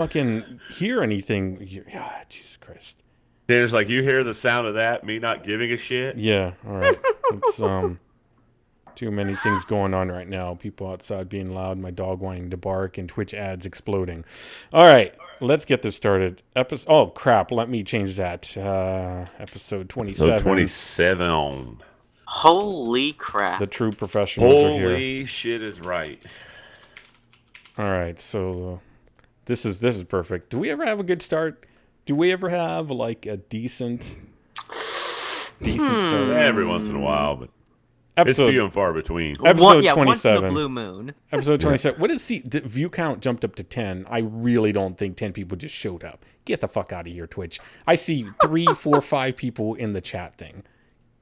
fucking hear anything. Yeah, Jesus Christ. There's like, you hear the sound of that, me not giving a shit? Yeah, all right. It's too many things going on right now. People outside being loud, my dog wanting to bark, and Twitch ads exploding. All right, let's get this started. Oh, crap. Let me change that. Episode 27. So 27 on. Holy crap. The true professionals are here. Holy shit is right. All right, so this is perfect. Do we ever have a good start? Do we ever have like a decent start? Every once in a while, but Episode, it's few and far between. Episode 27. Once in a blue moon. Episode 27. What is the view count jumped up to 10? I really don't think 10 people just showed up. Get the fuck out of here, Twitch. I see 3, 4, 5 people in the chat thing.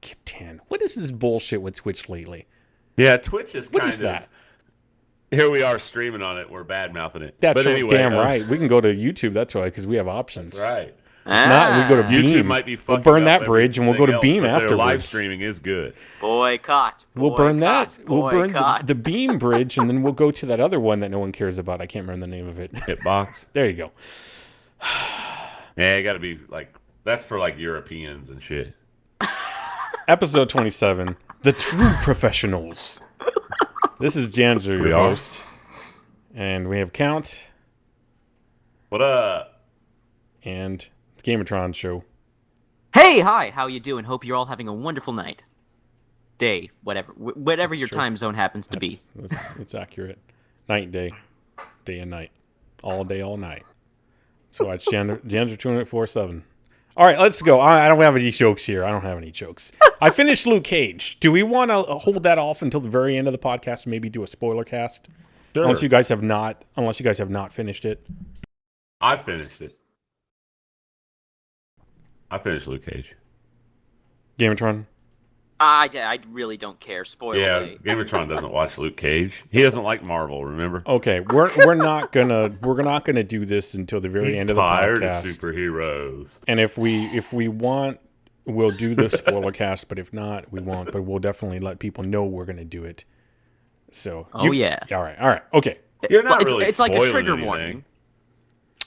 Get 10. What is this bullshit with Twitch lately? Yeah, Twitch is What is that? Here we are streaming on it. We're bad mouthing it. That's but anyway, damn right. We can go to YouTube. That's why, because we have options. That's right. If not, we go to Beam. YouTube might be we'll burn that bridge and we'll go to Beam afterwards. Live streaming is good. Boycott. We'll burn that. We'll burn the Beam bridge, and then we'll go to that other one that no one cares about. I can't remember the name of it. Hitbox. There you go. Yeah, it got to be like, that's for like Europeans and shit. Episode 27. The True Professionals. This is Janzer, your host. And we have Count. What up? And the Gamertron show. Hey, hi, how you doing? Hope you're all having a wonderful night. Day, whatever your time zone happens to be. It's accurate. Night, day. Day and night. All day, all night. So it's Janzer 247. All right, let's go. I don't have any jokes here. I don't have any jokes. I finished Luke Cage. Do we want to hold that off until the very end of the podcast and maybe do a spoiler cast? Sure. Unless you guys have not finished it. I finished it. I finished Luke Cage. Gamertron? I really don't care. Spoiler. Yeah, Gamertron doesn't watch Luke Cage. He doesn't like Marvel. Remember? Okay, we're not gonna do this until the very end of the podcast. He's tired of superheroes. And if we want, we'll do the spoiler cast. But if not, we won't. But we'll definitely let people know we're gonna do it. So. Yeah. All right. Okay. You're not really. It's like a trigger anything. warning.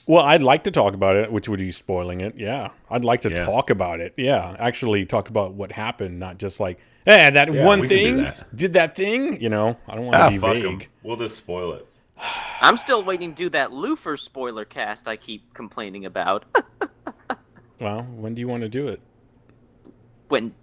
Well, I'd like to talk about it, which would be spoiling it. Yeah. I'd like to talk about it. Yeah. Actually talk about what happened, not just like, one thing did that thing. You know, I don't want to be vague. We'll just spoil it. I'm still waiting to do that Lufer spoiler cast I keep complaining about. Well, when do you want to do it? When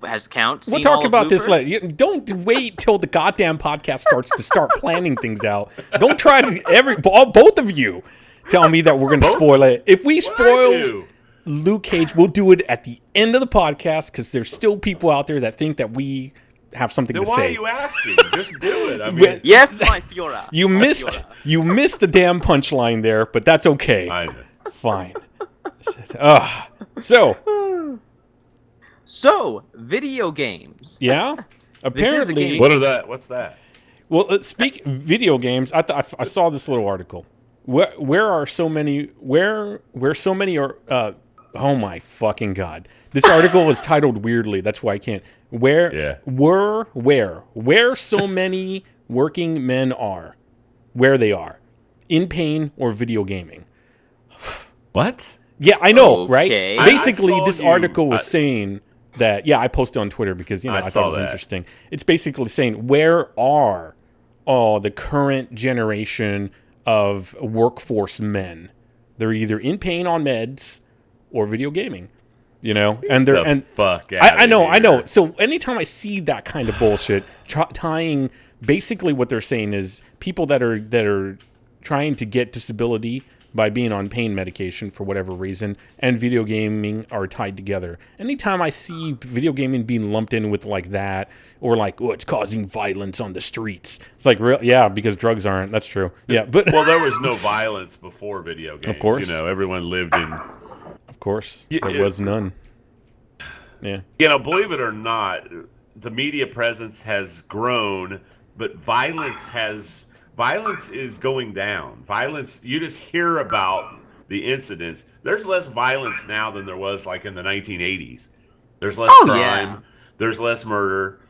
has Count seen We'll talk all about of this Lufer? later. Don't wait till the goddamn podcast starts to start planning things out. Don't try to both of you tell me that we're going to spoil it. If we spoil Luke Cage, we'll do it at the end of the podcast because there's still people out there that think that we have something to say. Why are you asking? Just do it. I mean, yes, my Fiora. You missed the damn punchline there, but that's okay. I know. Fine. So, video games. Yeah. Apparently, What are that? What's that? Well, let's speak video games. I saw this little article. Where so many are oh my fucking god. This article is titled weirdly. That's why I can't. Where so many working men are, where they are, in pain or video gaming. What? Yeah, I know, Okay. right? Basically, this article was saying that, I posted on Twitter because, I thought it was interesting. It's basically saying, where are the current generation of workforce men? They're either in pain on meds or video gaming, and they're fuck I know. So anytime I see that kind of bullshit, tying basically what they're saying is people that are trying to get disability by being on pain medication for whatever reason, and video gaming are tied together. Anytime I see video gaming being lumped in with like that, or like, it's causing violence on the streets, it's like, because drugs aren't. That's true. Yeah, but well, there was no violence before video games. Of course, everyone lived in. Of course, there was none. Yeah, believe it or not, the media presence has grown, but violence is going down. Violence, you just hear about the incidents. There's less violence now than there was like in the 1980s. There's less crime. Yeah. There's less murder.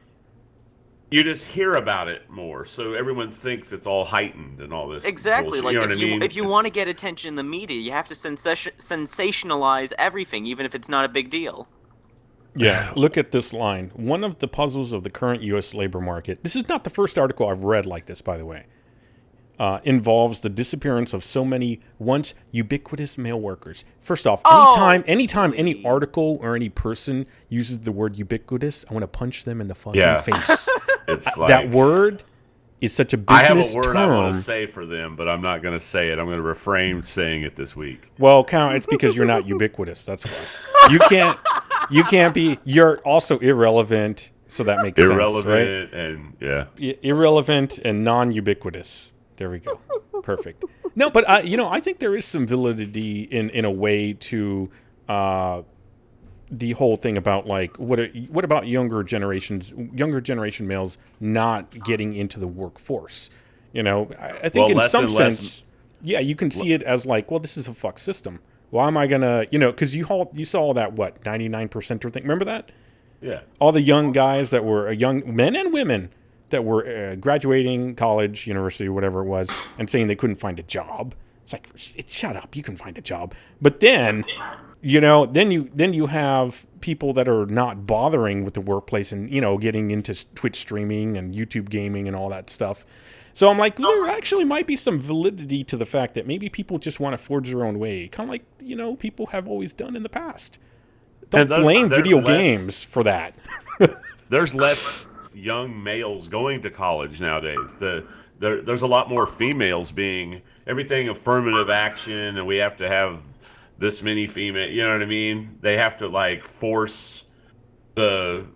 you just hear about it more, so everyone thinks it's all heightened and all this. Exactly. Bullshit. Like You know what I mean? if you want to get attention in the media, you have to sensationalize everything, even if it's not a big deal. Yeah, look at this line. One of the puzzles of the current U.S. labor market, this is not the first article I've read like this, by the way, involves the disappearance of so many once ubiquitous male workers. First off, anytime any article or any person uses the word ubiquitous, I want to punch them in the fucking face. It's like, that word is such a I have business a word term. I want to say for them, but I'm not going to say it. I'm going to refrain saying it this week. Well, it's because you're not ubiquitous. That's why. You can't be. You're also irrelevant, so that makes sense, right? Irrelevant and irrelevant and non-ubiquitous. There we go. Perfect. No, but I think there is some validity in a way to the whole thing about like what about younger generation males not getting into the workforce. I think in some sense, yeah, you can see it as like, well, this is a fuck system. Why am I gonna, because you saw that 99%er thing. Remember that? Yeah. All the young guys that were young men and women that were graduating college, university, whatever it was, and saying they couldn't find a job. It's like, shut up, you can find a job. But then, then you have people that are not bothering with the workplace and getting into Twitch streaming and YouTube gaming and all that stuff. So I'm like, there actually might be some validity to the fact that maybe people just want to forge their own way, kind of like people have always done in the past. Don't blame video games for that. There's less young males going to college nowadays. There's a lot more females being everything affirmative action, and we have to have this many female. You know what I mean? They have to force the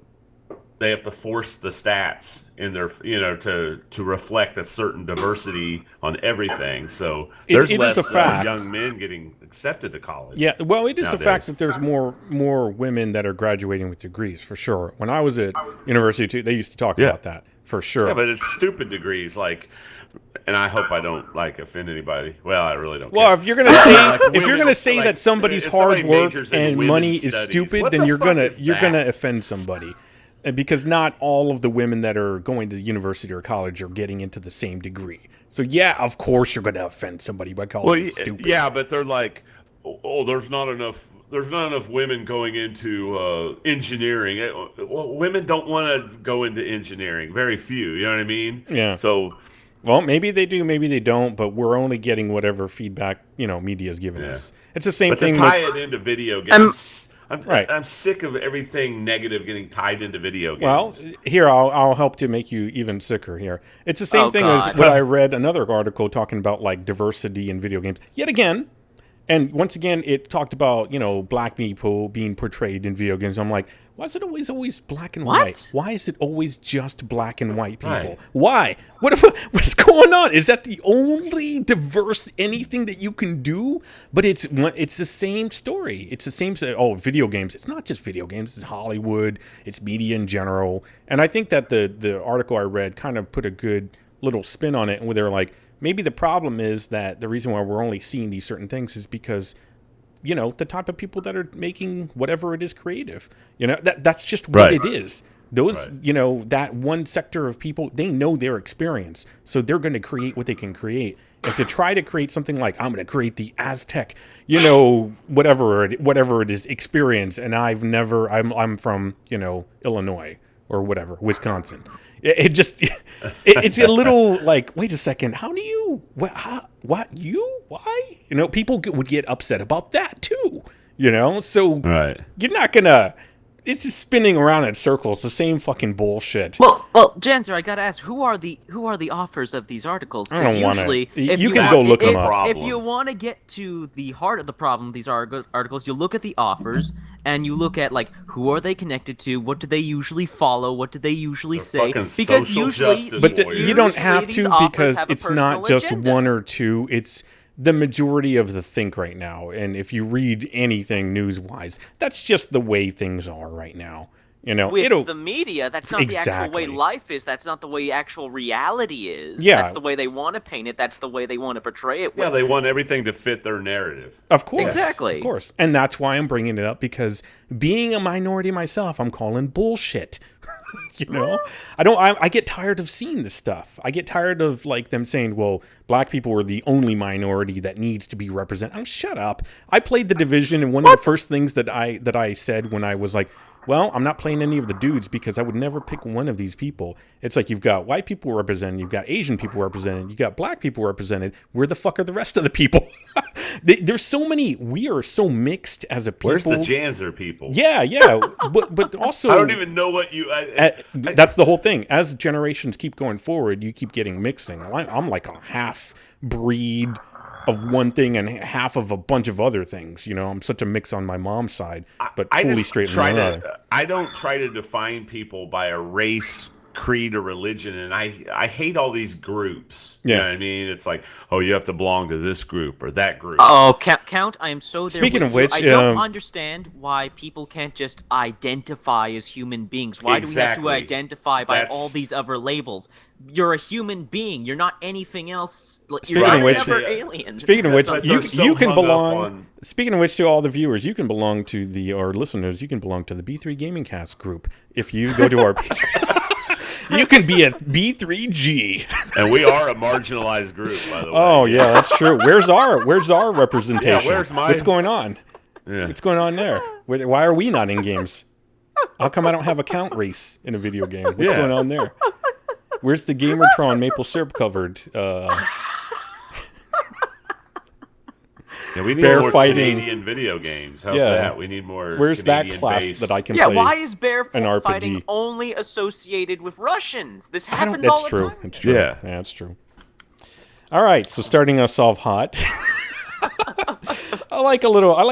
stats in their to reflect a certain diversity on everything. So there's less young men getting accepted to college. Yeah, well, it is nowadays. The fact that there's more women that are graduating with degrees, for sure. When I was at university too, they used to talk about that, for sure. Yeah, but it's stupid degrees, and I hope I don't offend anybody. Well, I really don't. Well, care. if you're gonna say that somebody's hard work and money is stupid, then you're gonna offend somebody. Because not all of the women that are going to university or college are getting into the same degree. So yeah, of course you're going to offend somebody by calling it stupid. Yeah, but they're like, oh, there's not enough women going into engineering. Well, women don't want to go into engineering. Very few. You know what I mean? Yeah. So, well, maybe they do, maybe they don't. But we're only getting whatever feedback media is giving us. It's the same thing. To tie it into video games. I'm sick of everything negative getting tied into video games. Well, here, I'll help to make you even sicker here. It's the same thing as what I read another article talking about diversity in video games. Yet again, and once again, it talked about, black people being portrayed in video games. I'm like, why is it always black and white? Why is it always just black and white people? Right. Why? What's going on? Is that the only diverse anything that you can do? But it's the same story. It's the same. Video games. It's not just video games. It's Hollywood. It's media in general. And I think that the article I read kind of put a good little spin on it, where they're like, maybe the problem is that the reason why we're only seeing these certain things is because the type of people that are making whatever it is creative. That's just what it is. Those, that one sector of people, they know their experience. So they're going to create what they can create. And to try to create something like, I'm going to create the Aztec, whatever it is, experience. And I'm from, Illinois or whatever, Wisconsin. It's a little like, wait a second, how do you, why? People would get upset about that too, so you're not gonna, it's just spinning around in circles, the same fucking bullshit. Well, Janzer, I gotta ask, who are the authors of these articles? I don't want to. You can go look them up. If you want to get to the heart of the problem of these articles, you look at the authors and you look at who are they connected to, what do they usually follow, what do they usually say? Because usually, you don't have to, because it's not just one or two. It's the majority of the think right now. And if you read anything news-wise, that's just the way things are right now. You know, with the media, that's not the actual way Exactly. life is. That's not the way actual reality is. Yeah. That's the way they want to paint it. That's the way they want to portray it. Yeah, they want everything to fit their narrative. Of course. Exactly. Of course. And that's why I'm bringing it up, because being a minority myself, I'm calling bullshit. You know? I get tired of seeing this stuff. I get tired of like them saying, well, black people are the only minority that needs to be represented. Shut up. I played The Division, and one of the first things that I said when I was like, well, I'm not playing any of the dudes because I would never pick one of these people. It's like you've got white people represented, you've got Asian people represented, you've got black people represented. Where the fuck are the rest of the people? There's so many. We are so mixed as a people. Where's the Janzer people? Yeah. but also, I don't even know what you. that's the whole thing. As generations keep going forward, you keep getting mixing. I'm like a half breed of one thing and half of a bunch of other things. You know, I'm such a mix on my mom's side, but fully straight on the other. I don't try to define people by a race, creed, or religion, and I hate all these groups. Yeah. You know what I mean? It's like, oh, you have to belong to this group or that group. Oh, Count, I am so there. Speaking with of which, you. I don't understand why people can't just identify as human beings. Why do we have to identify by all these other labels? You're a human being. You're not anything else. You're never alien. Speaking of which, you can belong. Speaking of which, to all the viewers, you can belong to our listeners. You can belong to the B3 GamingCast group if you go to our page. You can be a B3G. And we are a marginalized group, by the way. Oh yeah, that's true. Where's our representation? Yeah, what's going on? Yeah. What's going on there? Why are we not in games? How come I don't have a count race in a video game? What's going on there? Where's the Gamertron maple syrup covered? Yeah, we need bear more fighting. Canadian video games. How's that? We need more. Where's Canadian that class based. that I can play? Yeah, why is bear an RPG? fighting only associated with Russians? This happens That's all the true. time. It's true. Yeah, that's true. All right, so starting us off hot. I like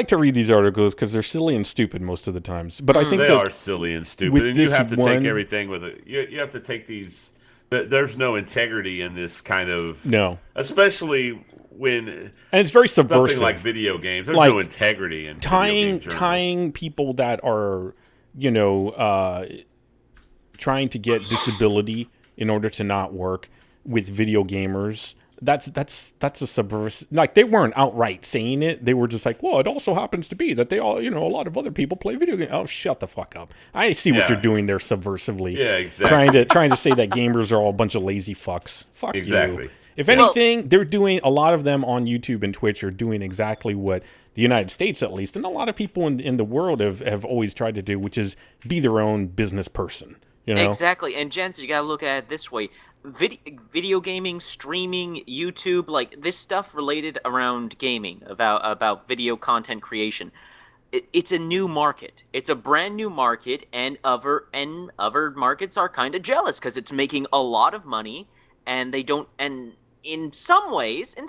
to read these articles because they're silly and stupid most of the times. But I think they are silly and stupid, and you have to take everything with it. You have to take these. There's no integrity in this kind of especially when and it's very subversive. Something like video games, there's no integrity in tying people that are trying to get disability in order to not work with video gamers. That's a subversive. Like, they weren't outright saying it. They were just like, well, it also happens to be that they all, a lot of other people play video games. Oh, shut the fuck up. I see what you're doing there subversively. Yeah, exactly. Trying to say that gamers are all a bunch of lazy fucks. Fuck exactly. you. If anything, they're doing, a lot of them on YouTube and Twitch are doing exactly what the United States, at least, and a lot of people in the world have always tried to do, which is be their own business person. Exactly. And Jensen, you gotta look at it this way. Video gaming, streaming, YouTube, like this stuff related around gaming, about video content creation. It's a new market. It's a brand new market, and other markets are kind of jealous because it's making a lot of money, and they don't. And in some ways, and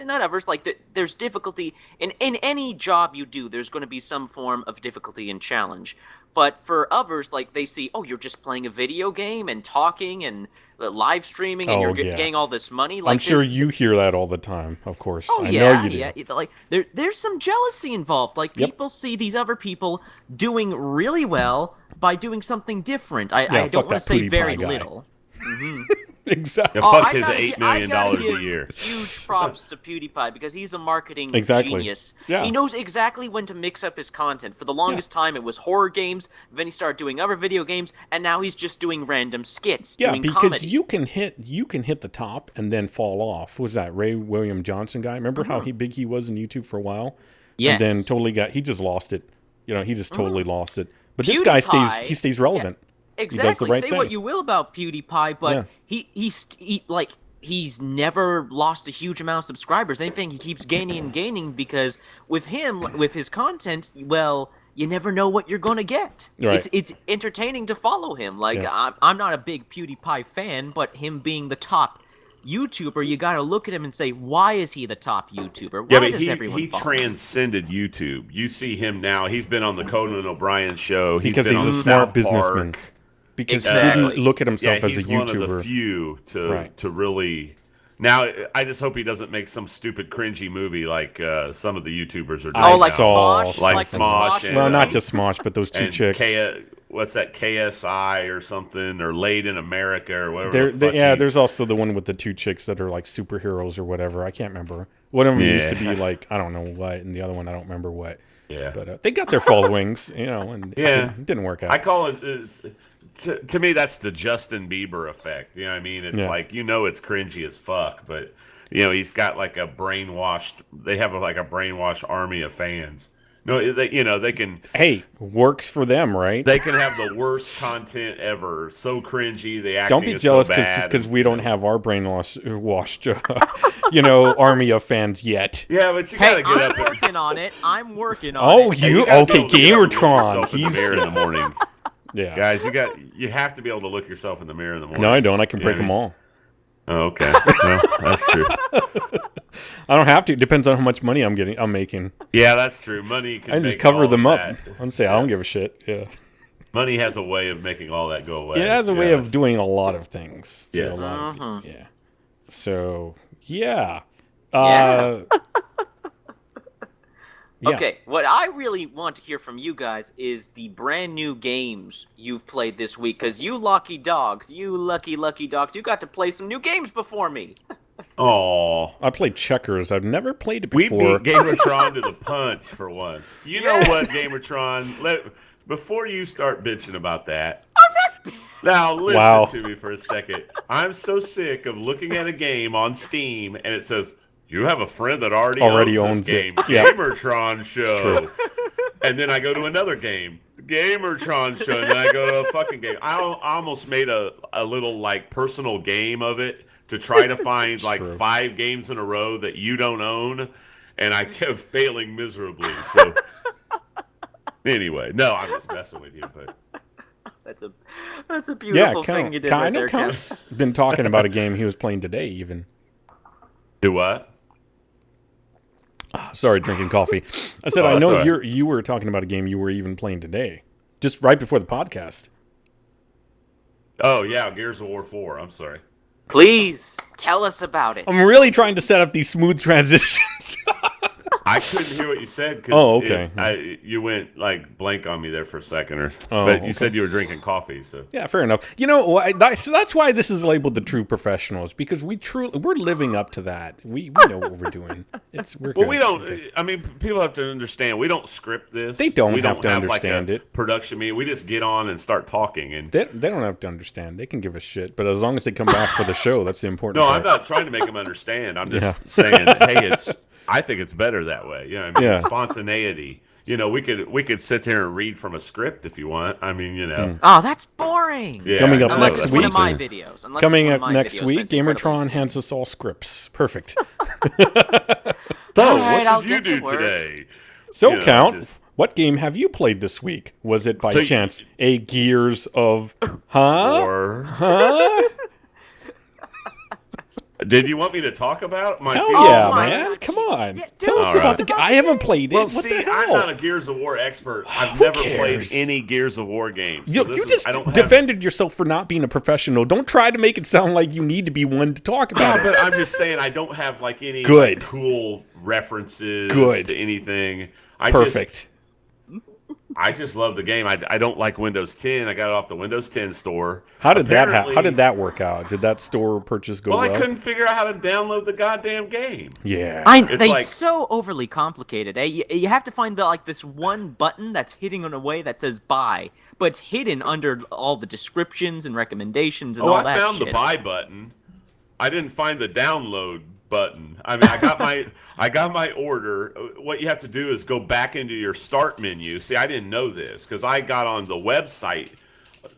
not others, like there's difficulty in any job you do. There's going to be some form of difficulty and challenge. But for others, like, they see, oh, you're just playing a video game and talking and live streaming, and you're getting all this money. Like, I'm sure you hear that all the time, of course. Oh, I know you do. Yeah. Like, there's some jealousy involved. Like, people see these other people doing really well by doing something different. I don't want to say very little. Mm-hmm. Exactly. Yeah, fuck his $8 million a year. Huge props to PewDiePie because he's a marketing genius. Yeah. He knows exactly when to mix up his content. For the longest time, it was horror games. Then he started doing other video games, and now he's just doing random skits. Yeah, doing because comedy. you can hit the top and then fall off. What was that Ray William Johnson guy? Remember how big he was in YouTube for a while? Yes. And then he just lost it. He just totally lost it. But this guy stays relevant. Yeah. Exactly. Say what you will about PewDiePie, but he's never lost a huge amount of subscribers. Anything, he keeps gaining and gaining because with his content, well, you never know what you're going to get. Right. It's entertaining to follow him. Like, I'm not a big PewDiePie fan, but him being the top YouTuber, you got to look at him and say, why is he the top YouTuber? Why does everyone he follow him? transcended YouTube. You see him now. He's been on the Conan O'Brien show. Because he's a smart businessman. Because he didn't look at himself as a YouTuber. He's one of the few to really. Now, I just hope he doesn't make some stupid cringy movie like some of the YouTubers are doing. Oh, like Smosh? Like Smosh. and, well, not just Smosh, but those two chicks. what's that KSI or something, or Late in America or whatever. There's also the one with the 2 chicks that are like superheroes or whatever. I can't remember. One of them used to be like, I don't know what, and the other one I don't remember what. Yeah. But they got their followings, and it didn't work out. I call it, to me, that's the Justin Bieber effect. You know what I mean? It's like, it's cringy as fuck, but, he's got like a brainwashed, they have like a brainwashed army of fans. No, they can. Hey, works for them, right? They can have the worst content ever. So cringy. The acting Don't be jealous so bad, because we don't have our brainwashed, army of fans yet. Yeah, but you gotta get up. I'm working on it. I'm working on it. Hey, Okay, Gamertron. He's in the mirror in the morning. Yeah, guys, you have to be able to look yourself in the mirror in the morning. No, I don't. I can break them all. Oh, okay. Well, that's true. I don't have to. It depends on how much money I'm making. Yeah, that's true. Money can I just cover them up. I'm saying I don't give a shit. Yeah. Money has a way of making all that go away. It has a way of doing a lot of things. Yes. Yeah. So, yeah. Okay, what I really want to hear from you guys is the brand new games you've played this week, because you lucky dogs, you lucky dogs, you got to play some new games before me. Oh, I played checkers. I've never played it before. We beat Gamertron to the punch for once. You know what, Gamertron? Before you start bitching about that, now listen to me for a second. I'm so sick of looking at a game on Steam and it says, you have a friend that already owns this game. Gamertron show. And then I go to another game. Gamertron show. And then I go to a fucking game. I almost made a little like personal game of it to try to find like 5 games in a row that you don't own. And I kept failing miserably. So anyway, no, I'm just messing with you, but that's a beautiful thing you did right there, Ken. Been talking about a game he was playing today even. Do what? Sorry, drinking coffee. I said, I know you were talking about a game you were even playing today, just right before the podcast. Oh, yeah, Gears of War 4. I'm sorry. Please, tell us about it. I'm really trying to set up these smooth transitions. I couldn't hear what you said because you went like blank on me there for a second, but you said you were drinking coffee. So yeah, fair enough. So that's why this is labeled the true professionals, because we're living up to that. We know what we're doing. We don't. Okay. I mean, people have to understand. We don't script this. They don't have to understand like a production meeting. We just get on and start talking, and they don't have to understand. They can give a shit, but as long as they come back for the show, that's the important part. I'm not trying to make them understand. I'm just saying, hey, I think it's better that way. Spontaneity. We could sit there and read from a script if you want. I mean, Oh, that's boring. Yeah, coming up Unless next it's week. One of my videos. Coming up next week, Gamertron hands us all scripts. Perfect. So, what did you do today? So, Count, what game have you played this week? Was it by chance a Gears of... Huh? Did you want me to talk about my? Hell yeah, man! Come on, tell us about the game. I haven't played it. Well, what the hell? I'm not a Gears of War expert. I've never played any Gears of War games. So you just defended yourself for not being a professional. Don't try to make it sound like you need to be one to talk about it. But I'm just saying I don't have like any cool references to anything. Perfect. I just love the game. I don't like Windows 10. I got it off the Windows 10 store. How did that work out? Did that store purchase go well? I couldn't figure out how to download the goddamn game. Yeah. They're so overly complicated. You have to find this one button that's hidden in a way that says buy, but it's hidden under all the descriptions and recommendations and all that shit. I found the buy button. I didn't find the download button. I mean, I got my order. What you have to do is go back into your start menu. See, I didn't know this because I got on the website.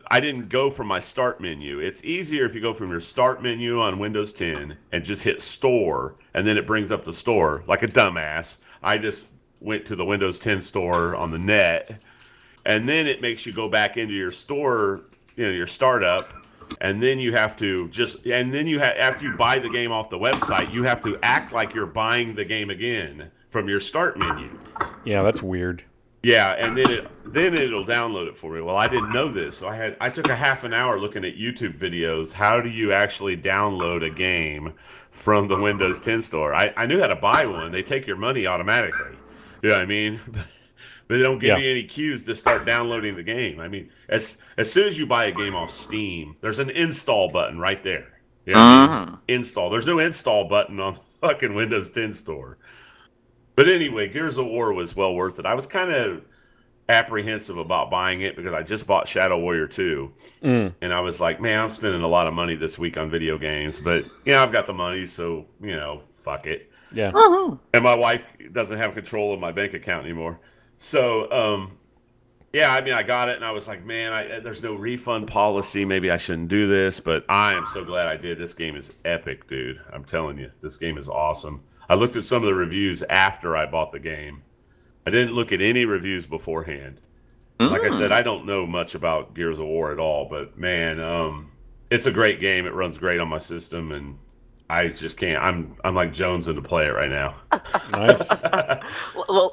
I didn't go from my start menu. It's easier if you go from your start menu on Windows 10 and just hit store, and then it brings up the store like a dumbass. I just went to the Windows 10 store on the net, and then it makes you go back into your store, your startup. And then you have to after you buy the game off the website, you have to act like you're buying the game again from your start menu. Yeah, that's weird. Yeah, and then it'll download it for me. Well, I didn't know this, so I took a half an hour looking at YouTube videos. How do you actually download a game from the Windows 10 store? I knew how to buy one. They take your money automatically. You know what I mean? but they don't give you any cues to start downloading the game. I mean, as soon as you buy a game off Steam, there's an install button right there. You know what I mean? Install. There's no install button on fucking Windows 10 store. But anyway, Gears of War was well worth it. I was kind of apprehensive about buying it because I just bought Shadow Warrior 2. And I was like, man, I'm spending a lot of money this week on video games. But, I've got the money, so, fuck it. Yeah. And my wife doesn't have control of my bank account anymore. So, I got it, and I was like, man, there's no refund policy. Maybe I shouldn't do this, but I am so glad I did. This game is epic, dude. I'm telling you, this game is awesome. I looked at some of the reviews after I bought the game. I didn't look at any reviews beforehand. Like I said, I don't know much about Gears of War at all, but, man, it's a great game. It runs great on my system, and I just can't. I'm like jonesing to play it right now. Nice. Well,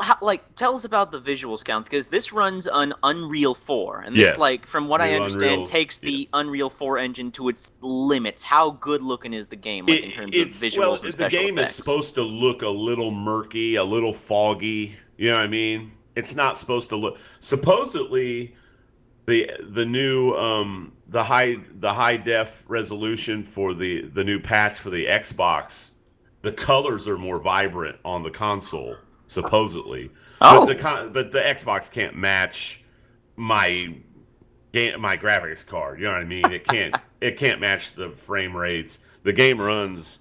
tell us about the visuals, Count, because this runs on Unreal 4, and this, from what I understand, takes the Unreal 4 engine to its limits. How good looking is the game, in terms of visuals and special the game effects? is supposed to look a little murky, a little foggy. You know what I mean? It's not supposed to look. Supposedly, the new the high def resolution for the new patch for the Xbox, the colors are more vibrant on the console, supposedly. But the Xbox can't match my graphics card. You know what I mean? It can't match the frame rates. The game runs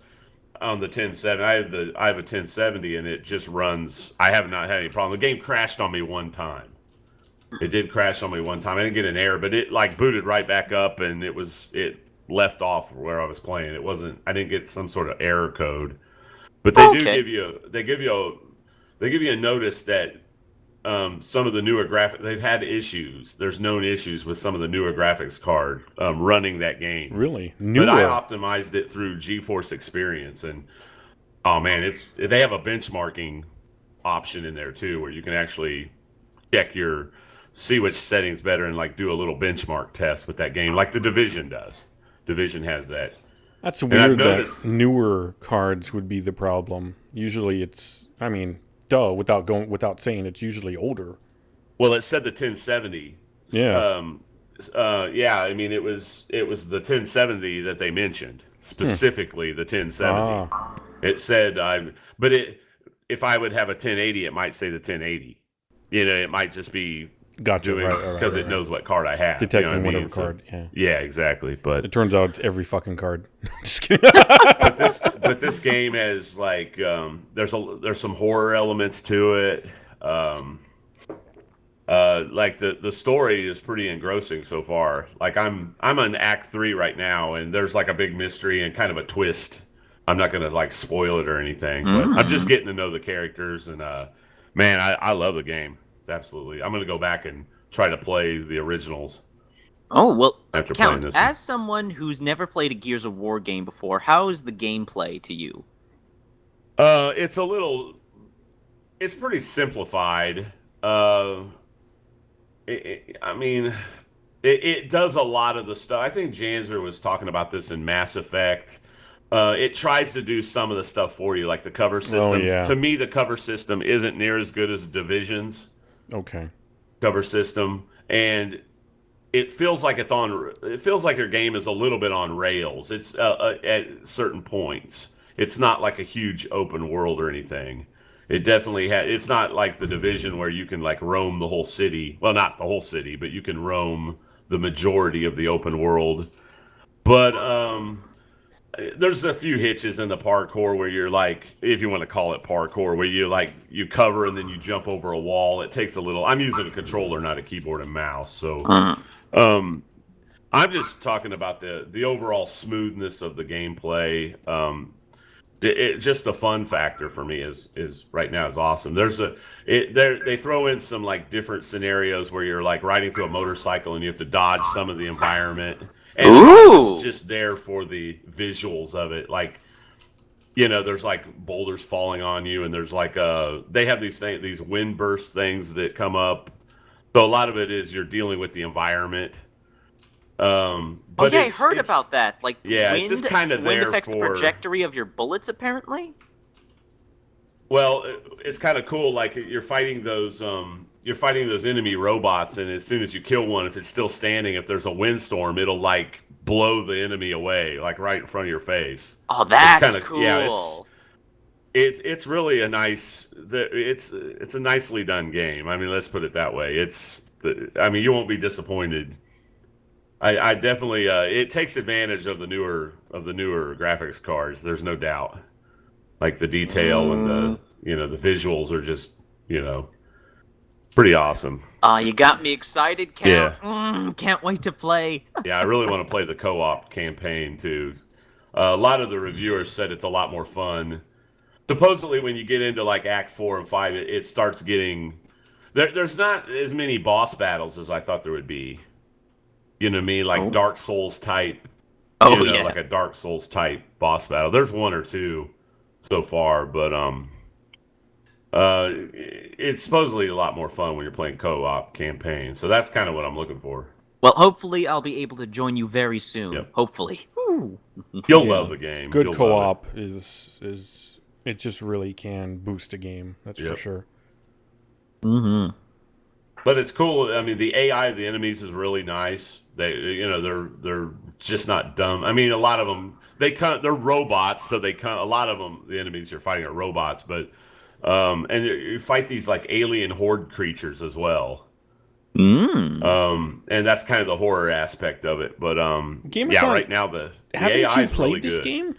on the 1070. I have a 1070 and it just runs. I have not had any problem. The game crashed on me one time. It did crash on me one time. I didn't get an error, but it booted right back up, and it left off where I was playing. It wasn't. I didn't get some sort of error code, but they do give you a notice that some of the newer they've had issues. There's known issues with some of the newer graphics card running that game. Really? Newer? But I optimized it through GeForce Experience, and oh man, they have a benchmarking option in there too, where you can actually see which settings better and do a little benchmark test with that game, like the Division does. Division has that. That's weird that newer cards would be the problem. Usually it's, without saying, it's usually older. Well, it said the 1070. Yeah. It was the 1070 that they mentioned, specifically the 1070. It said if I would have a 1080, it might say the 1080. It might just be because it knows what card I have. Detecting whatever card, yeah. Yeah, exactly. But it turns out it's every fucking card. Just kidding. but this game has there's some horror elements to it. The story is pretty engrossing so far. I'm on Act 3 right now, and there's a big mystery and kind of a twist. I'm not gonna spoil it or anything, but I'm just getting to know the characters, and man, I love the game. It's absolutely. I'm gonna go back and try to play the originals. Oh well, after Count, playing this as someone who's never played a Gears of War game before, how is the gameplay to you? It's pretty simplified. It does a lot of the stuff. I think Janzer was talking about this in Mass Effect. It tries to do some of the stuff for you, like the cover system. Oh, yeah. To me, the cover system isn't near as good as Division's cover system, and it feels like your game is a little bit on rails. It's at certain points. It's not like a huge open world or anything. It definitely it's not like the Division where you can roam the whole city. Well, not the whole city, but you can roam the majority of the open world. But there's a few hitches in the parkour where you're if you want to call it parkour, where you cover and then you jump over a wall. It takes a little. I'm using a controller, not a keyboard and mouse. So, I'm just talking about the overall smoothness of the gameplay. Just the fun factor for me is right now is awesome. They throw in some like different scenarios where you're like riding through a motorcycle and you have to dodge some of the environment, and it's just there for the visuals of it. Like, you know, there's like boulders falling on you, and there's like they have these wind burst things that come up. So a lot of it is you're dealing with the environment. But I heard about that. Like, yeah, wind, it's just kind of wind there affects the trajectory of your bullets, apparently. Well, it's kind of cool. Like, you're fighting those you're fighting those enemy robots, and as soon as you kill one, if it's still standing, if there's a windstorm, it'll like blow the enemy away, like right in front of your face. Oh, that's kinda, cool. Yeah, it's really a nice. It's a nicely done game. I mean, let's put it that way. I mean, you won't be disappointed. I definitely. It takes advantage of the newer graphics cards. There's no doubt. Like the detail and the visuals are just pretty awesome. You got me excited, Count. Yeah. Can't wait to play. Yeah, I really want to play the co-op campaign too. A lot of the reviewers said it's a lot more fun. Supposedly, when you get into like Act 4 and 5, it starts getting... There's not as many boss battles as I thought there would be. You know what I mean? Like Dark Souls type. Yeah. Like a Dark Souls type boss battle. There's one or two so far, but it's supposedly a lot more fun when you're playing co-op campaign. So that's kind of what I'm looking for. Well, hopefully I'll be able to join you very soon. Yep. Hopefully. You'll love the game. Good You'll co-op is it just really can boost a game. That's for sure. Mm-hmm. But it's cool. I mean, the AI of the enemies is really nice. They're just not dumb. I mean, a lot of them they're robots, so a lot of them, the enemies you're fighting are robots. But and you fight these like alien horde creatures as well. And that's kind of the horror aspect of it. But right now the AI is really good. Haven't you played this game?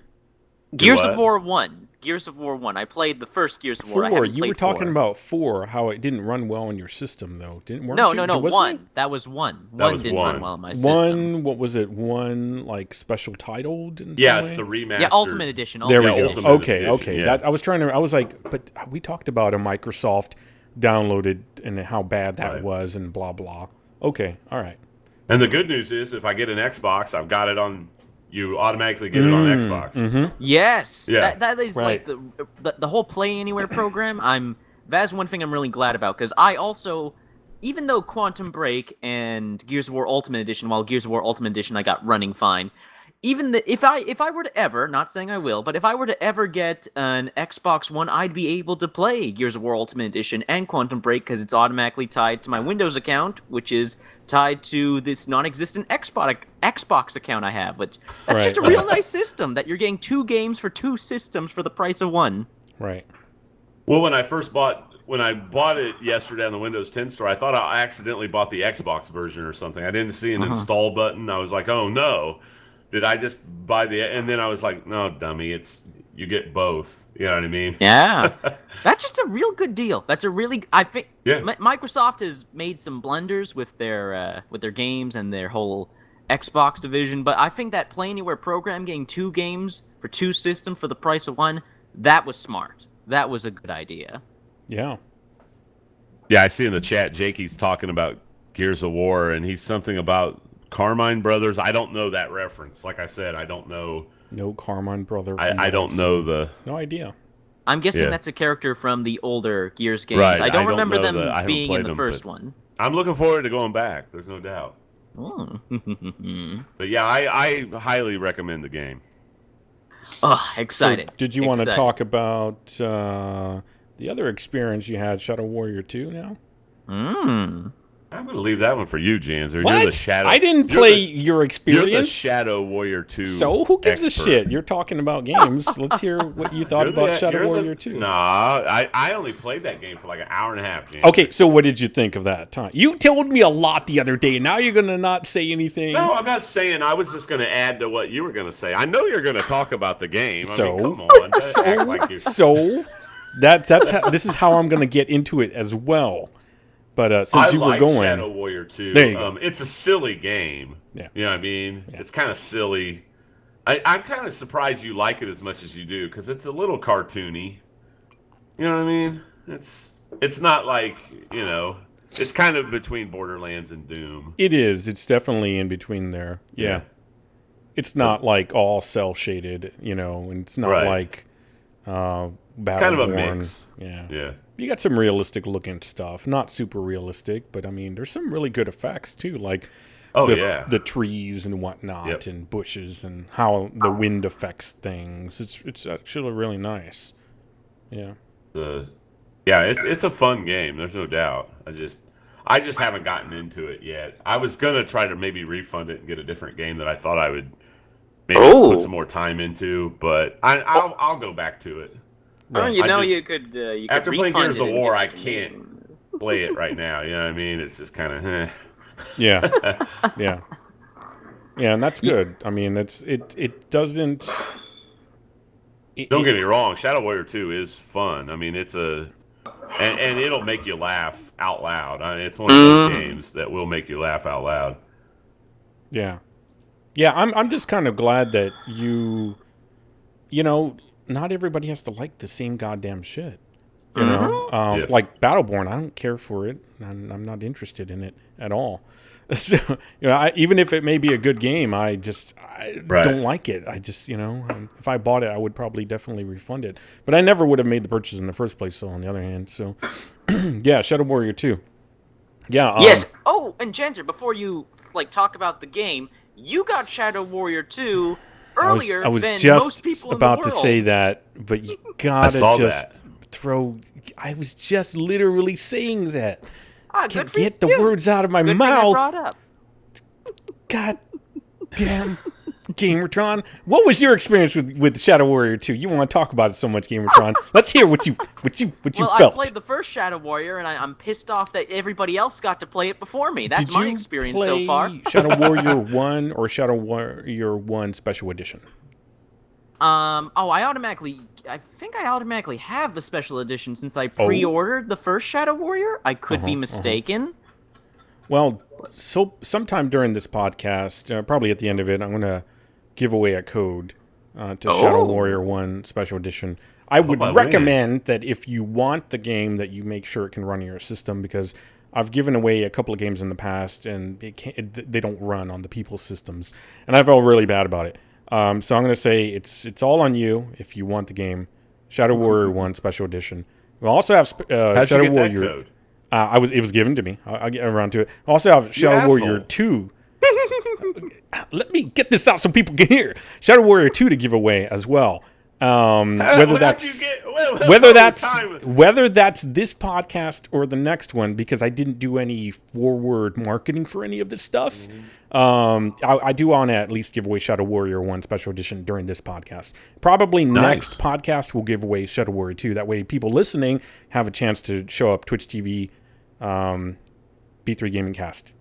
Gears of War 1. Gears of War 1. I played the first Gears of War. 4. You were talking about 4, how it didn't run well on your system, though. No, 1. That was 1. One didn't run well on my system. 1, what was it? 1, like, special titled in Yeah, some it's way? the remastered. Yeah, Ultimate Edition. There we Ultimate go. Edition. Okay. Yeah. I was like, but we talked about a Microsoft downloaded and how bad that was and blah, blah. Okay, all right. And the good news is, if I get an Xbox, I've got it on... You automatically get it on Xbox. Mm-hmm. Yes, yeah. that is like the whole Play Anywhere program. That's one thing I'm really glad about, because I also, even though Quantum Break and Gears of War Ultimate Edition, while Gears of War Ultimate Edition I got running fine, even if I were to ever, not saying I will, but if I were to ever get an Xbox One, I'd be able to play Gears of War Ultimate Edition and Quantum Break because it's automatically tied to my Windows account, which is tied to this non-existent Xbox account I have. Which that's just a real nice system that you're getting 2 games for 2 systems for the price of 1. Right. Well, when I bought it yesterday on the Windows 10 store, I thought I accidentally bought the Xbox version or something. I didn't see an install button. I was like, oh no. Did I just buy and then I was like, no, dummy, you get both. You know what I mean? Yeah. That's just a real good deal. That's a really, I think, yeah. Microsoft has made some blunders with their games and their whole Xbox division, but I think that Play Anywhere program getting 2 games for 2 systems for the price of 1, that was smart. That was a good idea. Yeah. Yeah, I see in the chat, Jakey's talking about Gears of War, and he's something about Carmine Brothers. I don't know that reference. Like I said, I don't know. No Carmine Brother. I don't know No idea. I'm guessing that's a character from the older Gears games. Right. I don't remember them being in the first one. I'm looking forward to going back. There's no doubt. But yeah, I highly recommend the game. Oh, excited. So did you want to talk about the other experience you had, Shadow Warrior 2 now? I'm going to leave that one for you, Janzer. What? You're the Shadow. I didn't play your experience. You're the Shadow Warrior 2 So who gives expert. a shit? You're talking about games. Let's hear what you thought about Shadow Warrior 2. Nah, I only played that game for like an hour and a half, Janzer. Okay, so what did you think of that time? You told me a lot the other day, and now you're going to not say anything? No, I'm not saying. I was just going to add to what you were going to say. I know you're going to talk about the game. So? I mean, come on. Act like you... So that's how, this is how I'm going to get into it as well. But since you were going, Shadow Warrior 2. There you go. It's a silly game. Yeah. You know what I mean? Yeah. It's kind of silly. I'm kind of surprised you like it as much as you do, because it's a little cartoony. You know what I mean? It's not like, it's kind of between Borderlands and Doom. It is. It's definitely in between there. Yeah. It's not like all cell shaded, and it's not like Battleborn. Kind of a mix. Yeah. You got some realistic looking stuff. Not super realistic, but I mean, there's some really good effects too, like the trees and whatnot, and bushes, and how the wind affects things. It's actually really nice. Yeah. Yeah, it's a fun game. There's no doubt. I just haven't gotten into it yet. I was gonna try to maybe refund it and get a different game that I thought I would maybe put some Oh, more time into, but well, I'll go back to it. Right. you I know, just you could after playing refund Gears it of and War, get I like a new can't one. play it right now. You know what I mean? It's just kind of. Yeah. Yeah. Yeah, and that's good. I mean, it doesn't. Don't get me wrong, Shadow Warrior 2 is fun. I mean, and it'll make you laugh out loud. I mean, it's one of those Mm. games that will make you laugh out loud. Yeah. Yeah, I'm just kind of glad that you know, not everybody has to like the same goddamn shit. You know, Mm-hmm. Yeah. like Battleborn, I don't care for it. I'm not interested in it at all. So, you know, even if it may be a good game, I Right. don't like it. I just, you know, if I bought it, I would probably definitely refund it. But I never would have made the purchase in the first place. So on the other hand, so yeah, Shadow Warrior 2. Yeah. Yes. Oh, and Ginger, before you like talk about the game, you got Shadow Warrior 2 I earlier was than most just people in the about to say world. that, but you I gotta saw just that. throw. I was just literally saying that. Ah, good Can't for get the you. words out of my Good thing I mouth. brought up. God damn, Gamertron. What was your experience with Shadow Warrior 2? You want to talk about it so much, Gamertron. Let's hear what you Well, I felt. played the first Shadow Warrior, and I'm pissed off that everybody else got to play it before me. That's Did my you experience so far. play Shadow Warrior 1 or Shadow Warrior 1 Special Edition? Oh, I think I automatically have the special edition since I Oh? pre-ordered the first Shadow Warrior. I could be mistaken. Well, so sometime during this podcast, probably at the end of it, I'm going to give away a code to Shadow Warrior 1 Special Edition. I would I win. recommend that if you want the game, that you make sure it can run on your system, because I've given away a couple of games in the past, and they don't run on the people's systems, and I felt really bad about it. So I'm going to say it's all on you if you want the game. Shadow Warrior 1 Special Edition. We'll also have How'd Shadow you get Warrior. that code? It was given to me. I'll get around to it. I also have Shadow Warrior asshole. 2. Let me get this out so people can hear. Shadow Warrior 2 to give away as well. Whether that's whether that's this podcast or the next one, because I didn't do any forward marketing for any of this stuff. I do want to at least give away Shadow Warrior 1 Special Edition during this podcast. Probably next podcast we'll give away Shadow Warrior 2. That way people listening have a chance to show up Twitch TV, B3 GamingCast.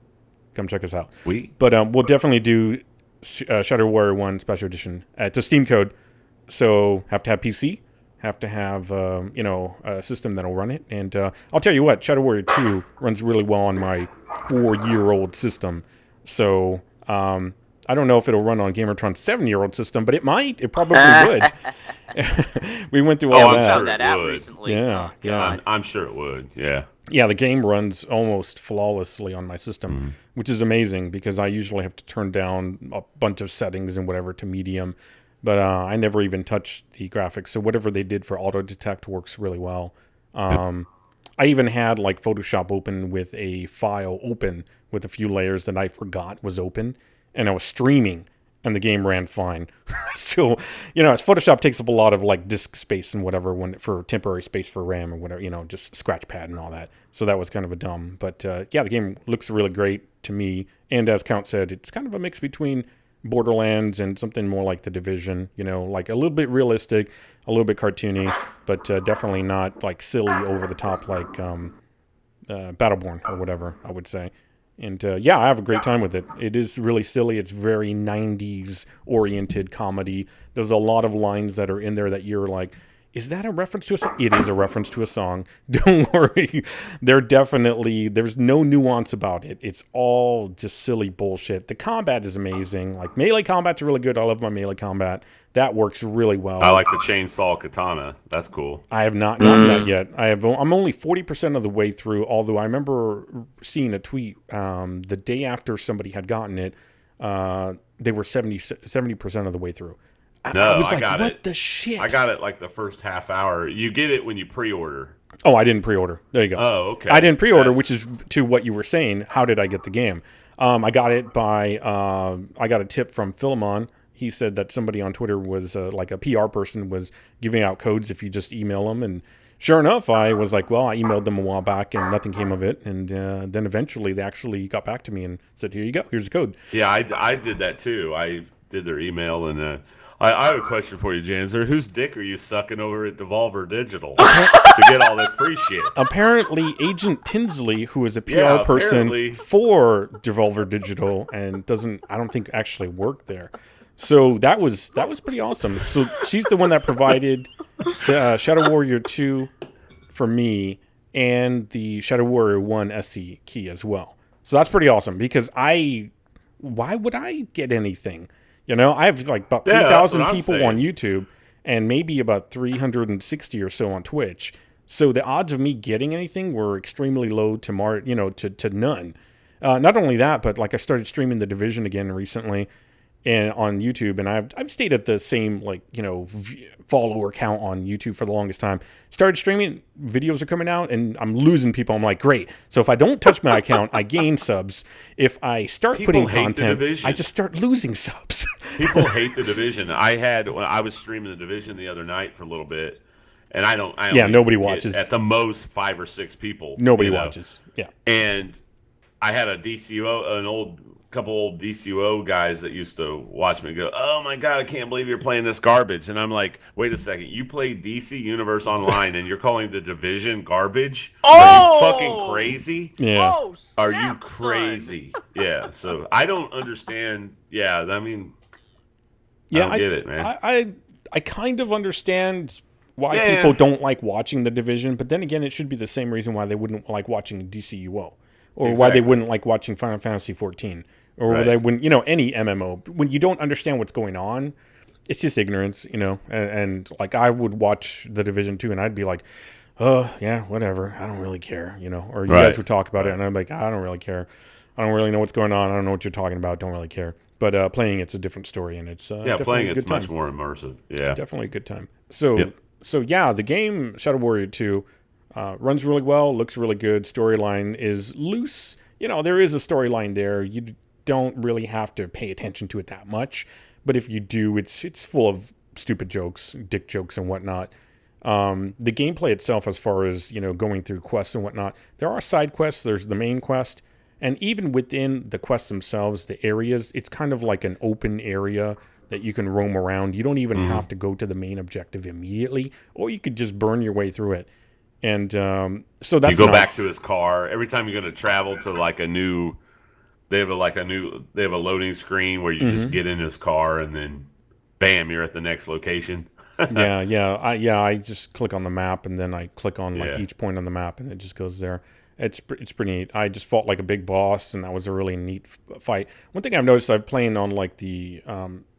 Come check us out. But we'll definitely do Shadow Warrior 1 Special Edition. It's a Steam code, so have to have PC, have to have a system that'll run it. And I'll tell you what, Shadow Warrior 2 runs really well on my 4-year-old system. So I don't know if it'll run on Gamertron's 7-year-old system, but it might. It probably would. We went through all I'm that. Found that out recently. Yeah, Oh, yeah. God. I'm sure it would. Yeah. Yeah, the game runs almost flawlessly on my system, which is amazing because I usually have to turn down a bunch of settings and whatever to medium. But I never even touch the graphics. So whatever they did for auto detect works really well. I even had like Photoshop open with a file open with a few layers that I forgot was open. And I was streaming and the game ran fine. So, as Photoshop takes up a lot of like disk space and whatever for temporary space for RAM or whatever, just scratch pad and all that. So that was kind of a dumb. But yeah, the game looks really great to me. And as Count said, it's kind of a mix between Borderlands and something more like The Division, like a little bit realistic, a little bit cartoony, but definitely not like silly over the top like Battleborn or whatever, I would say. And yeah, I have a great time with it. It is really silly. It's very 90s oriented comedy. There's a lot of lines that are in there that you're like, is that a reference to a song? It is a reference to a song. Don't worry. There's no nuance about it. It's all just silly bullshit. The combat is amazing. Like melee combat's really good. I love my melee combat. That works really well. I like the chainsaw katana. That's cool. I have not gotten that yet. I'm only 40% of the way through, although I remember seeing a tweet the day after somebody had gotten it. They were 70% of the way through. I was like, got what it. the shit? I got it like the first half hour. You get it when you pre-order. Oh, I didn't pre-order. There you go. Oh, okay. I didn't pre-order, which is to what you were saying. How did I get the game? I got it by I got a tip from Philemon. He said that somebody on Twitter was like a PR person was giving out codes if you just email them and sure enough, I was like, well, I emailed them a while back and nothing came of it. And then eventually they actually got back to me and said, here you go. Here's the code. Yeah, I did that too. I did their email, and I have a question for you, Janzer. Whose dick are you sucking over at Devolver Digital to get all this free shit? Apparently, Agent Tinsley, who is a PR Yeah, person apparently. for Devolver Digital and I don't think actually work there. So that was pretty awesome. So she's the one that provided Shadow Warrior 2 for me and the Shadow Warrior 1 SC key as well. So that's pretty awesome because why would I get anything? You know, I have like about 3,000 people on YouTube and maybe about 360 or so on Twitch. So the odds of me getting anything were extremely low to none. Not only that, but like I started streaming The Division again recently and on YouTube, and I've stayed at the same follower count on YouTube for the longest time. Started streaming, videos are coming out, and I'm losing people. I'm like, great. So if I don't touch my account, I gain subs. If I start putting content, I just start losing subs. People hate The Division. I was streaming The Division the other night for a little bit, and I nobody watches. At the most 5 or 6 people. Nobody watches. Yeah. And I had couple old DCUO guys that used to watch me go, oh my God, I can't believe you're playing this garbage. And I'm like, wait a second, you play DC Universe Online and you're calling The Division garbage? Oh! Are you fucking crazy? Yeah. Oh, Are snap, you crazy? son. Yeah. So I don't understand. Yeah. I mean, yeah, I don't get it, man. I kind of understand why people don't like watching The Division, but then again, it should be the same reason why they wouldn't like watching DCUO or why they wouldn't like watching Final Fantasy 14. Or they wouldn't, any MMO. When you don't understand what's going on, it's just ignorance, And like I would watch The Division 2 and I'd be like, oh, yeah, whatever. I don't really care, Or you guys would talk about it and I'm like, I don't really care. I don't really know what's going on. I don't know what you're talking about. Don't really care. But playing it's a different story and it's playing a good it's time. much more immersive. Yeah. Definitely a good time. So the game Shadow Warrior 2 runs really well, looks really good. Storyline is loose. There is a storyline there. You don't really have to pay attention to it that much, but if you do, it's full of stupid jokes, dick jokes and whatnot. The gameplay itself, as far as going through quests and whatnot, there are side quests. There's the main quest, and even within the quests themselves, the areas, it's kind of like an open area that you can roam around. You don't even have to go to the main objective immediately, or you could just burn your way through it. And so that's you go back to his car every time you're going to travel to like a new. They have a loading screen where you just get in his car and then, bam, you're at the next location. I just click on the map and then I click on each point on the map and it just goes there. It's pretty neat. I just fought like a big boss and that was a really neat fight. One thing I've noticed, I'm playing on like the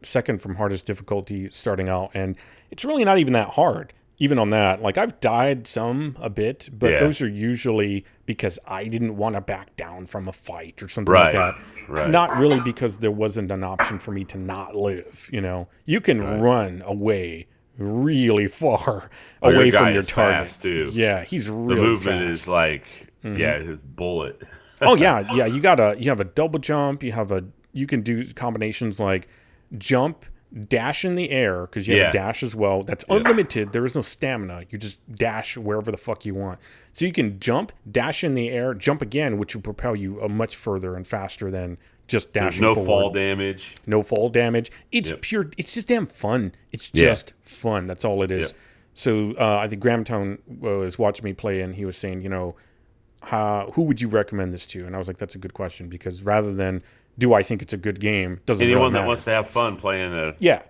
second from hardest difficulty starting out, and it's really not even that hard. Even on that, like I've died a bit, but those are usually because I didn't want to back down from a fight or something like that. Right. Not really because there wasn't an option for me to not live. You can run away really far away from your target. Fast too. Yeah, he's really the movement fast. Is like his bullet. Oh yeah. You have a double jump. You can do combinations like jump, dash in the air, because you have a dash as well. That's unlimited. There is no stamina. You just dash wherever the fuck you want. So you can jump, dash in the air, jump again, which will propel you much further and faster than just dashing There's no forward. fall damage. No fall damage. It's pure. It's just damn fun. It's just fun. That's all it is. Yep. So I think Gramtone was watching me play, and he was saying, who would you recommend this to? And I was like, that's a good question, because rather than do I think it's a good game, doesn't anyone really that matter. wants to have fun playing Yeah,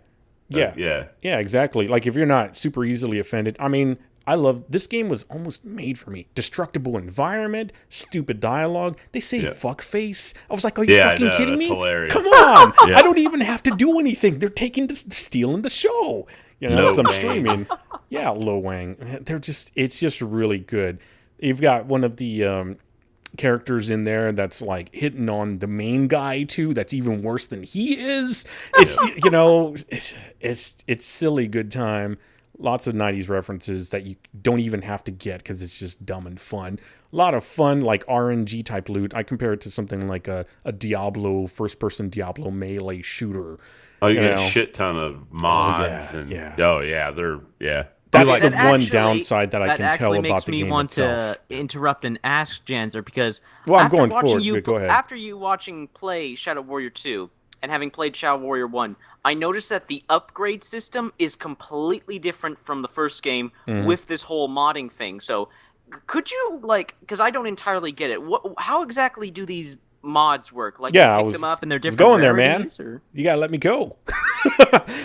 exactly. Like if you're not super easily offended. I mean, I love this game. Was almost made for me. Destructible environment, stupid dialogue. They say fuck face. I was like, are you fucking kidding me? Hilarious. Come on. I don't even have to do anything. They're stealing the show. As I'm streaming. Yeah, Lo Wang. It's just really good. You've got one of the characters in there that's like hitting on the main guy too. That's even worse than he is. It's it's silly good time. Lots of 90s references that you don't even have to get because it's just dumb and fun. A lot of fun, like RNG type loot. I compare it to something like a Diablo, first-person Diablo melee shooter. Oh, you get a shit ton of mods. They're That's Okay, the that one actually- downside that I can tell actually about makes the me game want itself. to interrupt and ask Janzer because Well, I'm after going watching forward. you, but go ahead. After you watching play Shadow Warrior 2 and having played Shadow Warrior 1, I noticed that the upgrade system is completely different from the first game Mm-hmm. with this whole modding thing. So, could you because I don't entirely get it. How exactly do these mods work? Like, Yeah, I you pick was- them up and they're I was different going there, man. rarities, or? You gotta let me go.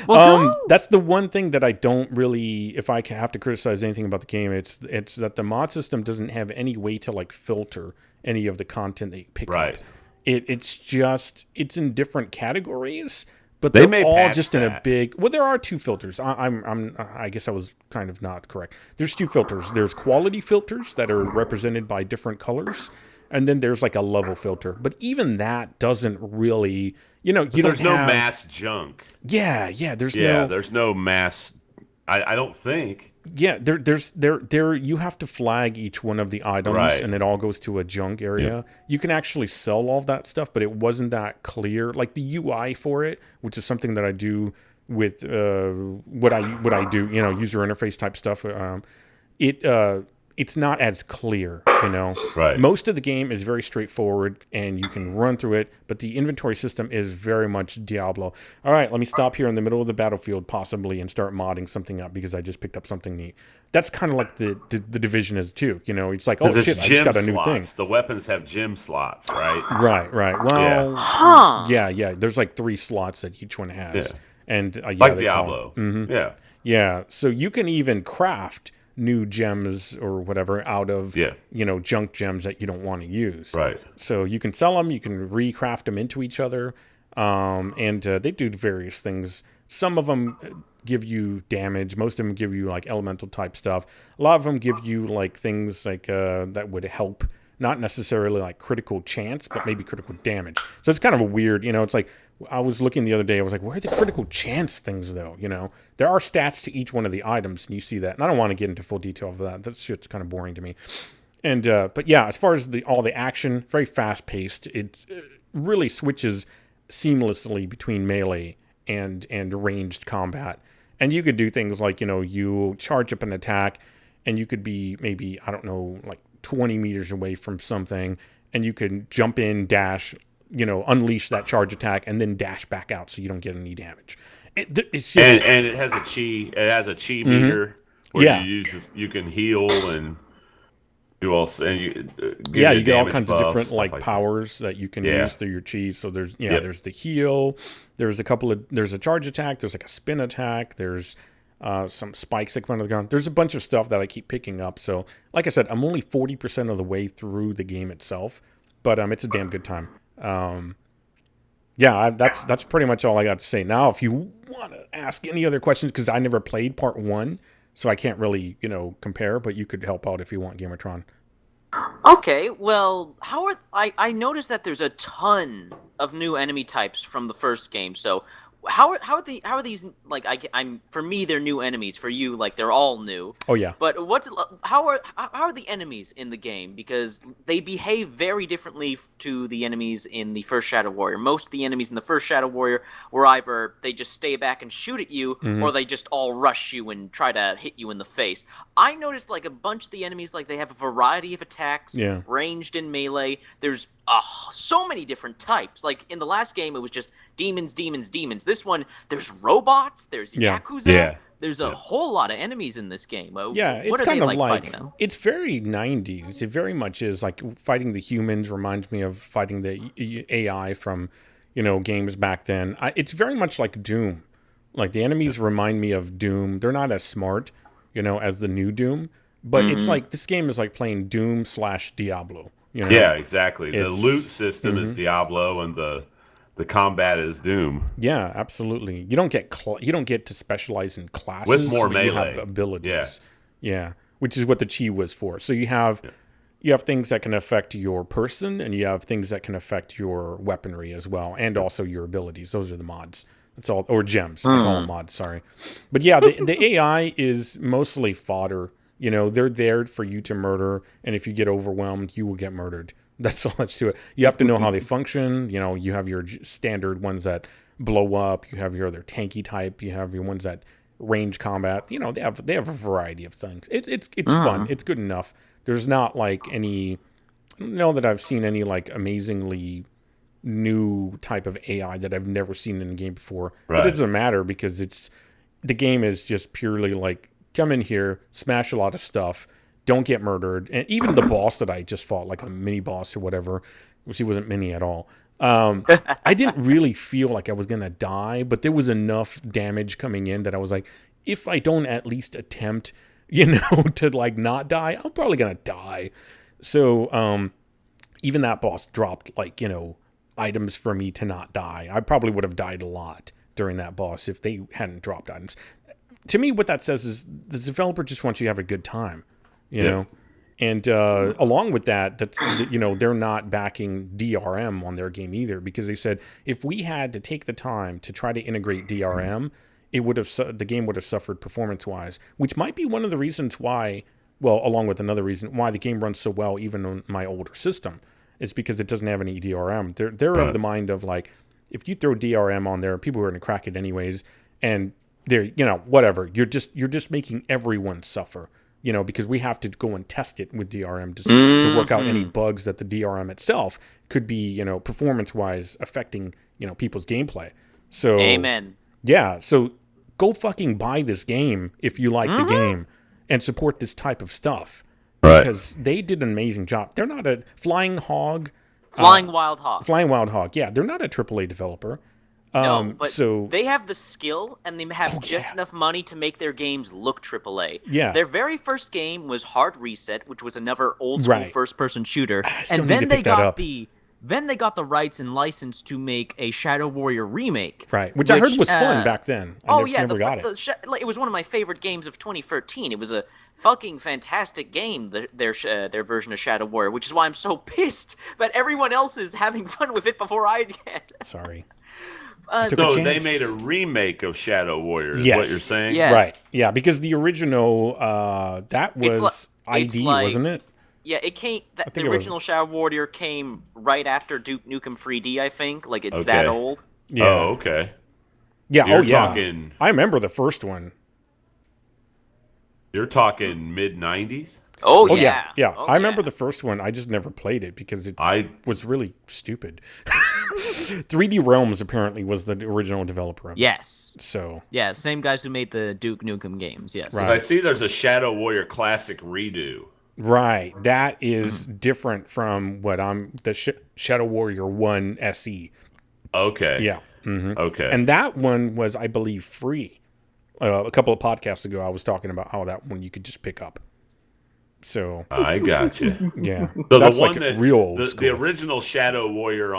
Well, go! That's the one thing that I don't really, if I have to criticize anything about the game, it's that the mod system doesn't have any way to like filter any of the content that you pick Right. up. It's in different categories, but They they're may all patch just in a that. big. Well, there are two filters. I guess I was kind of not correct. There's two filters. There's quality filters that are represented by different colors. And then there's like a level filter, but even that doesn't really, you don't There's no have- mass junk. Yeah, there's Yeah, no. there's no mass. I don't think. Yeah, there. You have to flag each one of the items, Right. and it all goes to a junk area. You can actually sell all of that stuff, but it wasn't that clear. Like the UI for it, which is something that I do with what I do, user interface type stuff. It's not as clear, Right. Most of the game is very straightforward, and you can run through it, but the inventory system is very much Diablo. All right, let me stop here in the middle of the battlefield, possibly, and start modding something up because I just picked up something neat. That's kind of like the Division is too. It's like, oh 'Cause shit, it's I just gym got a new slots. thing. The weapons have gym slots, right? Right. Well, Huh. yeah. There's like 3 slots that each one has, Yeah. and Like they call Diablo. Yeah. Yeah, so you can even craft new gems or whatever out of junk gems that you don't want to use. Right. So you can sell them, you can recraft them into each other, and they do various things. Some of them give you damage. Most of them give you like elemental type stuff. A lot of them give you like things like that would help. Not necessarily like critical chance, but maybe critical damage. So it's kind of a weird, it's like, I was looking the other day, I was like, where are the critical chance things though? There are stats to each one of the items, and you see that. And I don't want to get into full detail of that. That shit's kind of boring to me. And, but yeah, as far as all the action, very fast paced. It really switches seamlessly between melee and ranged combat. And you could do things like, you charge up an attack, and you could be maybe, I don't know, like 20 meters away from something, and you can jump in, dash, unleash that charge attack, and then dash back out so you don't get any damage. It's just, And it has a chi. It has a chi meter where Yeah. you can heal and do all. And you give you a get all damage kinds buff, of different stuff like that. powers that you can Yeah. use through your chi. So there's Yep. there's the heal, there's a charge attack, there's like a spin attack, there's some spikes that come out of the ground. There's a bunch of stuff that I keep picking up. So like I said, I'm only 40% of the way through the game itself, but it's a damn good time. That's pretty much all I got to say. Now, if you want to ask any other questions, because I never played part 1, so I can't really compare, but you could help out if you want, Gamertron. Okay, well, I noticed that there's a ton of new enemy types from the first game. So how are these like I'm for me they're new enemies, for you like they're all new. Oh yeah. But how are the enemies in the game, because they behave very differently to the enemies in the first Shadow Warrior. Most of the enemies in the first Shadow Warrior were either they just stay back and shoot at you, or they just all rush you and try to hit you in the face. I noticed like a bunch of the enemies, like they have a variety of attacks, ranged and melee. There's so many different types. Like in the last game, it was just demons. This one, there's robots, there's Yakuza. Yeah. There's a whole lot of enemies in this game. Yeah, it's what are kind they of like fighting them? it's very 90s. It very much is like fighting the humans reminds me of fighting the AI from, games back then. It's very much like Doom. Like the enemies remind me of Doom. They're not as smart, as the new Doom, but it's like this game is like playing Doom / Diablo. Yeah, exactly. The It's- loot system is Diablo, and the combat is Doom. Yeah, absolutely. You don't get to specialize in classes With more but you have melee. abilities. Yeah, which is what the chi was for. So you have things that can affect your person, and you have things that can affect your weaponry as well, and also your abilities. Those are the mods. That's all, or gems. I call them mods. Sorry, but yeah, the AI is mostly fodder. They're there for you to murder, and if you get overwhelmed, you will get murdered. That's all that's to it. You have to know how they function. You have your standard ones that blow up. You have your other tanky type. You have your ones that range combat. You know, they have a variety of things. It's fun. It's good enough. There's not like any. I don't know that I've seen any like amazingly new type of AI that I've never seen in a game before. Right. But it doesn't matter because the game is just purely like come in here, smash a lot of stuff, don't get murdered, and even the boss that I just fought, like a mini boss or whatever, which he wasn't mini at all. I didn't really feel like I was gonna die, but there was enough damage coming in that I was like, if I don't at least attempt, to like not die, I'm probably gonna die. So even that boss dropped like items for me to not die. I probably would have died a lot during that boss if they hadn't dropped items. To me, what that says is the developer just wants you to have a good time, you know? And along with that, they're not backing DRM on their game either, because they said if we had to take the time to try to integrate DRM, the game would have suffered performance-wise, which might be one of the reasons why, well, along with another reason why the game runs so well even on my older system. It's because it doesn't have any DRM. They're of the mind of like, if you throw DRM on there, people are going to crack it anyways, and they're whatever. You're just making everyone suffer, because we have to go and test it with DRM to work out any bugs that the DRM itself could be, performance wise affecting people's gameplay. So Amen. Yeah, so go fucking buy this game if you like the game and support this type of stuff. Right. Because they did an amazing job. They're not a Flying Wild Hog. Flying Wild Hog. Yeah, they're not a AAA developer. No, but so they have the skill and they have just enough money to make their games look AAA. Yeah. Their very first game was Hard Reset, which was another old school first-person shooter, and then they got the rights and license to make a Shadow Warrior remake. Right, which I heard was fun back then. I never got it. It was one of my favorite games of 2013. It was a fucking fantastic game, their version of Shadow Warrior, which is why I'm so pissed that everyone else is having fun with it before I can. Sorry. So they made a remake of Shadow Warrior, is yes. what you're saying? Yes. Right, yeah, because the original, that was ID, wasn't it? Yeah, it came. The original Shadow Warrior came right after Duke Nukem 3D, I think. Like, it's that old. Yeah. Oh, okay. Yeah, You're talking... I remember the first one. You're talking mid-90s? Oh, yeah. Yeah, Oh, I remember the first one. I just never played it because it was really stupid. 3D Realms apparently was the original developer of it. Yes. So. Yeah, same guys who made the Duke Nukem games, yes. Right. I see there's a Shadow Warrior Classic redo. Right. That is different from what Shadow Warrior 1 SE. Okay. Yeah. Mm-hmm. Okay. And that one was, I believe, free. A couple of podcasts ago, I was talking about how that one you could just pick up. So I got you. Yeah, So that's the one like that real old school. the original Shadow Warrior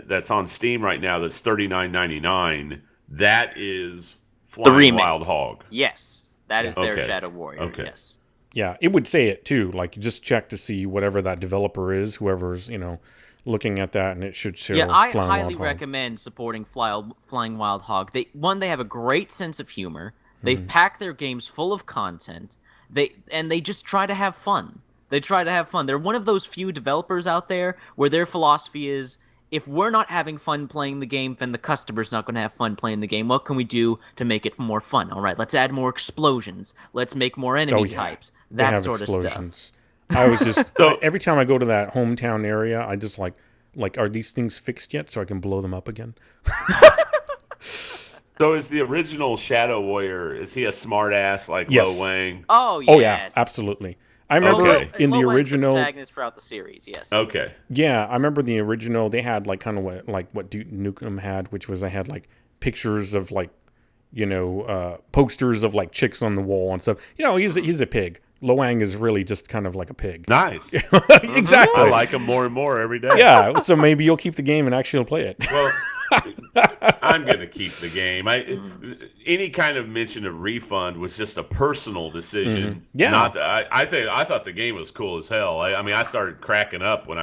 that's on Steam right now, that's $39.99. That is Flying Wild Hog. Yes, that is their Shadow Warrior. Okay. Yes. Yeah, it would say it too. Like, just check to see whatever that developer is, whoever's looking at that, and it should show. Yeah, I Flying highly Wild Hog. recommend supporting Flying Wild Hog. They have a great sense of humor. They've packed their games full of content. They just try to have fun. They're one of those few developers out there where their philosophy is, if we're not having fun playing the game, then the customer's not going to have fun playing the game. What can we do to make it more fun? All right, let's add more explosions. Let's make more enemy types. That sort of stuff. I was just every time I go to that hometown area, I just like, are these things fixed yet so I can blow them up again? So is the original Shadow Warrior, is he a smart ass like Yes. Lo Wang? Oh, yes. Oh yeah, absolutely. I remember in the Lo Wang's original protagonist throughout the series. Yes. Okay. Yeah, I remember the original. They had like kind of what Duke Nukem had, which was they had like pictures of like posters of like chicks on the wall and stuff. He's a pig. Lo Wang is really just kind of like a pig. Nice. Exactly. I like him more and more every day. Yeah, so maybe you'll keep the game and actually play it. Well, I'm going to keep the game. Any kind of mention of refund was just a personal decision. Mm-hmm. Yeah. I thought the game was cool as hell. I mean, I started cracking up when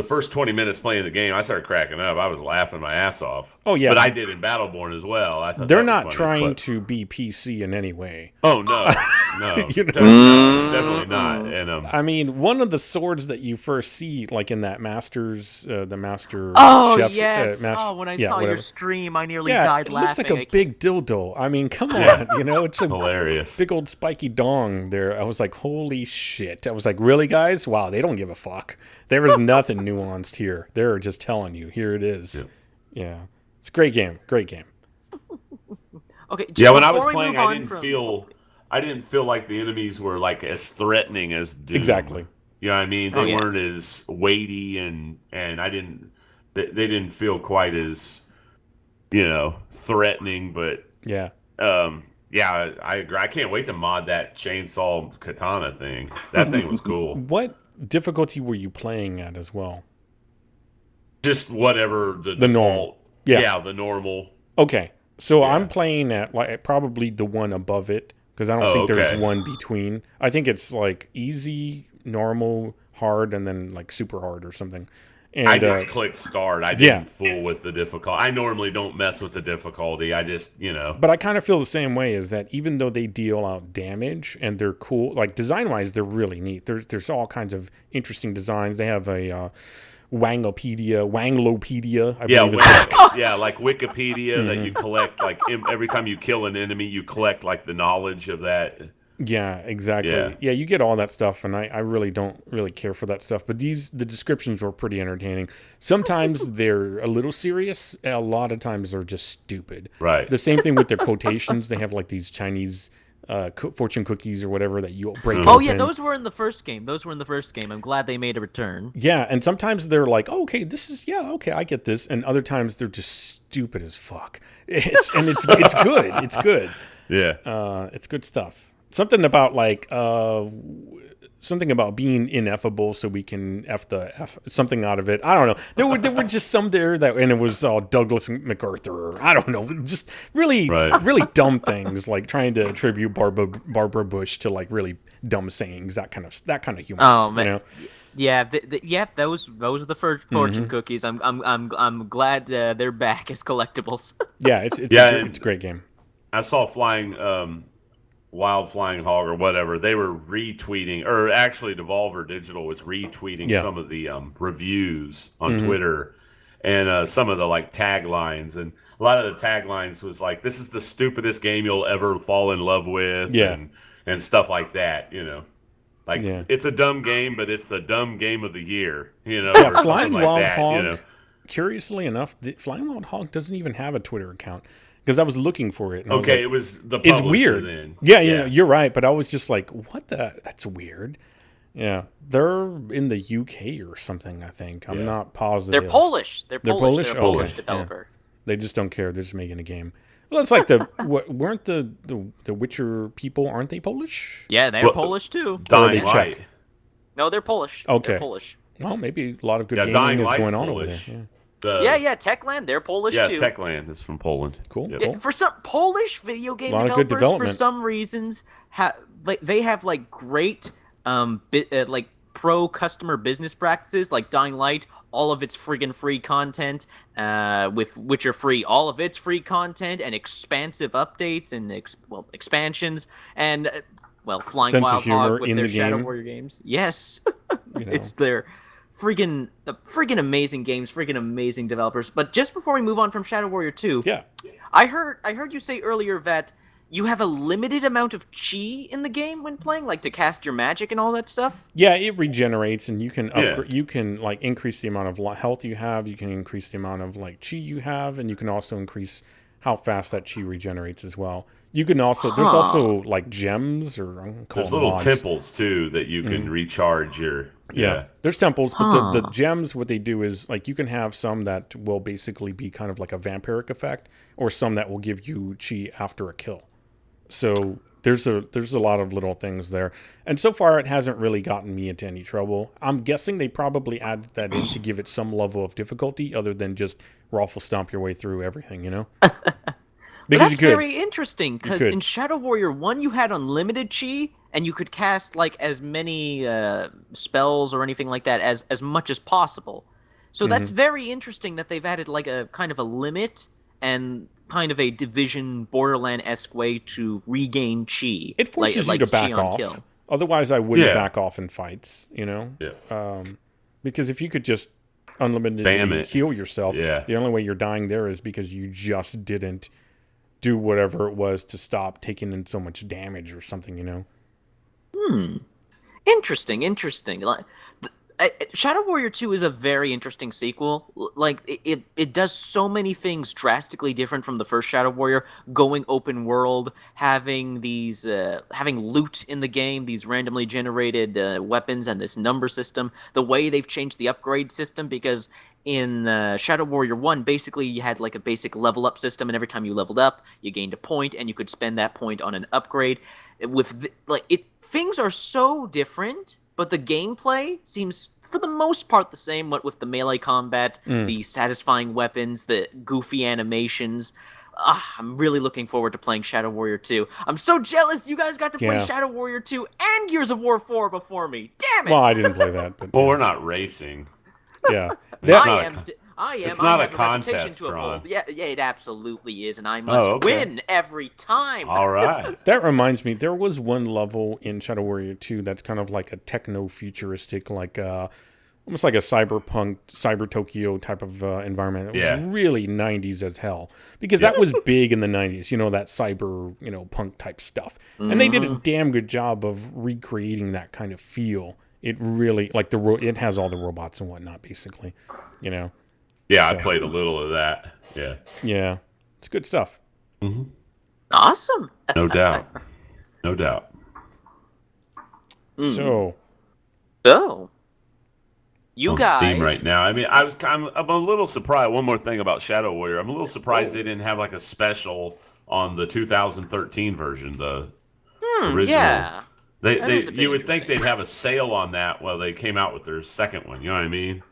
the first 20 minutes playing the game, I started cracking up. I was laughing my ass off. Oh, yeah. But I did in Battleborn as well. I thought They're that was not funny, trying but- to be PC in any way. Oh no, no, You know? definitely not. And I mean, one of the swords that you first see, like in that Master's, the Master Oh Chef's, yes! Master, When I yeah, saw your whatever. stream, I nearly Yeah, died it laughing. looks like a big dildo. I mean, come on, you know, it's a hilarious. big old spiky dong there. I was like, holy shit. I was like, really, guys? Wow, they don't give a fuck. There was nothing nuanced here. They're just telling you, here it is. Yeah. It's a great game. Great game. Okay. Yeah, when I was before we playing, move I on didn't from- feel like the enemies were like as threatening as Doom. Exactly. You know what I mean? They yeah. weren't as weighty, and they didn't feel quite as, you know, threatening. But Yeah. yeah, I agree. I can't wait to mod that chainsaw katana thing. That thing was cool. What difficulty were you playing at as well? Just whatever the The normal. default. Yeah. Yeah, the normal. Okay. So Yeah. I'm playing at like probably the one above it because I don't Oh, think there's okay. one between. I think it's like easy, normal, hard, and then like super hard or something. And I just clicked start. I yeah. didn't fool with the difficulty. I normally don't mess with the difficulty. I just, you know. but I kind of feel the same way. Is that even though they deal out damage and they're cool, like design wise, they're really neat. There's all kinds of interesting designs. They have a Wanglopedia, I Yeah, believe it's yeah, like Wikipedia that Mm-hmm. you collect. Like every time you kill an enemy, you collect like the knowledge of that. Yeah, exactly. Yeah. Yeah, you get all that stuff, and I really don't really care for that stuff. But the descriptions were pretty entertaining. Sometimes they're a little serious. A lot of times they're just stupid. Right. The same thing with their quotations. They have like these Chinese fortune cookies or whatever that you break Oh open. yeah, those were in the first game. I'm glad they made a return. Yeah, and sometimes they're like, oh, okay, this is okay, I get this, and other times they're just stupid as fuck. It's good. It's good. Yeah. It's good stuff. Something about like something about being ineffable, so we can f something out of it. I don't know. There were just some there that, and it was Douglas MacArthur. I don't know, just really dumb things like trying to attribute Barbara Bush to like really dumb sayings. That kind of humor. Oh man. You know? Yeah, those are the Mm-hmm. fortune cookies. I'm glad they're back as collectibles. Yeah, it's a great game. I saw Wild Flying Hog or whatever. They were retweeting, or actually, Devolver Digital was retweeting some of the reviews on Twitter and some of the like taglines. And a lot of the taglines was like, "This is the stupidest game you'll ever fall in love with," and stuff like that. You know, like it's a dumb game, but it's the dumb game of the year. You know, Yeah, or Flying something like Wild that. Hog. You know? Curiously enough, Flying Wild Hog doesn't even have a Twitter account because I was looking for it. And Okay, I it was the it's publisher weird. then. Yeah, you know, you're right, but I was just like, what the? That's weird. Yeah, they're in the UK or something. I think I'm not positive. They're Polish. They're Polish. They're a Polish Okay, developer. yeah. They just don't care. They're just making a game. Well, it's like weren't the Witcher people? Aren't they Polish? Yeah, they're Polish too. Dying they Light. check? No, they're Polish. Okay. They're Polish. Well, maybe a lot of good Yeah, gaming Dying is Light's going on over Polish. there. Yeah. Yeah, Techland, they're Polish Yeah, too. Techland is from Poland. Cool. Yep. Cool. Yeah, for some Polish video game Lot of good developers, for development. some reasons, they have like great like pro customer business practices. Like Dying Light, all of its friggin' free content. With Witcher Free, all of its free content and expansive updates and expansions and Flying Sense of Wild humor Hog with in their the Shadow game. Warrior games. Yes, You know. it's their friggin' amazing games, friggin' amazing developers. But just before we move on from Shadow Warrior 2, Yeah. I heard you say earlier that you have a limited amount of chi in the game when playing, like to cast your magic and all that stuff. Yeah, it regenerates, and you can Yeah. you can like increase the amount of health you have. You can increase the amount of like chi you have, and you can also increase how fast that chi regenerates as well. You can also there's also like gems or I'm gonna call There's them little mods. temples too that you can recharge your. Yeah, there's temples, but the gems, what they do is like you can have some that will basically be kind of like a vampiric effect, or some that will give you chi after a kill. So there's a lot of little things there, and so far it hasn't really gotten me into any trouble. I'm guessing they probably added that in to give it some level of difficulty, other than just raffle stomp your way through everything, you know. But Because that's you could. very interesting, because could. in Shadow Warrior 1 you had unlimited chi, and you could cast like as many spells or anything like that as much as possible. So that's very interesting that they've added like a kind of a limit and kind of a Division Borderland-esque way to regain chi. It forces you to back off. Kill. Otherwise, I wouldn't back off in fights, Yeah. Because if you could just unlimitedly heal yourself, Yeah. the only way you're dying there is because you just didn't do whatever it was to stop taking in so much damage or something, Interesting. Like, Shadow Warrior 2 is a very interesting sequel. Like, it does so many things drastically different from the first Shadow Warrior. Going open world, having these, having loot in the game, these randomly generated weapons, and this number system. The way they've changed the upgrade system, because in Shadow Warrior 1, basically you had like a basic level up system, and every time you leveled up, you gained a point, and you could spend that point on an upgrade. Things are so different, but the gameplay seems, for the most part, the same. What with the melee combat, the satisfying weapons, the goofy animations. I'm really looking forward to playing Shadow Warrior 2. I'm so jealous you guys got to play Shadow Warrior 2 and Gears of War 4 before me. Damn it! Well, I didn't play that. But, Well, we're not racing. Yeah. I am. It's I not have a reputation contest, to uphold. Ron. Yeah, it absolutely is, and I must win every time. All right. That reminds me, there was one level in Shadow Warrior 2 that's kind of like a techno-futuristic, like almost like a cyberpunk, cyber Tokyo type of environment. It was really 90s as hell. Because that was big in the 90s, that cyber, punk type stuff. And they did a damn good job of recreating that kind of feel. It really, like, it has all the robots and whatnot, basically, Yeah, I played a little of that. Yeah. Yeah. It's good stuff. Awesome. No doubt. No doubt. So, you on guys. Steam right now. I mean, I'm a little surprised. One more thing about Shadow Warrior. I'm a little surprised they didn't have like a special on the 2013 version, the original. Yeah. You would think they'd have a sale on that while they came out with their second one. You know what I mean?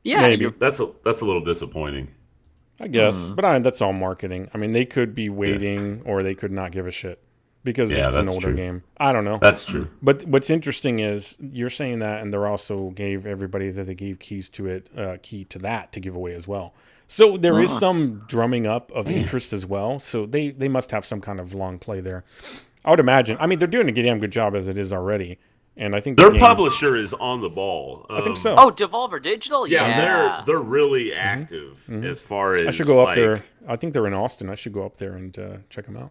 Yeah. maybe. That's a little disappointing. I guess. But that's all marketing. I mean, they could be waiting or they could not give a shit because it's an older game. I don't know. That's true. But what's interesting is you're saying that, and they also gave everybody that they gave keys to it, key to that to give away as well. So there is some drumming up of interest as well. So they must have some kind of long play there. I would imagine. I mean, they're doing a damn good job as it is already. And I think their publisher is on the ball. I think so. Oh, Devolver Digital? Yeah, they're really active as far as. I should go up there. I think they're in Austin. I should go up there and check them out.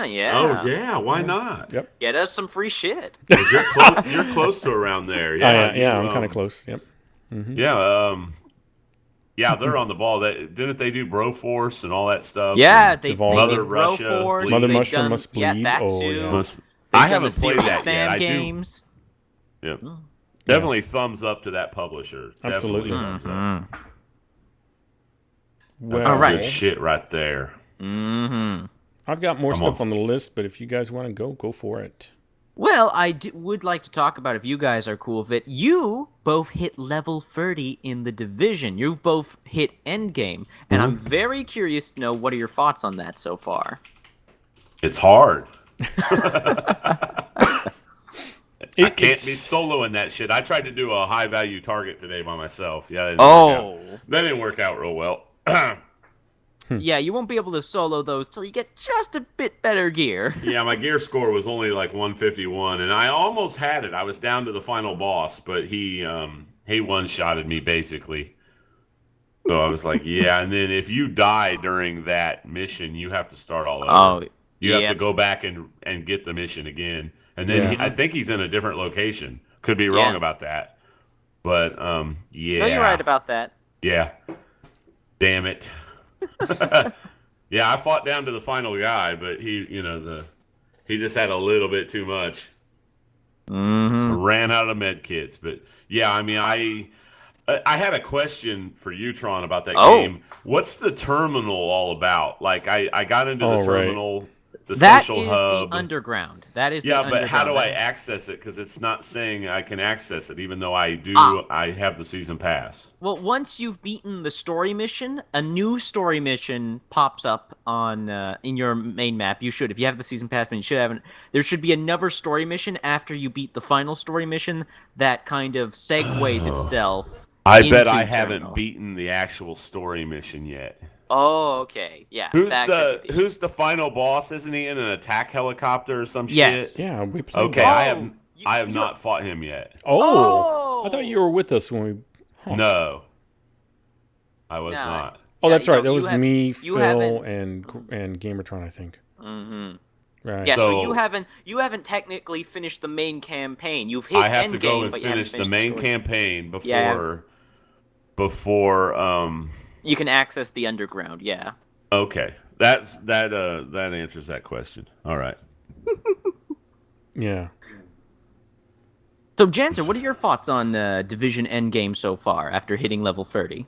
Yeah. Oh, yeah. Why not? Yep. Get us some free shit. You're close to around there. Yeah, I'm kind of close. Yep. Yeah, they're on the ball. Didn't they do Broforce and all that stuff? Yeah, they Mother did Russia, Broforce. Mother They've Mushroom done, Must Bleed. Yeah, that Oh, too. yeah. I haven't played that Sam yet. games. I do. Yeah. Definitely thumbs up to that publisher. Absolutely. Definitely thumbs up. Well, That's some good shit right there. I've got more stuff on the list, but if you guys want to go for it. Well, I would like to talk about, if you guys are cool with it, you both hit level 30 in the Division. You've both hit endgame, and I'm very curious to know what are your thoughts on that so far. It's hard. I can't be soloing that shit. I tried to do a high-value target today by myself. Yeah, that didn't work out real well. Yeah, you won't be able to solo those till you get just a bit better gear. Yeah, my gear score was only like 151, and I almost had it. I was down to the final boss, but he one-shotted me, basically. So I was like, yeah, and then if you die during that mission, you have to start all over. Oh, you have to go back and get the mission again. And then I think he's in a different location. Could be wrong about that. But, yeah. No, you're right about that. Yeah. Damn it. Yeah, I fought down to the final guy, but he just had a little bit too much. Ran out of med kits. But, yeah, I mean, I had a question for you, Tron, about that game. What's the terminal all about? Like, I got into the terminal It's a That social is hub. the underground. That is the Yeah, underground. but how do I That- access it? Because it's not saying I can access it, even though I do. Ah. I have the season pass. Well, once you've beaten the story mission, a new story mission pops up on in your main map. You should, if you have the season pass, and you should have it. There should be another story mission after you beat the final story mission that kind of segues itself. I bet into I haven't Terminal. beaten the actual story mission yet. Oh, okay, yeah. Who's that could be Who's the final boss? Isn't he in an attack helicopter or some Yes. shit? Yeah, we played. Okay, that. Oh, I have you- not fought him yet. Oh, I thought you were with us when we. Huh. No, I was No. not. Oh, Yeah, that's right. That you was have- me, you Phil, haven't- and Gamertron, I think. Mm-hmm. Right. Yeah, so So- you haven't technically finished the main campaign. You've hit I have to endgame, go and but you haven't finish the finished main story. campaign before Yeah. before. You can access the underground. Yeah. Okay, that answers that question. All right. Yeah. So, Jansen, what are your thoughts on Division Endgame so far after hitting level 30?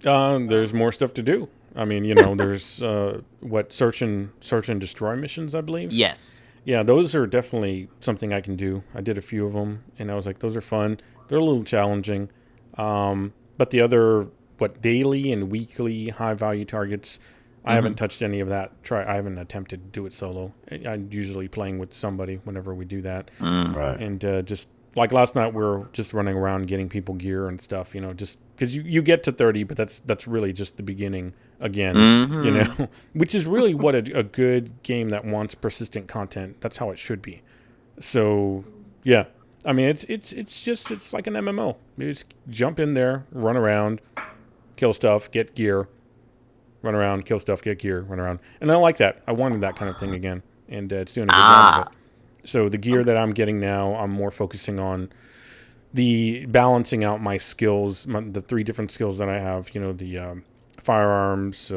There's more stuff to do. I mean, you know, there's what search and destroy missions, I believe. Yes. Yeah, those are definitely something I can do. I did a few of them, and I was like, those are fun. They're a little challenging, but the other daily and weekly high value targets, I haven't touched any of that. I haven't attempted to do it solo. I'm usually playing with somebody whenever we do that, Right. and just like last night, we were just running around getting people gear and stuff. You know, just because you get to 30, but that's really just the beginning again. You know, which is really what a good game that wants persistent content. That's how it should be. So yeah, I mean it's like an MMO. You just jump in there, run around, kill stuff, get gear, run around, kill stuff, get gear, run around, and I like that. I wanted that kind of thing again, and it's doing a good job of it. So the gear that I'm getting now, I'm more focusing on the balancing out my skills, the 3 different skills that I have. You know, the firearms,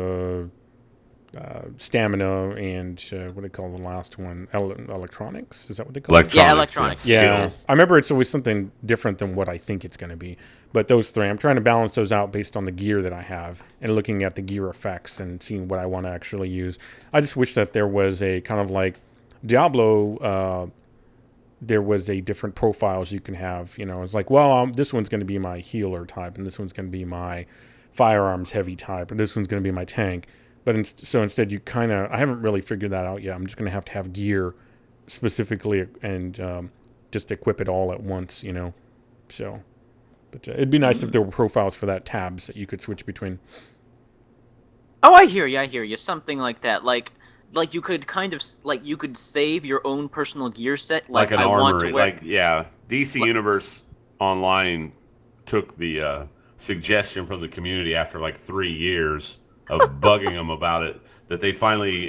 stamina, and what do they call the last one? Electronics? Is that what they call it? Yeah, electronics. Yeah, Skills. I remember it's always something different than what I think it's going to be. But those 3, I'm trying to balance those out based on the gear that I have and looking at the gear effects and seeing what I want to actually use. I just wish that there was a kind of like Diablo, there was a different profiles you can have. You know, it's like, well, this one's going to be my healer type, and this one's going to be my firearms heavy type, and this one's going to be my tank. But so instead, you kind of, I haven't really figured that out yet. I'm just going to have gear specifically and just equip it all at once, you know. So, but it'd be nice if there were profiles for that, tabs that you could switch between. Oh, I hear you. Something like that. Like you could kind of you could save your own personal gear set. Like an I want armory. to wear... Like, yeah, DC Universe Online took the suggestion from the community after like 3 years of bugging them about it, that they finally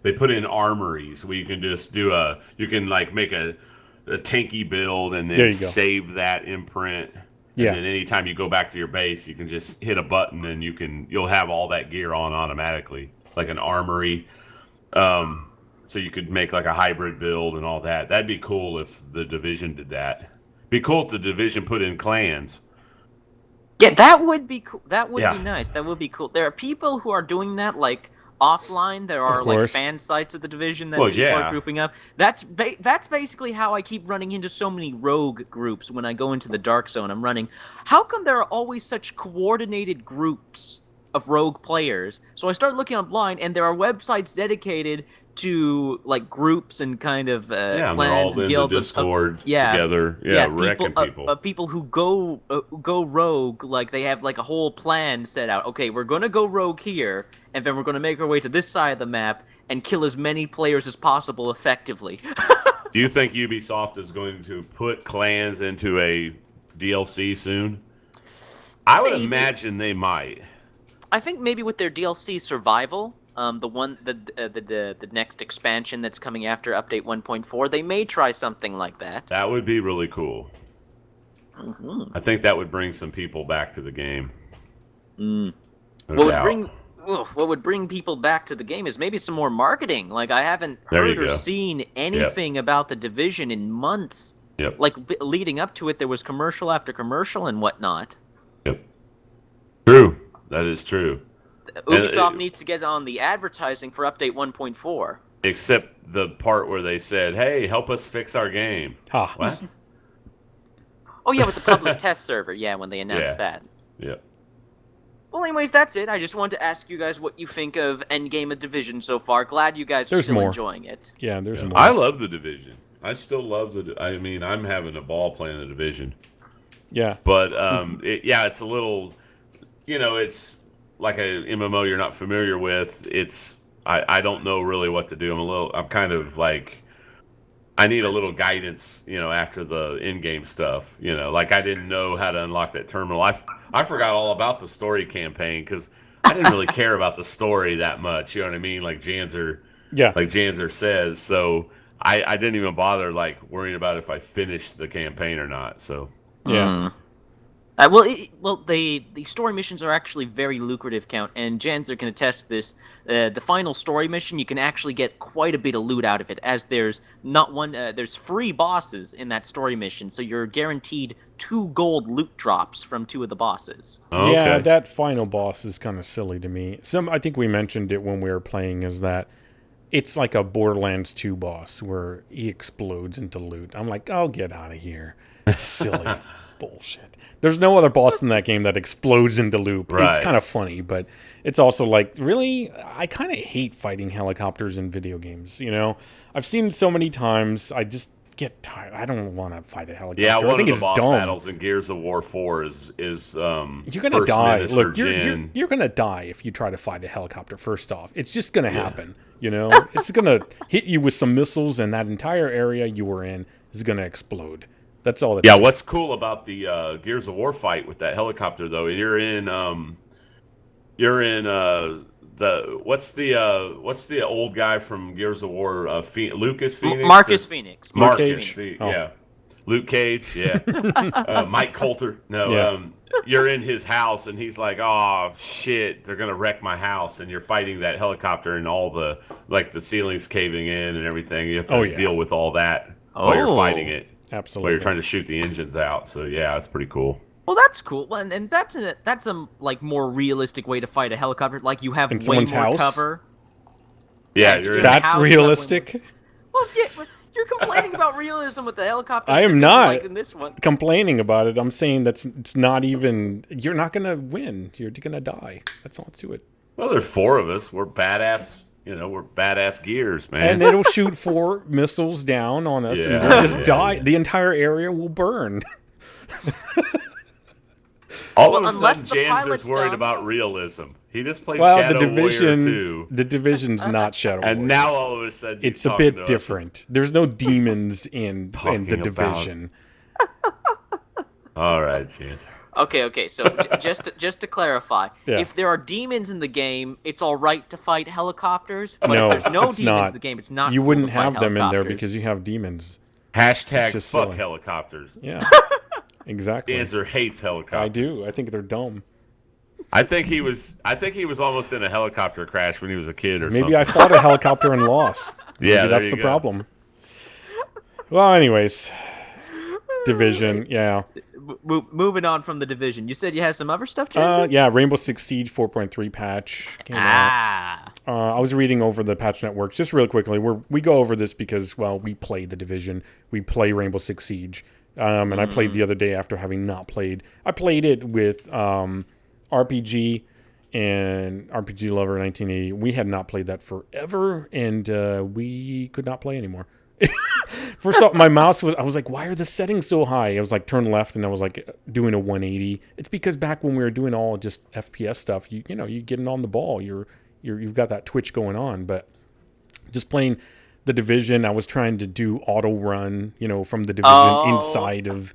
they put in armories where you can just do you can like make a tanky build and There then you go. save that imprint. Yeah. And then anytime you go back to your base, you can just hit a button and you'll have all that gear on automatically, like an armory. So you could make like a hybrid build and all that. That'd be cool if the Division did that. Be cool if the Division put in clans. Yeah, that would be cool. That would Yeah. be nice. That would be cool. There are people who are doing that, like offline. There are like course. fan sites of the Division that Well, people yeah. are grouping up. That's basically how I keep running into so many rogue groups when I go into the dark zone. I'm running. How come there are always such coordinated groups of rogue players? So I start looking online, and there are websites dedicated to like groups and kind of Yeah, and they're clans all and in guilds the of- Discord yeah. together. Yeah, wrecking people. People who go rogue, like they have like a whole plan set out. Okay, we're gonna go rogue here, and then we're gonna make our way to this side of the map and kill as many players as possible effectively. Do you think Ubisoft is going to put clans into a DLC soon? I would Maybe. imagine they might. I think maybe with their DLC Survival, the next expansion that's coming after Update 1.4, they may try something like that. That would be really cool. Mm-hmm. I think that would bring some people back to the game. No doubt. What would bring people back to the game is maybe some more marketing. Like I haven't There heard you or go. seen anything about the Division in months. Yep. Like leading up to it, there was commercial after commercial and whatnot. Yep. True. That is true. Ubisoft needs to get on the advertising for Update 1.4. except the part where they said, "Hey, help us fix our game." Ha. What? Oh yeah, with the public test server. Yeah, when they announced Yeah. that. Yeah. Well, anyways, that's it. I just wanted to ask you guys what you think of Endgame of Division so far. Glad you guys are There's still more. enjoying it. Yeah, there's more. I love the Division. I still love I mean, I'm having a ball playing the Division. Yeah. But it's a little, it's like a MMO you're not familiar with. I don't know really what to do. I'm kind of like, I need a little guidance, after the in-game stuff. Like I didn't know how to unlock that terminal. I forgot all about the story campaign because I didn't really care about the story that much. You know what I mean? Like Janzer says. So I didn't even bother like worrying about if I finished the campaign or not. So Yeah. The story missions are actually very lucrative, Count, and Janzer can attest to this. The final story mission, you can actually get quite a bit of loot out of it, as there's there's free bosses in that story mission, so you're guaranteed 2 gold loot drops from 2 of the bosses. okay. Yeah, that final boss is kind of silly to me. I think we mentioned it when we were playing, is that it's like a Borderlands 2 boss where he explodes into loot. I'm like, oh, get out of here. Silly bullshit. There's no other boss in that game that explodes into loot. Right. It's kind of funny, but it's also like, really, I kind of hate fighting helicopters in video games, I've seen it so many times, I just get tired. I don't want to fight a helicopter. Yeah, I one think of the it's boss dumb. battles in Gears of War 4 is You're gonna First die. Minister Look, Jin. you're gonna die if you try to fight a helicopter. First off, it's just gonna happen. It's gonna hit you with some missiles, and that entire area you were in is gonna explode. That's all. Yeah, what's cool about the Gears of War fight with that helicopter though? You're in what's the old guy from Gears of War? Lucas Phoenix. Marcus Phoenix. Marcus Cage. Phoenix. Yeah. Luke Cage. Yeah. Mike Coulter. No. Yeah. You're in his house, and he's like, "Oh shit, they're gonna wreck my house," and you're fighting that helicopter, and all the ceilings caving in and everything. You have to deal with all that while you're fighting it. Absolutely. While you're trying to shoot the engines out. So yeah, it's pretty cool. Well, that's cool, and that's a like more realistic way to fight a helicopter. Like you have In way someone's more house? cover. Yeah, if you're in in the That's house, you have way realistic. more- Well, yeah, you're complaining about realism with the helicopter. I am because, not. like in this one. Complaining about it. I'm saying it's not even. You're not gonna win. You're gonna die. That's all to it. Well, there's 4 of us. We're badass. We're badass gears, man. And it'll shoot 4 missiles down on us, and we'll just die. Yeah. The entire area will burn. All of a unless sudden, the Jansen's pilot's worried done. about realism. He just played Well, Shadow the division. Warrior 2, The division's not Shadow and Warrior. now all of a sudden It's he's a talking to bit us. different. There's no demons in the Talking about- division. All right, Jansen. Okay. So just to clarify, Yeah. if there are demons in the game, it's all right to fight helicopters. But No, if there's no it's demons not. in the game, it's not. You cool wouldn't to fight have them in there helicopters. because you have demons. Hashtag just fuck silly. helicopters. Yeah, exactly. Jansen hates helicopters. I do. I think they're dumb. I think he was almost in a helicopter crash when he was a kid or Maybe something. I fought a helicopter and lost. Maybe Yeah, there that's you the go. problem. Well, anyways, division. Yeah. Moving on from the division, you said you had some other stuff, Jensen? Yeah. Rainbow Six Siege 4.3 patch came out. I was reading over the patch networks just real quickly. We go over this because, well, we play the division. We play Rainbow Six Siege. And I played the other day after having not played. I played it with RPG and RPG Lover 1980. We had not played that forever, and we could not play anymore. First off, my mouse I was like, why are the settings so high? I was like, turn left, and I was like doing a 180. It's because back when we were doing all just FPS stuff, you getting on the ball. You've got that twitch going on, but just playing the division, I was trying to do auto run, from the division inside of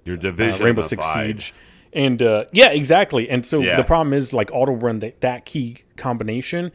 Your division Rainbow Six Siege. And yeah, exactly. And so the problem is like auto run that key combination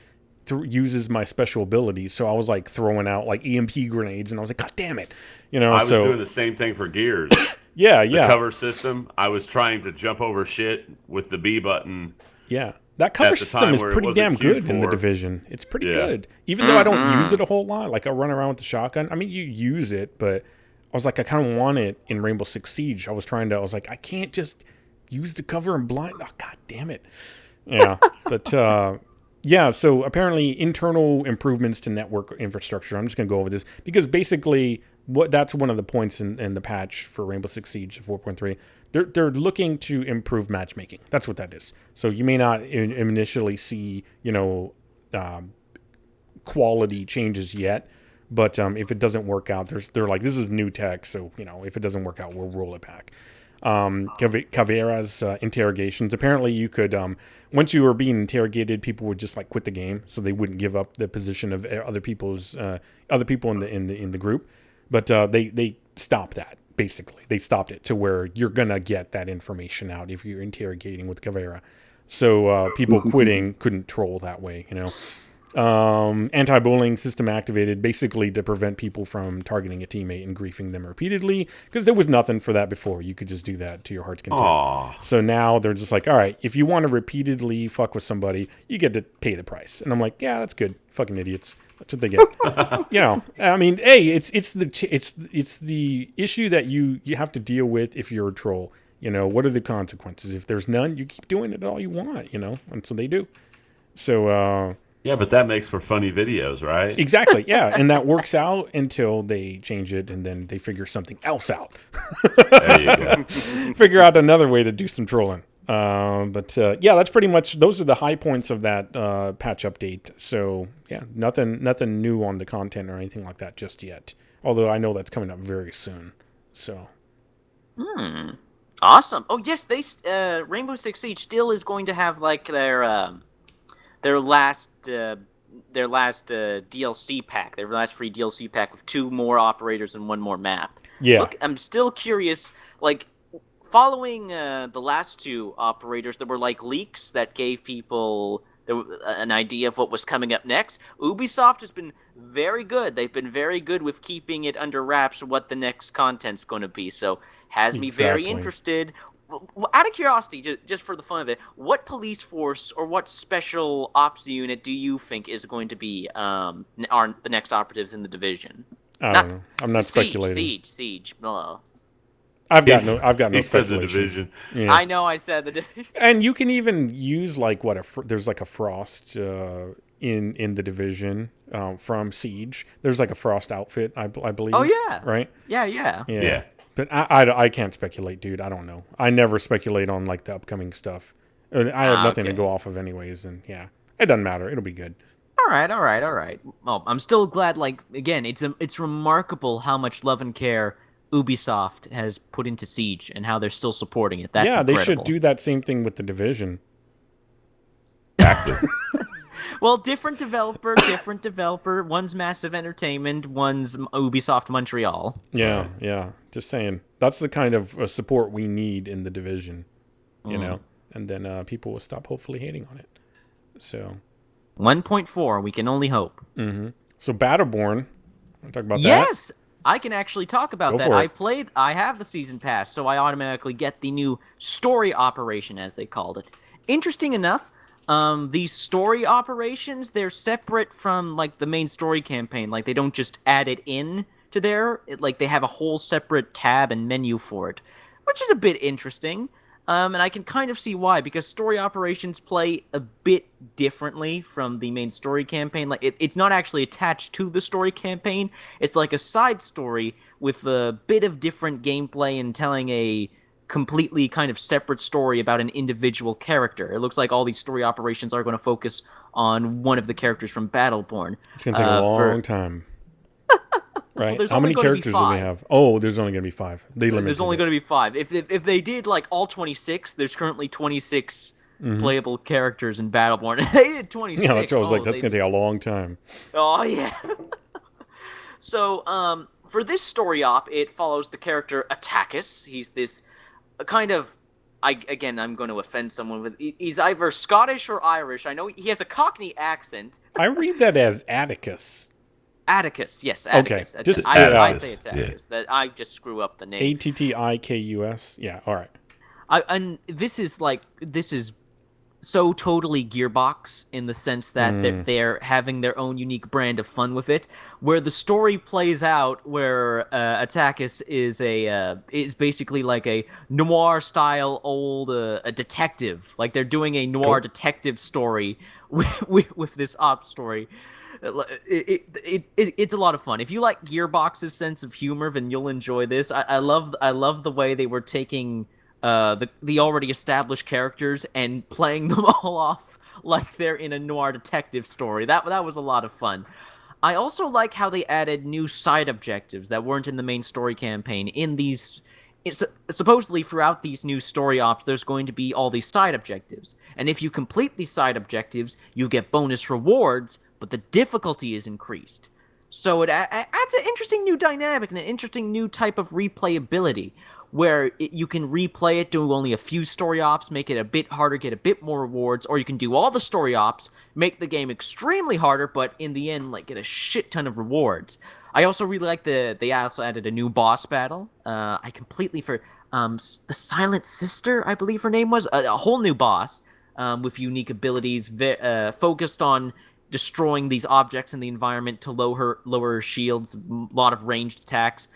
uses my special ability. So I was like throwing out like EMP grenades, and I was like, God damn it, I was doing the same thing for Gears. Yeah. The cover system. I was trying to jump over shit with the B button. Yeah. That cover At the system time is where it pretty wasn't damn queued good in the for. division. It's pretty good. Even though I don't use it a whole lot. Like I run around with the shotgun. I mean, you use it, but I was like, I kind of want it in Rainbow Six Siege. I was like, I can't just use the cover and blind. Oh, God damn it. Yeah. But Yeah, so apparently internal improvements to network infrastructure. I'm just going to go over this because basically that's one of the points in the patch for Rainbow Six Siege 4.3. They're looking to improve matchmaking. That's what that is. So you may not initially see, quality changes yet, but if it doesn't work out, they're like, this is new tech, so if it doesn't work out, we'll roll it back. Caveira's interrogations. Apparently, you could once you were being interrogated, people would just like quit the game, so they wouldn't give up the position of other people in the group. But they stopped that. Basically, they stopped it to where you're gonna get that information out if you're interrogating with Caveira. So people quitting couldn't troll that way, Anti-bullying system activated basically to prevent people from targeting a teammate and griefing them repeatedly, because there was nothing for that before. You could just do that to your heart's content. Aww. So now they're just like, all right, if you want to repeatedly fuck with somebody, you get to pay the price. And I'm like, yeah, that's good. Fucking idiots. That's what they get. I mean, hey, it's the issue that you have to deal with if you're a troll. What are the consequences? If there's none, you keep doing it all you want, and so they do. So yeah, but that makes for funny videos, right? Exactly, yeah. And that works out until they change it and then they figure something else out. There you go. Figure out another way to do some trolling. But that's pretty much, those are the high points of that patch update. So, yeah, nothing new on the content or anything like that just yet. Although I know that's coming up very soon. So. Awesome. Oh, yes, Rainbow Six Siege still is going to have, like, their last DLC pack, their last free DLC pack with 2 more operators and 1 more map. Yeah. Look, I'm still curious, like, following the last 2 operators, there were, like, leaks that gave people an idea of what was coming up next. Ubisoft has been very good. They've been very good with keeping it under wraps what the next content's going to be, so has me very interested. Out of curiosity, just for the fun of it, what police force or what special ops unit do you think is going to be the next operatives in the division? I don't know. I'm not speculating. Siege. Blah. I've got no He said the speculation. division. Yeah. I know I said the division. And you can even use like there's like a Frost in the division from Siege. There's like a Frost outfit, I believe. Oh yeah. Right. Yeah. But I can't speculate, dude. I don't know. I never speculate on like the upcoming stuff. I have nothing to go off of anyways, and yeah, it doesn't matter. It'll be good. All right. Well, I'm still glad. Like again, it's remarkable how much love and care Ubisoft has put into Siege and how they're still supporting it. That's incredible. They should do that same thing with the division. Active. Well, different developer. One's Massive Entertainment, one's Ubisoft Montreal. Yeah. Just saying. That's the kind of support we need in the division, and then people will stop hopefully hating on it. So 1.4, we can only hope. Mm-hmm. So Battleborn, want to talk about that? Yes, I can actually talk about Go that. for it. I have the season pass, so I automatically get the new story operation, as they called it. Interesting enough, these story operations, they're separate from like the main story campaign. Like they don't just add it in to like they have a whole separate tab and menu for it, which is a bit interesting. And I can kind of see why, because story operations play a bit differently from the main story campaign. Like it's not actually attached to the story campaign. It's like a side story with a bit of different gameplay and telling a completely kind of separate story about an individual character. It looks like all these story operations are going to focus on one of the characters from Battleborn. It's going to take a long time. Right. Well, how many characters do they have? Oh, there's only going to be 5. There's only going to be 5. If they did like all 26, there's currently 26 playable characters in Battleborn. They did 26. Yeah, I was like, that's going to take a long time. Oh yeah. So, for this story op, it follows the character Attikus. He's this kind of, I'm going to offend someone with. He's either Scottish or Irish. I know he has a Cockney accent. I read that as Attikus. Attikus, yes, Attikus. Okay, just I say Attikus. Yeah. That I just screw up the name. Attikus. Yeah, all right. And this is so totally Gearbox in the sense that they're having their own unique brand of fun with it, where the story plays out, where Attikus is basically like a noir style old a detective, like they're doing a noir detective story with this op story. It's a lot of fun. If you like Gearbox's sense of humor, then you'll enjoy this. I love the way they were taking the already established characters and playing them all off like they're in a noir detective story. That was a lot of fun. I also like how they added new side objectives that weren't in the main story campaign. Supposedly throughout these new story ops, there's going to be all these side objectives, and if you complete these side objectives, you get bonus rewards, but the difficulty is increased. So it adds an interesting new dynamic and an interesting new type of replayability, where you can replay it, do only a few story ops, make it a bit harder, get a bit more rewards, or you can do all the story ops, make the game extremely harder, but in the end, like, get a shit ton of rewards. I also really like they also added a new boss battle. I completely the Silent Sister, I believe her name was, a whole new boss with unique abilities, focused on destroying these objects in the environment to lower shields, a lot of ranged attacks.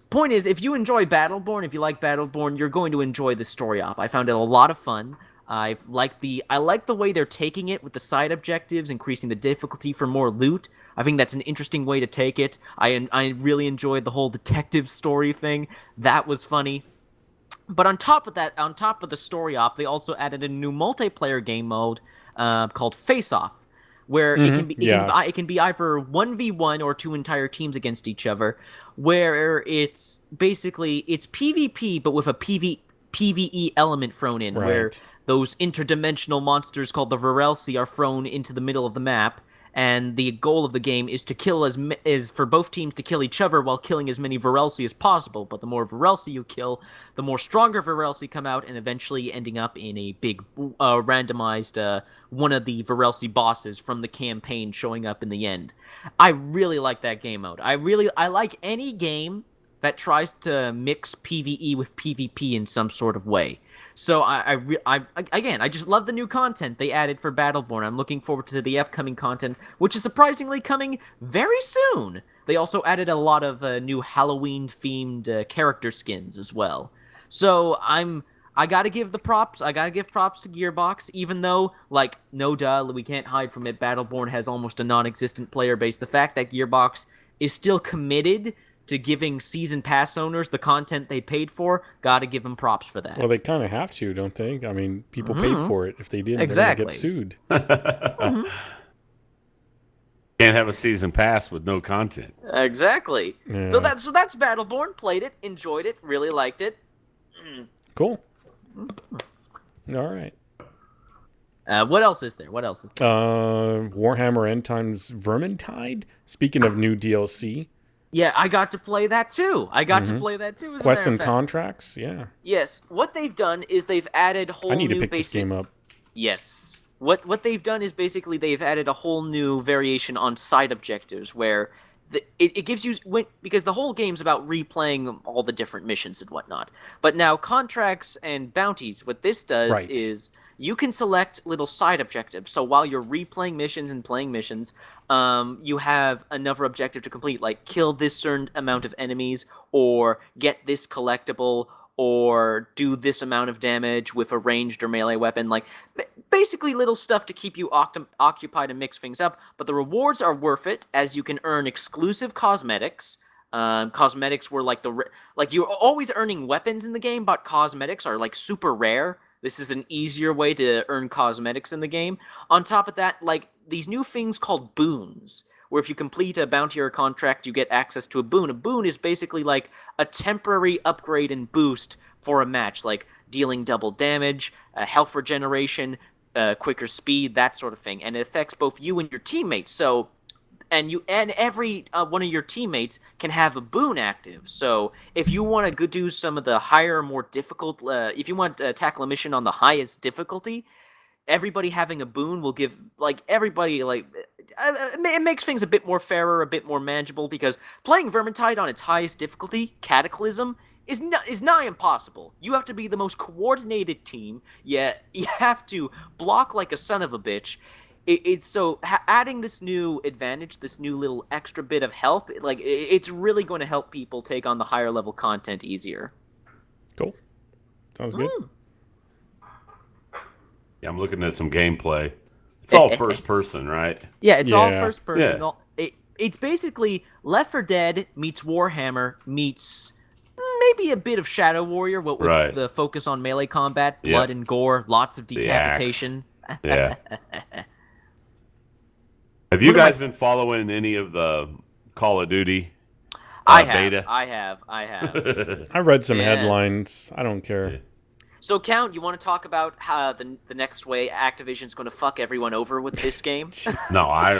Point is, if you enjoy Battleborn, if you like Battleborn, you're going to enjoy this story op. I found it a lot of fun. I like the way they're taking it with the side objectives, increasing the difficulty for more loot. I think that's an interesting way to take it. I really enjoyed the whole detective story thing. That was funny. But on top of that, on top of the story op, they also added a new multiplayer game mode called Face Off, where it can be either 1v1 or two entire teams against each other, where it's PvP but with a PvE element thrown in, right, where those interdimensional monsters called the Virelsi are thrown into the middle of the map, and the goal of the game is to is for both teams to kill each other while killing as many Virelsi as possible. But the more Virelsi you kill, the more stronger Virelsi come out, and eventually ending up in a big randomized one of the Virelsi bosses from the campaign showing up in the end. I really like that game mode. I like any game that tries to mix PvE with PvP in some sort of way. So I just love the new content they added for Battleborn. I'm looking forward to the upcoming content, which is surprisingly coming very soon. They also added a lot of new Halloween-themed character skins as well. So I gotta give props to Gearbox, even though, like, no duh, we can't hide from it, Battleborn has almost a non-existent player base. The fact that Gearbox is still committed to giving season pass owners the content they paid for, gotta give them props for that. Well, they kind of have to, don't they? I mean, people paid for it. If they didn't, exactly. They're going to get sued. Can't have a season pass with no content. Exactly. Yeah. So that's Battleborn. Played it, enjoyed it, really liked it. Cool. All right. What else is there? Warhammer End Times Vermintide. Speaking of new DLC. Yeah, I got to play that too. Quests and contracts, yeah. Yes, what they've done is they've added whole new I need to pick this game up. Yes. What they've done is basically they've added a whole new variation on side objectives where it gives you, because the whole game's about replaying all the different missions and whatnot. But now contracts and bounties, what this does is you can select little side objectives. So while you're replaying missions and playing missions, you have another objective to complete, like kill this certain amount of enemies, or get this collectible, or do this amount of damage with a ranged or melee weapon. Like, basically little stuff to keep you occupied and mix things up. But the rewards are worth it, as you can earn exclusive cosmetics. Cosmetics were like you're always earning weapons in the game, but cosmetics are like super rare. This is an easier way to earn cosmetics in the game. On top of that, like, these new things called boons, where if you complete a bounty or a contract, you get access to a boon. A boon is basically like a temporary upgrade and boost for a match, like dealing double damage, health regeneration, quicker speed, that sort of thing. And it affects both you and your teammates. So, and every one of your teammates can have a boon active. So if you want to do some of the higher, more difficult, if you want to tackle a mission on the highest difficulty, everybody having a boon will give, like, everybody, like, it makes things a bit more fairer, a bit more manageable, because playing Vermintide on its highest difficulty, Cataclysm, is nigh impossible. You have to be the most coordinated team. You have to block like a son of a bitch. It's so adding this new advantage, this new little extra bit of help, like it's really going to help people take on the higher level content easier. Cool. Sounds good. Yeah, I'm looking at some gameplay. It's all first person, right? Yeah, it's all Yeah. first person. Yeah. It's basically Left 4 Dead meets Warhammer meets maybe a bit of Shadow Warrior, with Right. the focus on melee combat, Yep. blood and gore, lots of The axe. decapitation. Yeah. Have you One of my- guys been following any of the Call of Duty beta? I have. I read some Yeah. headlines. I don't care. So, Count, you want to talk about how the next way Activision's going to fuck everyone over with this game? No, I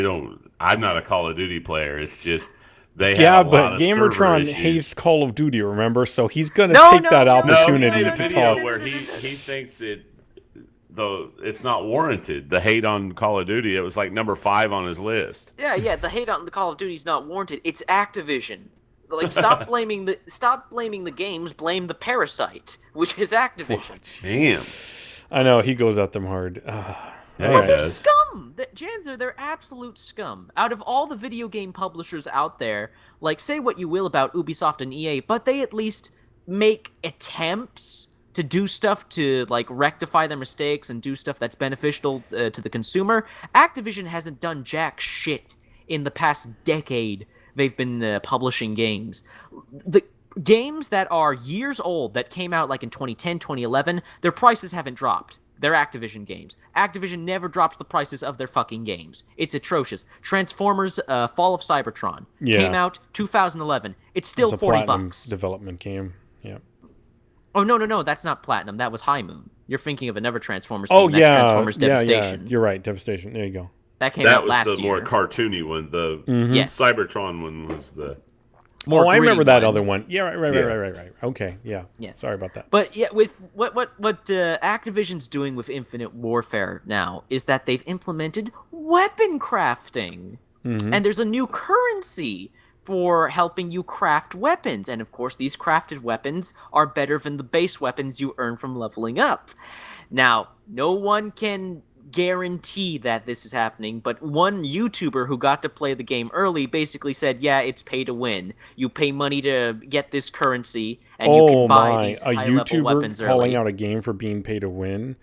don't. I'm not a Call of Duty player. It's just they have Yeah, a lot but of Gamertron server issues. hates Call of Duty, remember? So he's going to No, take no, that no, No, he opportunity made a to video talk. where he thinks it's not warranted. The hate on Call of Duty, it was like number 5 on his list. Yeah, the hate on the Call of Duty's not warranted. It's Activision. Like, stop blaming the games, blame the parasite, which is Activision. Damn. I know, he goes at them hard. Yeah, But he they're does. scum. Janzer, they're absolute scum. Out of all the video game publishers out there, like, say what you will about Ubisoft and EA, but they at least make attempts to do stuff to, like, rectify their mistakes and do stuff that's beneficial to the consumer. Activision hasn't done jack shit in the past decade they've been publishing games. The games that are years old, that came out, like, in 2010, 2011, their prices haven't dropped. They're Activision games. Activision never drops the prices of their fucking games. It's atrocious. Transformers Fall of Cybertron came out 2011. It's still It's a $40. Platinum development game. Yeah. Oh, no, that's not Platinum. That was High Moon. You're thinking of another Transformers Oh, game. That's yeah. Transformers Devastation. Yeah. You're right. Devastation. There you go. That came That out was last the year. more cartoony one. The Yes. Cybertron one was the. More I remember gritty that one. other one. Yeah, right. Yeah. Right. Okay, yeah. Yeah. Sorry about that. But yeah, with what Activision's doing with Infinite Warfare now is that they've implemented weapon crafting, and there's a new currency for helping you craft weapons, and of course these crafted weapons are better than the base weapons you earn from leveling up. Now, no one can guarantee that this is happening, but one YouTuber who got to play the game early basically said, yeah, it's pay to win. You pay money to get this currency, and you can buy these a high-level weapons YouTuber calling early. out a game for being pay to win.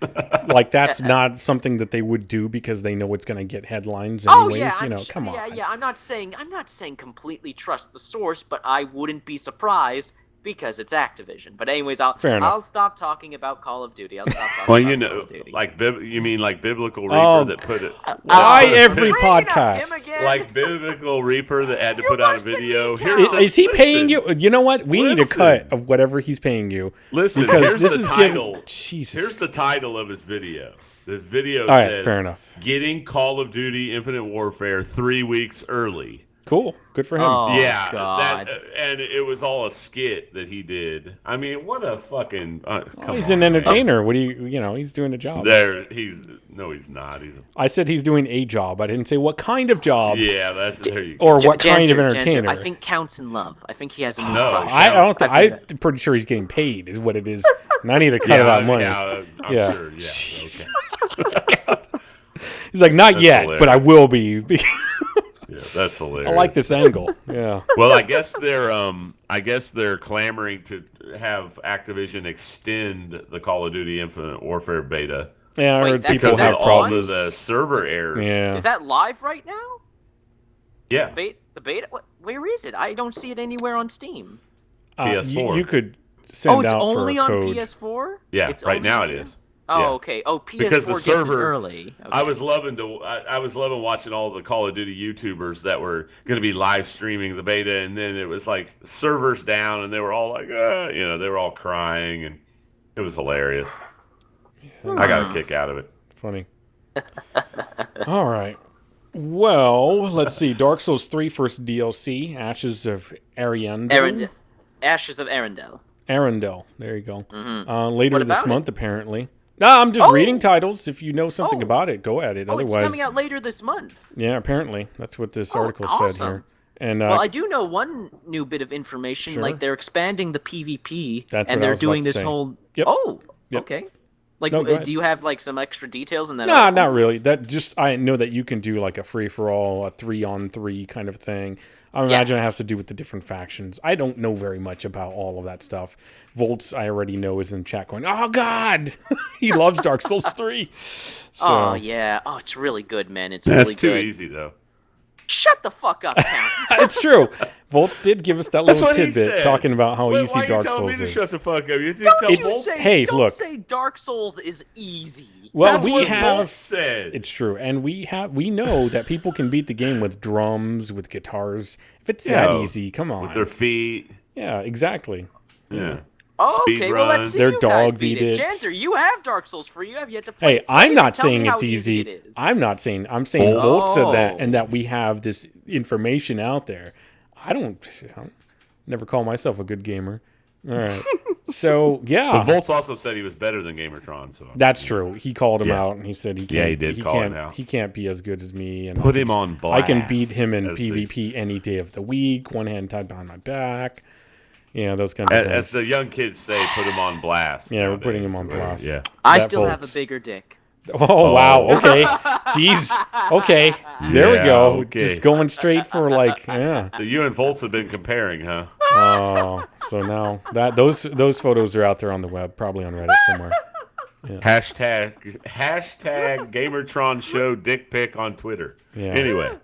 Like, that's not something that they would do because they know it's going to get headlines anyways. Oh yeah, Come on. Yeah. I'm not saying completely trust the source, but I wouldn't be surprised because it's Activision. But anyways, Fair enough. I'll stop talking about Call of Duty. I'll stop talking Well, about you Call know, of Duty. like you mean like Biblical Reaper Oh, that put it. Why every Bringing up him podcast? again? Like Biblical Reaper that had to You put out a must have video. been Here's count. the- Is he paying listen, you? You know what? We need a Listen. cut of whatever he's paying you. Listen, because here's this the is title. Getting, Jesus. Here's the title of his video. This video All right, says, fair enough. "Getting Call of Duty Infinite Warfare 3 weeks early." Cool. Good for him. Oh, Yeah, God. and it was all a skit that he did. I mean, what a fucking come He's on, an man. entertainer. What do you know? He's doing a job. He's not. He's I said he's doing a job. I didn't say what kind of job yeah. That's there you go. or what kind of Janser, entertainer. I think Count's in love. I think he has a new No. crush. I don't. I think I'm pretty sure he's getting paid. Is what it is. And I need to cut Yeah, out money. I'm Yeah. sure. Yeah. Jeez. Okay. He's like, not That's yet, but I hilarious. will be. Yeah, that's hilarious. I like this angle. Yeah. Well, I guess they're clamoring to have Activision extend the Call of Duty Infinite Warfare beta Yeah, I Wait, heard that- people because is have of that all problems. of the server errors. Yeah. Is that live right now? Yeah. The beta? Where is it? I don't see it anywhere on Steam. PS4. You could send Oh, it's out only for a on code. PS4? Yeah, It's right only now on it PS4? is. Oh, Yeah. okay. Oh, PS4 Because the gets server- it early. Okay. I was loving watching all the Call of Duty YouTubers that were going to be live streaming the beta, and then it was like servers down, and they were all like, they were all crying, and it was hilarious. I got a kick out of it. Funny. All right. Well, let's see. Dark Souls 3 first DLC, Ashes of Ariandel. Ashes of Ariandel. Arendelle. There you go. Mm-hmm. Later What this about month, apparently. No, I'm just reading titles. If you know something Oh. about it, go at it. Oh, Otherwise, it's coming out later this month. yeah, apparently that's what this Oh, article awesome. said here. And Well, I do know one new bit of information. Sure. Like they're expanding the PvP, That's and what I they're was about doing to this say. whole. Yep. Oh, Yep. okay. Like, No, go ahead. do you have like some extra details in that? Nah, article? not really. That just I know that you can do like a free for all, a 3-on-3 kind of thing. I imagine it has to do with the different factions. I don't know very much about all of that stuff. Volts, I already know, is in chat going, "Oh God, he loves Dark Souls 3." So, Oh yeah. Oh, it's really good, man. It's That's really too good. easy though. Shut the fuck up, Count. it's true. Volts did give us that That's little what he tidbit said. talking about how Why easy you Dark telling Souls me to is. shut the fuck up? You didn't Don't tell you Bolt? say? Hey, don't look. say Dark Souls is easy. Well, That's we what have. Bolt said. It's true, and we know that people can beat the game with drums, with guitars. If it's that easy, come on. With their feet. Yeah, exactly. Yeah. Oh, Speed okay. Well, run. let's see Their you dog guys beat beat it. it. Janzer, you have Dark Souls 3. You have yet to play. Hey, I'm not Tell me saying how it's easy. it is. I'm not saying. I'm saying Bolt. Volt said that, Oh. and that we have this information out there. I never call myself a good gamer. All right. So yeah, But Volts also said he was better than Gamertron. So that's true. He called him Yeah. out, and he said he can't. Yeah, he did call him can't, out. He can't be as good as me. And Put him on blast. I can beat him in as the- PvP any day of the week. One hand tied behind my back. Yeah, those kinds of As things. the young kids say, put him on blast. Yeah, we're nowadays. putting him on blast. Yeah. I that still have a Volts. bigger dick. Oh wow! Okay, jeez. Okay, there we Yeah, go. okay. Just going straight for like, yeah. So you and Volts have been comparing, huh? Oh, so now that those photos are out there on the web, probably on Reddit somewhere. Hashtag Gamertron show dick pic on Twitter. Yeah. Anyway,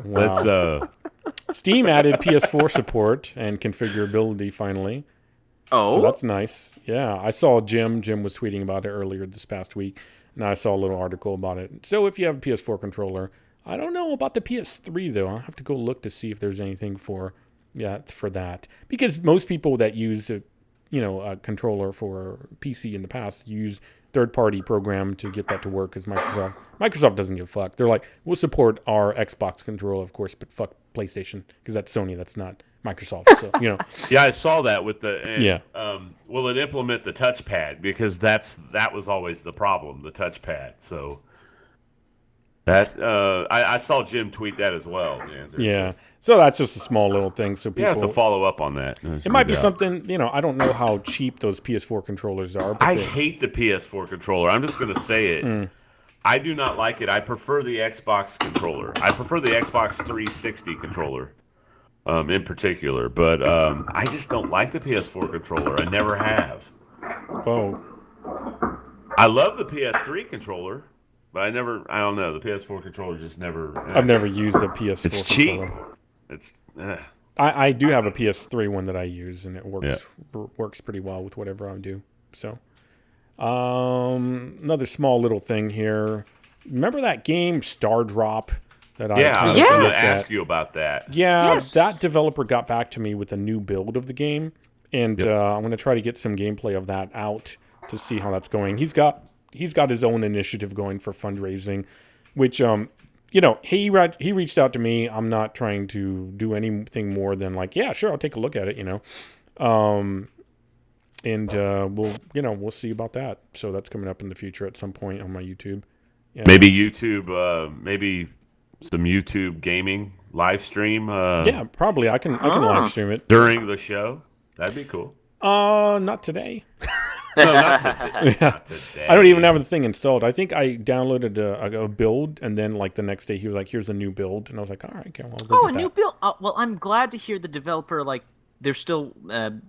Wow. let's Steam added PS4 support and configurability finally. Oh, So that's nice. Yeah, I saw Jim. Jim was tweeting about it earlier this past week, and I saw a little article about it. So if you have a PS4 controller, I don't know about the PS3 though. I'll have to go look to see if there's anything for that, because most people that use a controller for PC in the past use third-party program to get that to work, because Microsoft doesn't give a fuck. They're like, we'll support our Xbox controller, of course, but fuck PlayStation, because that's Sony. That's not Microsoft. So Yeah, I saw that with the Yeah. Will it implement the touchpad? Because that was always the problem, the touchpad. So that I saw Jim tweet that as well. yeah. So that's just a small little thing. So You people have to follow up on that. It might be something, I don't know how cheap those PS4 controllers are. But I hate the PS4 controller. I'm just going to say it. I do not like it. I prefer the Xbox controller. I prefer the Xbox 360 controller in particular. But I just don't like the PS4 controller. I never have. Oh, I love the PS3 controller, but I don't know. The PS4 controller just never. I've never used a PS4 It's cheap. controller. It's. I do have a PS3 one that I use, and it works pretty well with whatever I do. So, another small little thing here. Remember that game Star Drop that Yeah, I was Yeah. going looked to at? ask you about that. Yeah, Yes. that developer got back to me with a new build of the game, and I'm going to try to get some gameplay of that out to see how that's going. He's got his own initiative going for fundraising, which he reached out to me. I'm not trying to do anything more than like, yeah, sure, I'll take a look at it, and we'll see about that. So that's coming up in the future at some point on my YouTube. Yeah. Maybe YouTube. Maybe some YouTube gaming live stream. Yeah, probably I can live stream it. During the show. That'd be cool. Not today. No, not today. Not today. I don't even have the thing installed. I think I downloaded a build, and then like the next day he was like, "Here's a new build," and I was like, "All right, okay, well, I'll go Oh, get a new that." build. Well, I'm glad to hear the developer they're still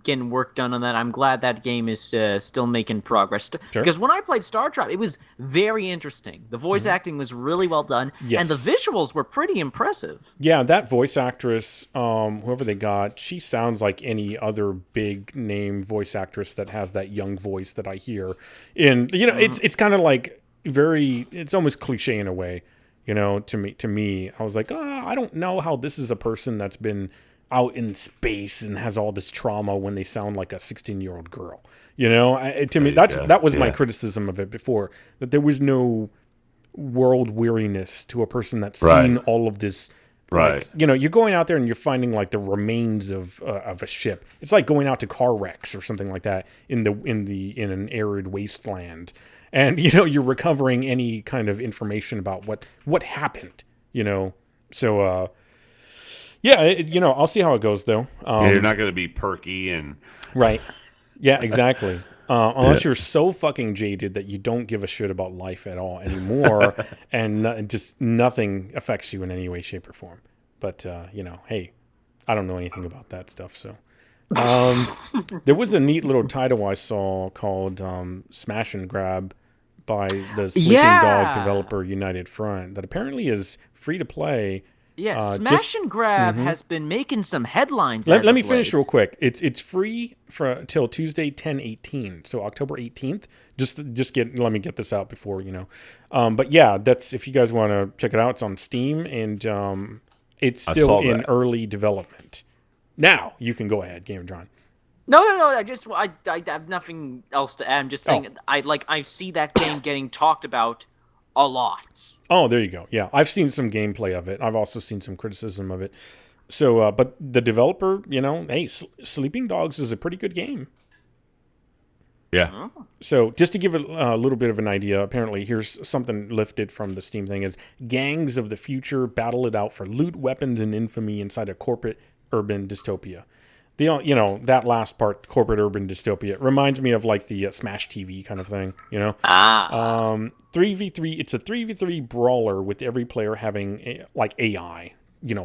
getting work done on that. I'm glad that game is still making progress. Sure. Because when I played Star Trek, it was very interesting. The voice acting was really well done, and the Yes. visuals were pretty impressive. Yeah, that voice actress, whoever they got, she sounds like any other big name voice actress that has that young voice that I hear. And it's kind of like it's almost cliche in a way, to me. I was like, I don't know how this is a person that's been out in space and has all this trauma when they sound like a 16-year-old girl. To me, that was my criticism of it before, that there was no world weariness to a person that's seen all of this. Right. You're going out there and you're finding like the remains of a ship. It's like going out to car wrecks or something like that in an arid wasteland, and you're recovering any kind of information about what happened. So Yeah, I'll see how it goes though. You're not going to be perky and Right. Yeah, exactly. Unless you're so fucking jaded that you don't give a shit about life at all anymore, and just nothing affects you in any way, shape, or form. But hey, I don't know anything about that stuff. So, there was a neat little title I saw called "Smash and Grab" by the Sleeping Dog developer United Front that apparently is free to play. Yeah, Smash and Grab has been making some headlines. Let me finish real quick. It's free till Tuesday 10/18, so October 18th. Let me get this out before But yeah, that's if you guys want to check it out. It's on Steam and it's still in early development. Now you can go ahead, Gamer John. No. I have nothing else to add. I'm just saying I see that game getting talked about a lot. Oh, there you go. Yeah, I've seen some gameplay of it. I've also seen some criticism of it. So, but the developer, hey, Sleeping Dogs is a pretty good game. Yeah. So, just to give a little bit of an idea, apparently, here's something lifted from the Steam thing: is gangs of the future battle it out for loot, weapons, and infamy inside a corporate urban dystopia. That last part, corporate urban dystopia, reminds me of like the Smash TV kind of thing, 3v3, it's a 3v3 brawler with every player having like AI,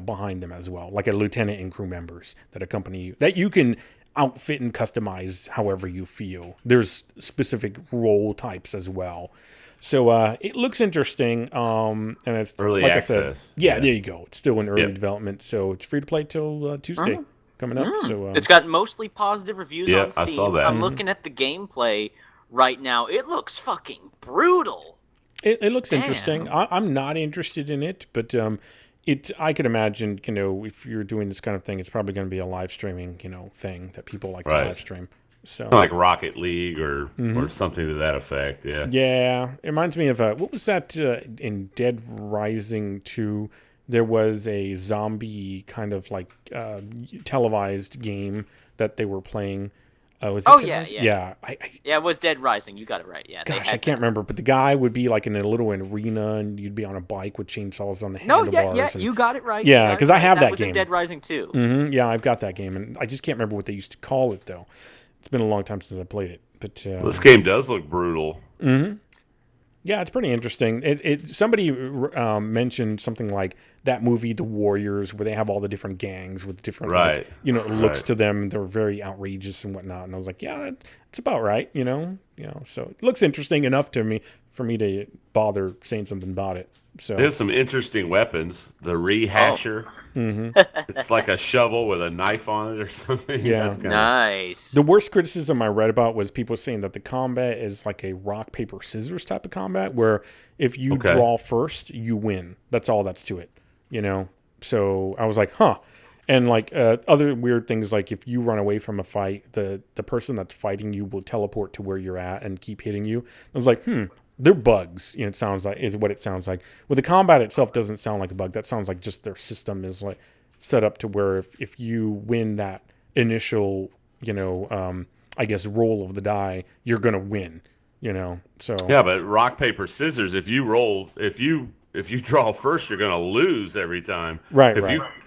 behind them as well, like a lieutenant and crew members that accompany you, that you can outfit and customize however you feel. There's specific role types as well. So it looks interesting, and it's early like access. I said, yeah, there you go. It's still in early development, so it's free to play till Tuesday. Coming up, so it's got mostly positive reviews on Steam. I saw that. I'm looking at the gameplay right now. It looks fucking brutal. It looks interesting. I'm not interested in it, but I could imagine, if you're doing this kind of thing, it's probably going to be a live streaming, thing that people like to live stream. So like Rocket League or something to that effect. Yeah. Yeah, it reminds me of what was that in Dead Rising 2? There was a zombie kind of like televised game that they were playing. Was it yeah. It was Dead Rising. You got it right. Yeah. Gosh, I can't remember. But the guy would be like in a little arena, and you'd be on a bike with chainsaws on the handlebars. You got it right. Yeah, because I have that game. That was in Dead Rising 2. Mm-hmm. Yeah, I've got that game, and I just can't remember what they used to call it though. It's been a long time since I played it. But this game does look brutal. Mm-hmm. Yeah, it's pretty interesting. Somebody mentioned something like that movie, The Warriors, where they have all the different gangs with different looks to them. They're very outrageous and whatnot. And I was like, yeah, it's about right, So it looks interesting enough to me for me to bother saying something about it. So they have some interesting weapons. The Rehasher. Mm-hmm. It's like a shovel with a knife on it or something. Yeah, nice. The worst criticism I read about was people saying that the combat is like a rock, paper, scissors type of combat, where if you draw first, you win. That's all that's to it, So I was like, huh. And like other weird things, like if you run away from a fight, the person that's fighting you will teleport to where you're at and keep hitting you. I was like, they're bugs. It sounds like is what it sounds like. Well, the combat itself doesn't sound like a bug. That sounds like just their system is like set up to where if you win that initial, I guess roll of the die, you're gonna win. So yeah, but rock paper scissors. If you draw first, you're gonna lose every time. Right.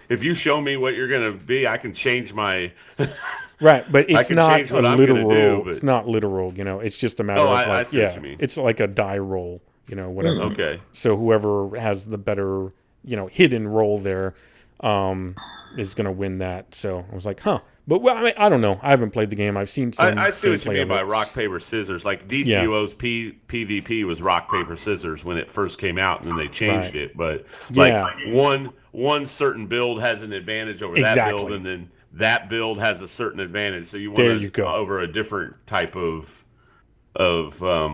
If you show me what you're gonna be, I can change my. Right, but it's not literal. But... It's not literal, It's just a matter of I see what you mean. It's like a die roll, whatever. Okay. So whoever has the better, hidden roll there, is going to win that. So I was like, huh. But I don't know. I haven't played the game. I've seen some. I see what you mean by rock paper scissors. Like DCO's PvP was rock paper scissors when it first came out, and then they changed it. But one certain build has an advantage over that build, and then that build has a certain advantage. So you want to go over a different type of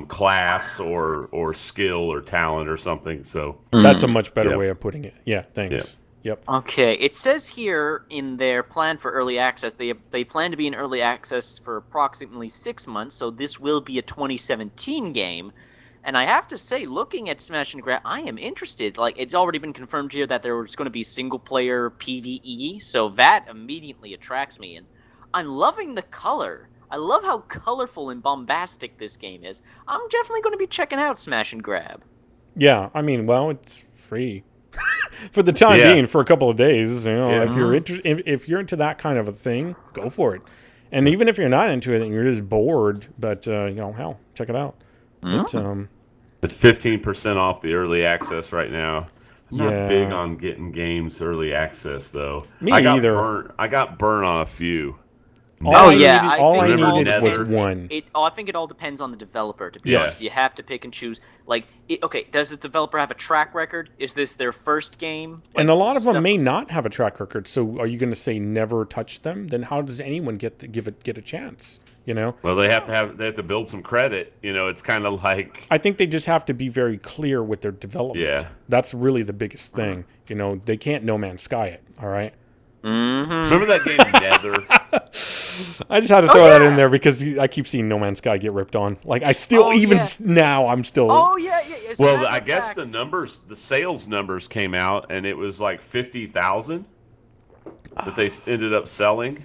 class or skill or talent or something. So that's a much better way of putting it. Yeah, thanks. Yep. Okay, it says here in their plan for early access, they plan to be in early access for approximately 6 months, so this will be a 2017 game. And I have to say, looking at Smash and Grab, I am interested. Like, it's already been confirmed here that there was going to be single-player PvE, so that immediately attracts me. And I'm loving the color. I love how colorful and bombastic this game is. I'm definitely going to be checking out Smash and Grab. Yeah, I mean, well, it's free. For the time Yeah. being, for a couple of days, Yeah. if you're if you're into that kind of a thing, go for it. And even if you're not into it and you're just bored, but hell, check it out. But It's 15% off the early access right now. I'm not Yeah. big on getting games early access though. Me I got either. Burnt. I got burnt on a few. all I yeah, needed, I all think I it all needed was depends. one. I think it all depends on the developer. To be Yes. honest, you have to pick and choose. Like, okay, does the developer have a track record? Is this their first game? And a lot of them stuff- may not have a track record. So are you going to say never touch them? Then how does anyone get a chance? Well, they have to build some credit. It's kind of like I think they just have to be very clear with their development. Yeah. That's really the biggest thing. They can't No Man's Sky it. All right. remember that game Nether? I just had to throw that in there because I keep seeing No Man's Sky get ripped on. Like I still, now, I'm still. Oh yeah. So Well, that's I a guess fact. the sales numbers came out, and it was like 50,000 that they ended up selling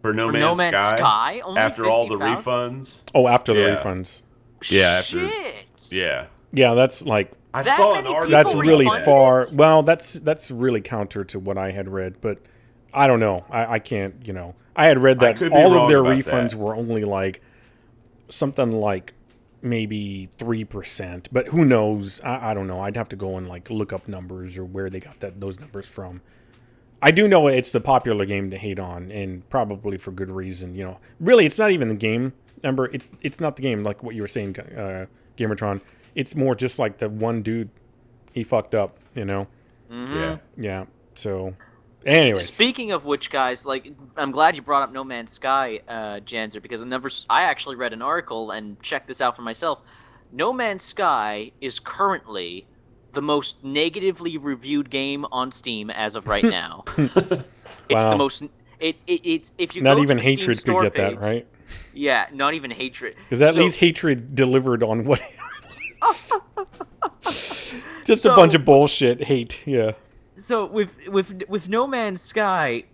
for No Man's Sky only after all the 50,000? refunds. Oh, after the Yeah. refunds. Yeah, after- Shit. Yeah, Yeah, that's like I That saw an many article. that's People really refunded far. it? Well, that's really counter to what I had read, but I don't know. I can't. I had read I that could be all of wrong their about refunds that. were only like something like maybe 3%, but who knows? I don't know. I'd have to go and like look up numbers or where they got those numbers from. I do know it's the popular game to hate on, and probably for good reason. Really, it's not even the game number. It's not the game like what you were saying, Gamertron. It's more just like the one dude, he fucked up. Yeah. Yeah. So, anyways, Speaking of which, guys, like, I'm glad you brought up No Man's Sky, Janzer, because I actually read an article and checked this out for myself. No Man's Sky is currently the most negatively reviewed game on Steam as of right now. It's Wow. the most. It's if you not go even to the Steam hatred could store get that page- right. Yeah, not even hatred. Because at So- least hatred delivered on what. Just a So- bunch of bullshit hate. Yeah. So with No Man's Sky,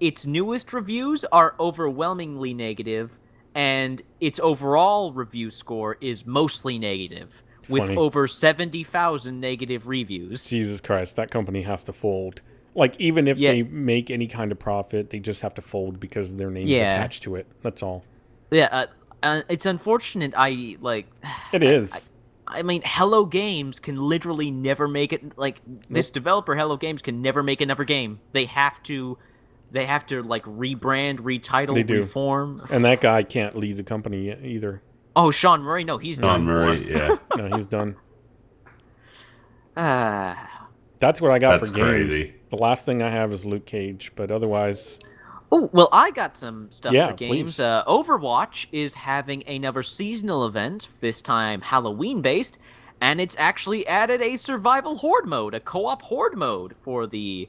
its newest reviews are overwhelmingly negative, and its overall review score is mostly negative, with Funny. over 70,000 negative reviews. Jesus Christ, that company has to fold. Like, even if Yeah. they make any kind of profit, they just have to fold because their name's Yeah. attached to it. That's all. Yeah, it's unfortunate. It is. I mean, Hello Games can literally never make it. Like, this developer, Hello Games, can never make another game. They have to like rebrand, retitle, They do. reform. And that guy can't lead the company either. Oh, Sean Murray, no, he's Don done Murray. Yeah, No, he's done. for. That's what I got That's for games. crazy. The last thing I have is Luke Cage, but otherwise, Oh, well, I got some stuff Yeah, for games. please. Overwatch is having another seasonal event, this time Halloween-based, and it's actually added a survival horde mode, a co-op horde mode for the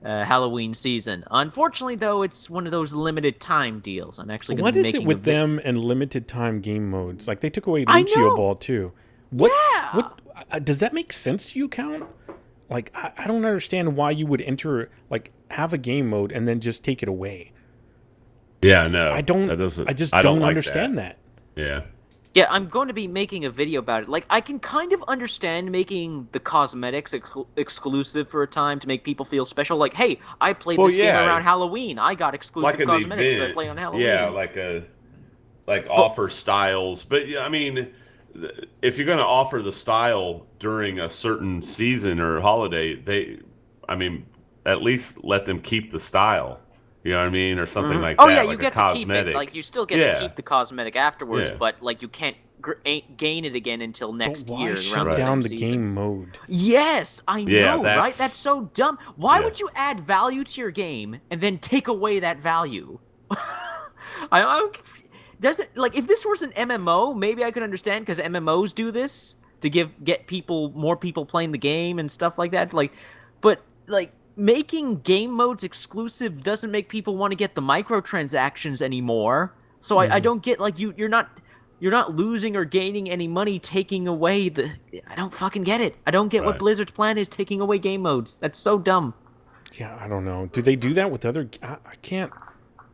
Halloween season. Unfortunately, though, it's one of those limited time deals. I'm actually going what to be is making it with them and limited time game modes? Like, they took away I Lucio know. Ball too. What? Yeah. What? Does that make sense to you, Count? Like, I don't understand why you would have a game mode and then just take it away. yeah. No, I don't. That doesn't, I just I don't like understand that. Yeah. Yeah, I'm going to be making a video about it. Like, I can kind of understand making the cosmetics exclusive for a time to make people feel special. Like, hey, I played Well, this game yeah. around Halloween. I got exclusive Like an cosmetics that I event. play on Halloween. Yeah, like offer styles. But yeah, I mean, if you're going to offer the style during a certain season or holiday, at least let them keep the style. You know what I mean, or something like Oh that. yeah, like you a get to keep cosmetic. it. Like, you still get Yeah. to keep the cosmetic afterwards, Yeah. but like you can't gain it again until next But why year shut around the down same the season. game mode? Yes, I Yeah, know, right? that's- That's so dumb. Why Yeah. would you add value to your game and then take away that value? I doesn't like if this was an MMO, maybe I could understand because MMOs do this to get more people playing the game and stuff like that. But making game modes exclusive doesn't make people want to get the microtransactions anymore. So I don't get you're not losing or gaining any money taking away the. I don't fucking get it. I don't get what Right. Blizzard's plan is taking away game modes. That's so dumb. Yeah, I don't know. Do they do that with other? I can't.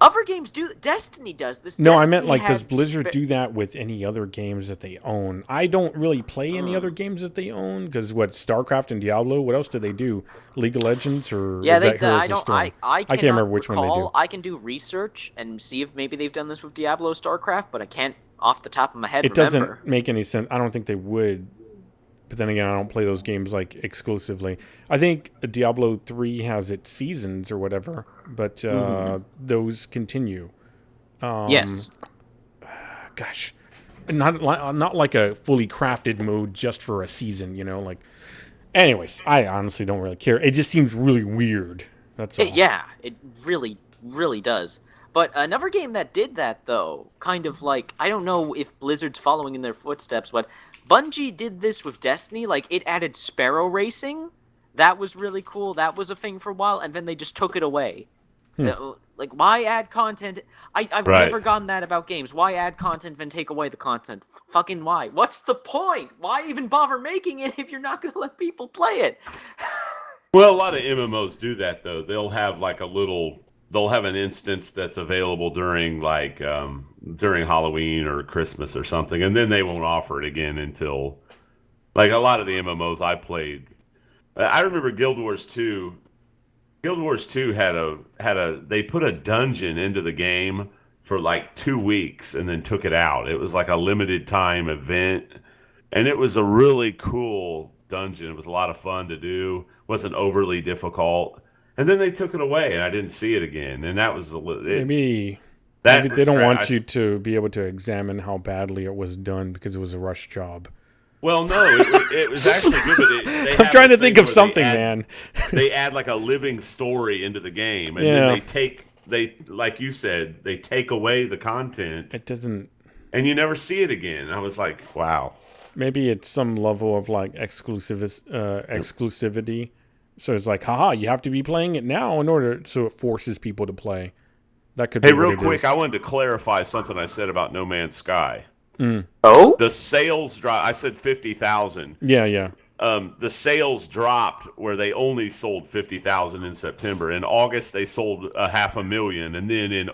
Other games do. Destiny does this. No, I Destiny meant like, had does Blizzard do that with any other games that they own? I don't really play any Hmm. other games that they own because what, StarCraft and Diablo? What else do they do? League of Legends or Yeah, is that Heroes I of don't. Storm? I can't cannot remember which one they recall. do. I can do research and see if maybe they've done this with Diablo, StarCraft, but I can't off the top of my head. It remember. doesn't make any sense. I don't think they would. But then again, I don't play those games like exclusively. I think Diablo 3 has its seasons or whatever, but those continue. Yes. Gosh, not like a fully crafted mode just for a season, you know. Like, anyways, I honestly don't really care. It just seems really weird. That's all. Yeah, it really, really does. But another game that did that, though, kind of like, I don't know if Blizzard's following in their footsteps, but Bungie did this with Destiny. Like, it added Sparrow Racing. That was really cool. That was a thing for a while, and then they just took it away. Like, why add content? I've Right. never gotten that about games. Why add content, then take away the content? Fucking why? What's the point? Why even bother making it if you're not going to let people play it? Well, a lot of MMOs do that though. They'll have like they'll have an instance that's available during during Halloween or Christmas or something, and then they won't offer it again until, like, a lot of the MMOs I played. I remember Guild Wars 2. Guild Wars 2 they put a dungeon into the game for like 2 weeks and then took it out. It was like a limited time event, and it was a really cool dungeon. It was a lot of fun to do. Wasn't overly difficult. And then they took it away, and I didn't see it again. And that was Maybe they don't want you to be able to examine how badly it was done because it was a rush job. Well, no, it was actually good. But they I'm trying to think of something, man. They add like a living story into the game, and Yeah. then they like you said, they take away the content, It doesn't. and you never see it again. I was like, wow. Maybe it's some level of like exclusivity. So it's like, haha, you have to be playing it now in order, so it forces people to play. That could be. Hey, what real it quick, is. I wanted to clarify something I said about No Man's Sky. Oh? The sales drop. I said 50,000. Yeah. The sales dropped where they only sold 50,000 in September. In August, they sold 500,000, and then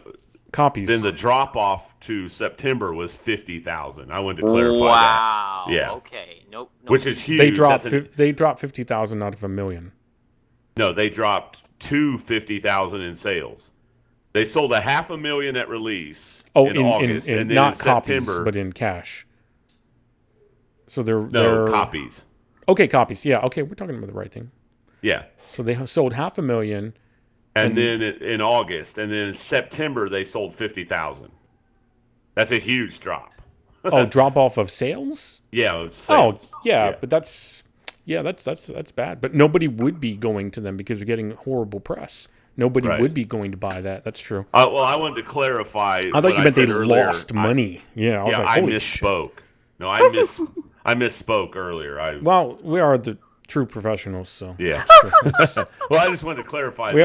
Copies. Then the drop off to September was 50,000. I wanted to clarify Wow. that. Yeah. Okay. Nope. Which is huge. They dropped. That's They dropped 50,000 out of 1,000,000. No, they dropped to 50,000 in sales. They sold 500,000 at release in August, in and then not in copies, September, but in cash. So they're copies. Okay, copies. Yeah. Okay, we're talking about the right thing. Yeah. So they sold 500,000. And then in August, and then in September they sold 50,000. That's a huge drop. Oh, drop off of sales? Yeah. Sales. Oh, yeah, but that's bad. But nobody would be going to them because they're getting horrible press. Nobody Right. would be going to buy that. That's true. Well, I wanted to clarify. I thought you meant they said earlier. lost money. Yeah, I was Yeah, like, I holy shit. misspoke. No, I misspoke earlier. Well, we are the true professionals, so Yeah. It's- Well, I just wanted to clarify. we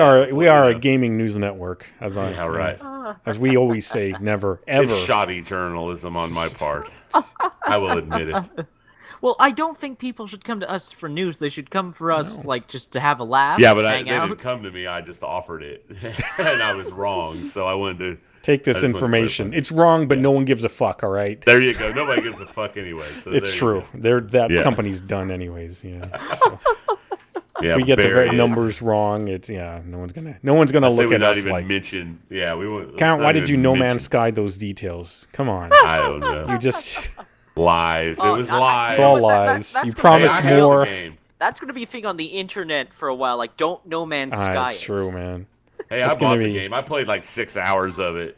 are a gaming news network, as Yeah, right. as we always say, never ever. It's shoddy journalism on my part. I will admit it. Well, I don't think people should come to us for news. They should come for us, like, just to have a laugh. Yeah, but they hang out. didn't come to me. I just offered it, and I was wrong. So I wanted to Take this I just wanted to information. clarify. It's wrong, but no one gives a fuck. All right. There you go. Nobody gives a fuck anyway. So It's there true. You go. Yeah. Company's done anyways. Yeah. So Yeah, if we get the bury it. numbers wrong, it's no one's gonna I say look we at not us even like. mention. Yeah, we won't. Count. let's Why not did you even No mention- Man's Sky those details? Come on. I don't know. You just. Lies. It was lies. It's all That- that- lies. that's You gonna- promised Hey, I have the more. game. That's going to be a thing on the internet for a while. Like, don't No Man's Sky That's it. true, man. Hey, That's I bought gonna the be- game. I played like 6 hours of it.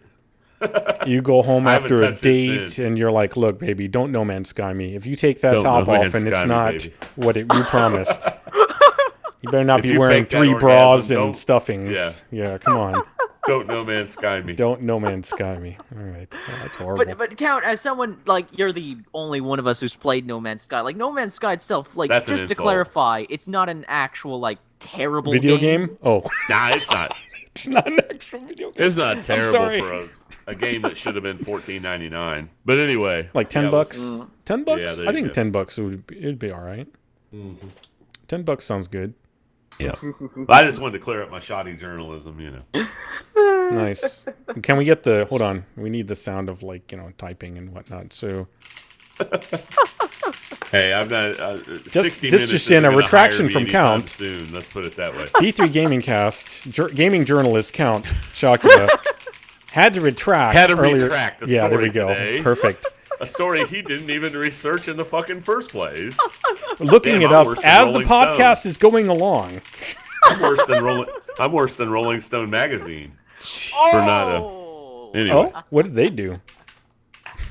You go home I haven't after a touched it date since. and you're like, "Look, baby, don't No Man's Sky me. If you take that Don't top No off Man's and it's Sky me, not baby." what you promised, you better not If be you wearing fake that 3 bras orgasm, and don't- stuffings." Yeah, come on. Don't No Man's Sky me. Don't No Man's Sky me. All right, that's horrible. But Count, as someone, like, you're the only one of us who's played No Man's Sky. Like, No Man's Sky itself, like, That's an just to insult. clarify, it's not an actual, like, terrible Video game? Oh, Nah, it's not. it's not an actual video game. It's not terrible sorry. for a game that should have been $14.99. But anyway, Like 10 yeah, it bucks. was- 10 bucks. Yeah, there I you think go. 10 bucks it'd be all right. $10 sounds good. Yeah. I just wanted to clear up my shoddy journalism, you know. Nice. Can we get the? Hold on. We need the sound of like typing and whatnot. So. Hey, I'm not. 60 this minutes just in a isn't gonna retraction hire me from anytime Count. Soon. Let's put it that way. B3 GamingCast, gaming journalist Count Chocula had to retract. Had to earlier. retract a Yeah, there we story go. today. Perfect. A story he didn't even research in the fucking first place. Looking Damn, it I'm up worse than as the Rolling podcast Stone. is going along. I'm worse than Rolling Stone magazine. For not a. Anyway. Oh, what did they do?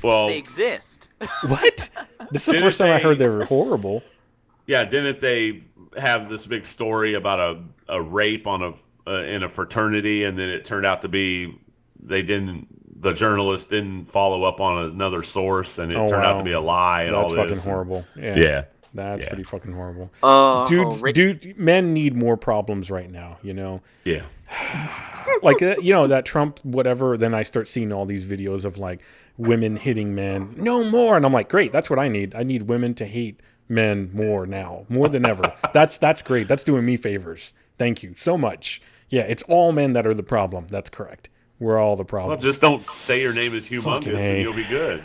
Well, They exist. What? This is the Didn't first time I they- heard they were horrible. yeah, didn't they have this big story about a rape on in a fraternity, and then it turned out to be the journalist didn't follow up on another source, and it turned out to be a lie, and That's all fucking this. horrible. Yeah. Yeah. That's Yeah. pretty fucking horrible. Dude, Men need more problems right now, Yeah. Like, that Trump whatever, then I start seeing all these videos of, like, women hitting men. No more. And I'm like, great, that's what I need. I need women to hate men more now. More than ever. That's great. That's doing me favors. Thank you so much. Yeah, it's all men that are the problem. That's correct. We're all the problem. Well, just don't say your name is Fucking humongous, A. and you'll be good.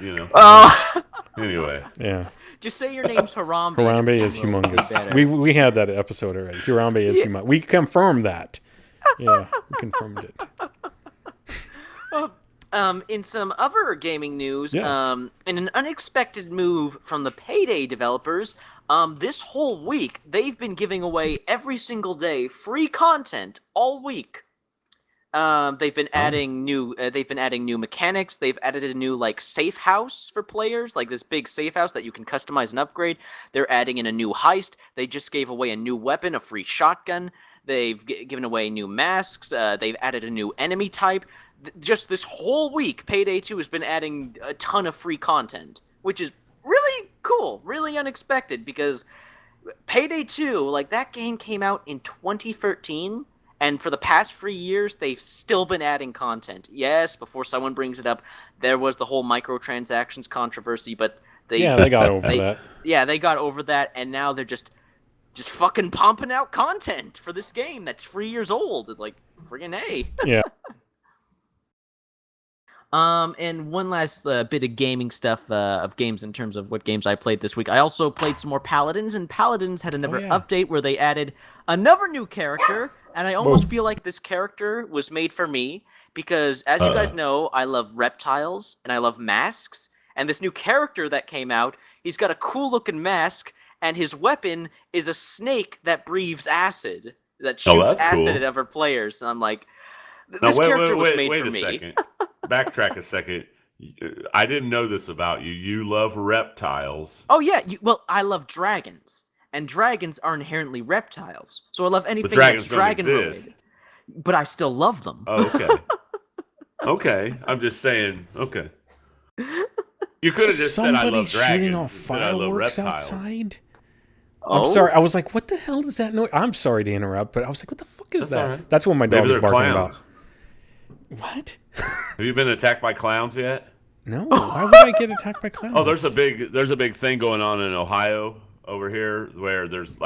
Anyway. Yeah. just say your name's Harambe. Harambe and is it'll be humongous. better. We had that episode already. Harambe is humongous. We confirmed that. Yeah, we confirmed it. In some other gaming news, Yeah. in an unexpected move from the Payday developers, this whole week they've been giving away every single day free content all week. They've been adding new mechanics. They've added a new safe house for players, like this big safe house that you can customize and upgrade. They're adding in a new heist. They just gave away a new weapon, a free shotgun. They've given away new masks. They've added a new enemy type. Just this whole week, Payday 2 has been adding a ton of free content, which is really cool, really unexpected, because Payday 2, that game came out in 2013, and for the past 3 years, they've still been adding content. Yes, before someone brings it up, there was the whole microtransactions controversy, but they got over that. Yeah, they got over that, and now they're just fucking pumping out content for this game that's 3 years old. Like, friggin' A. Yeah. And one last bit of gaming stuff of games in terms of what games I played this week. I also played some more Paladins, and Paladins had another update where they added another new character, and I almost feel like this character was made for me, because as you guys know, I love reptiles, and I love masks, and this new character that came out, he's got a cool-looking mask, and his weapon is a snake that breathes acid, that shoots acid at other players, and I'm like, this character was made for me. Second. Backtrack a second. I didn't know this about you. You love reptiles. Oh yeah, well, I love dragons, and dragons are inherently reptiles. So I love anything dragons that's dragon don't related. exist. But I still love them. Oh, okay. Okay. I'm just saying. Okay. You could have just said I love shooting dragons off instead I love fireworks reptiles. outside. Oh? I'm sorry. I was like, what the hell is that noise? I'm sorry to interrupt, but I was like, what the fuck is That's that? all right. That's what my dog Maybe was they're barking clowns. about. What? Have you been attacked by clowns yet? No. Why would I get attacked by clowns? Oh, there's a big thing going on in Ohio over here where there's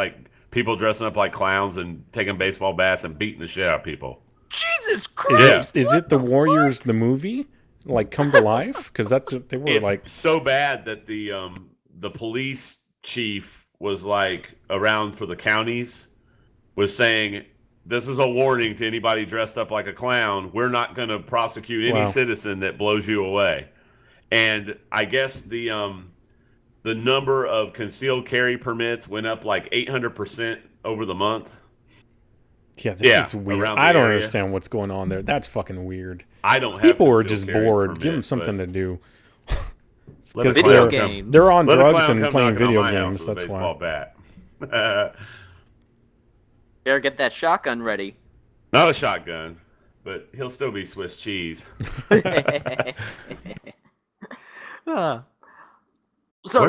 people dressing up like clowns and taking baseball bats and beating the shit out of people. Jesus Christ! Is it the Warriors the movie? Come to life? Because that's what they were It's so bad that the police chief was around for the counties was saying, this is a warning to anybody dressed up like a clown. We're not going to prosecute any citizen that blows you away. And I guess the number of concealed carry permits went up 800% over the month. Yeah, this is weird. around the I don't area. understand what's going on there. That's fucking weird. I don't have People are concealed just carry bored. permit, Give them but something to do. let a 'Cause Video clown come- games. They're on let a drugs clown and come playing knocking on video my house games. with a That's baseball why. bat. Better get that shotgun ready. Not a shotgun, but he'll still be Swiss cheese. So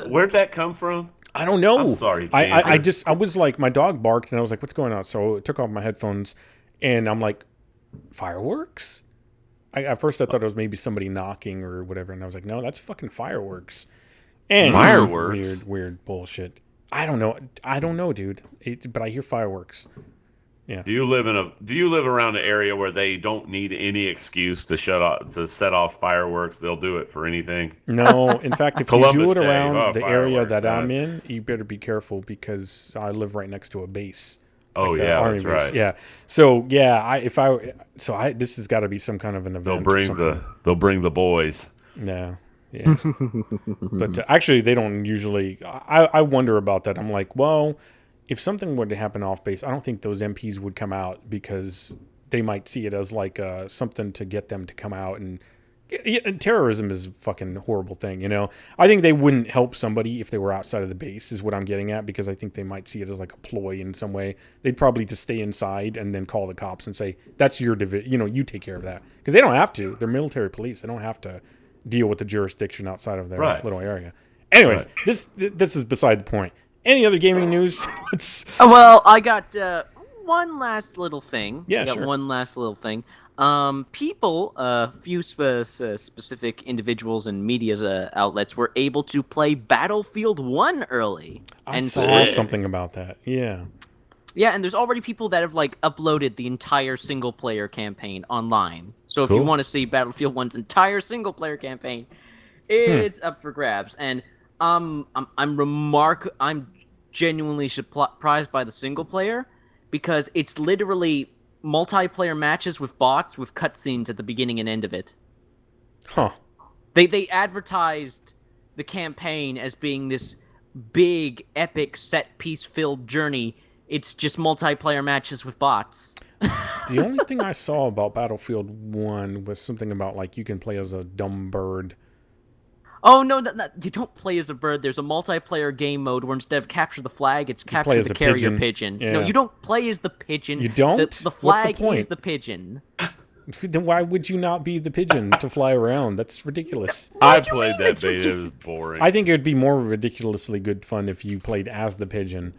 Where'd that come from? I don't know. I'm sorry, I Jansen. I was like, my dog barked and I was like, what's going on? So I took off my headphones and I'm like, fireworks? At first I thought it was maybe somebody knocking or whatever. And I was like, no, that's fucking fireworks. And Fireworks? Weird bullshit. I don't know, dude. But I hear fireworks. Yeah. Do you live around an area where they don't need any excuse to set off fireworks? They'll do it for anything. No, in fact, if you do Columbus it Day, around the area fireworks, that I'm in, you better be careful because I live right next to a base. Oh like yeah, Army that's base. right. Yeah. So yeah, this has got to be some kind of an event. They'll bring the boys. Yeah. Yeah. But actually, they don't usually. I wonder about that. I'm like, well, if something were to happen off base, I don't think those MPs would come out because they might see it as like something to get them to come out. And terrorism is a fucking horrible thing, you know. I think they wouldn't help somebody if they were outside of the base, is what I'm getting at, because I think they might see it as like a ploy in some way. They'd probably just stay inside and then call the cops and say, "That's your division. You know, you take care of that," because they don't have to. They're military police. They don't have to deal with the jurisdiction outside of their little area. Anyways, this is beside the point. Any other gaming news? Well, I got one last little thing. Yeah, I got sure. one last little thing. People, a few specific individuals and media outlets were able to play Battlefield 1 early. I and saw something about that. Yeah. Yeah, and there's already people that have like uploaded the entire single-player campaign online. So if you Cool. want to see Battlefield 1's entire single-player campaign, it's up for grabs. And I'm genuinely surprised by the single-player because it's literally multiplayer matches with bots with cutscenes at the beginning and end of it. Huh. They advertised the campaign as being this big, epic, set-piece filled journey. It's just multiplayer matches with bots. The only thing I saw about Battlefield 1 was something about, like, you can play as a dumb bird. Oh, no, you don't play as a bird. There's a multiplayer game mode where instead of capture the flag, it's capture the carrier pigeon. Yeah. No, you don't play as the pigeon. You don't? The What's flag the point? is the pigeon. Then why would you not be the pigeon to fly around? That's ridiculous. I played that beta. It was boring. I think it would be more ridiculously good fun if you played as the pigeon.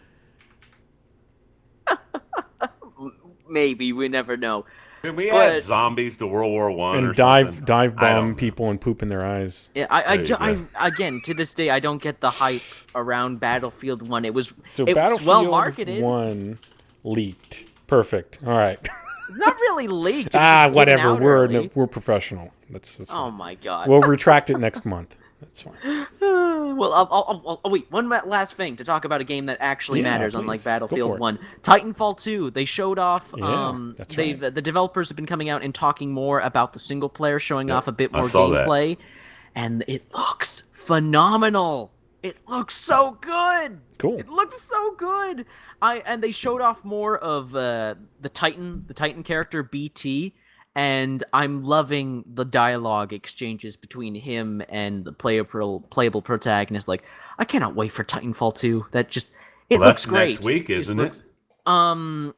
Maybe, we never know. Can we add zombies to World War I And or dive something? bomb people and poop in their eyes. Yeah, again, to this day, I don't get the hype around Battlefield 1. It was Battlefield well marketed. 1 leaked. Perfect. All right. It's not really leaked. It was just given whatever. out We're early. we're professional. That's Oh fine. my god. We'll retract it next month. That's fine. Well, I'll wait. One last thing to talk about a game that actually matters, unlike please. Go Battlefield for it. 1. Titanfall 2. They showed off. That's The developers have been coming out and talking more about the single player, showing off a bit I more saw that. gameplay, and it looks phenomenal. It looks so good. Cool. It looks so good. And they showed off more of the Titan character BT. And I'm loving the dialogue exchanges between him and the playable protagonist. Like, I cannot wait for Titanfall 2. It looks That's great. next week, isn't it?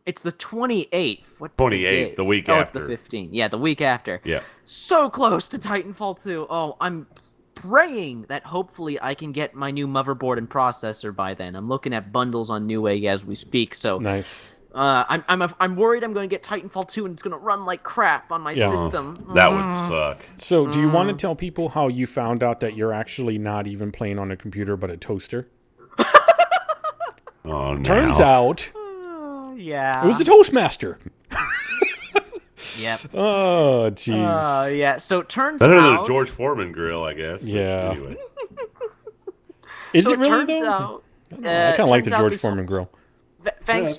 It's the 28th. What's 28th, the week after. Oh, it's the 15th. Yeah, the week after. Yeah. So close to Titanfall 2. Oh, I'm praying that hopefully I can get my new motherboard and processor by then. I'm looking at bundles on Newegg as we speak. So Nice. I'm worried I'm going to get Titanfall 2 and it's going to run like crap on my system. That would suck. So, do you want to tell people how you found out that you're actually not even playing on a computer but a toaster? Oh, no. Turns out Yeah. it was a Toastmaster. Yep. Oh, jeez. Yeah. So it turns Better than out. a George Foreman grill, I guess. but Yeah. Anyway. Is so it really turns though? out. I kind of like the turns out George this- Foreman grill. Thanks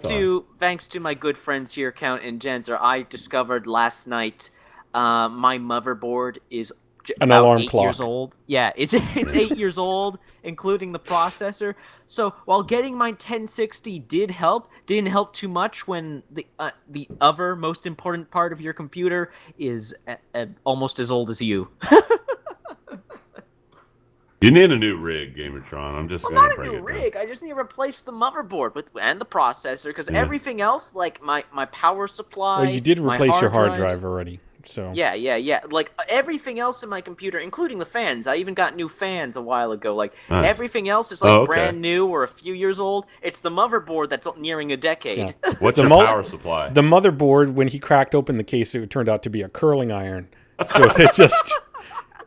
that's to my good friends here, Count and Jenzer, I discovered last night my motherboard is An about alarm 8 clock. years old. Yeah, it's 8 years old, including the processor. So while getting my 1060 didn't help too much when the other most important part of your computer is almost as old as you. You need a new rig, Gamertron. I'm just Well, going to not a bring new it rig. I just need to replace the motherboard and the processor because everything else, like my power supply. Well, you did my replace your hard drives- drive already, so Yeah. Like everything else in my computer, including the fans. I even got new fans a while ago. Like Nice. everything else is like Oh, okay. brand new or a few years old. It's the motherboard that's nearing a decade. Yeah. What's The your mo- power supply? The motherboard, when he cracked open the case, it turned out to be a curling iron. So they just,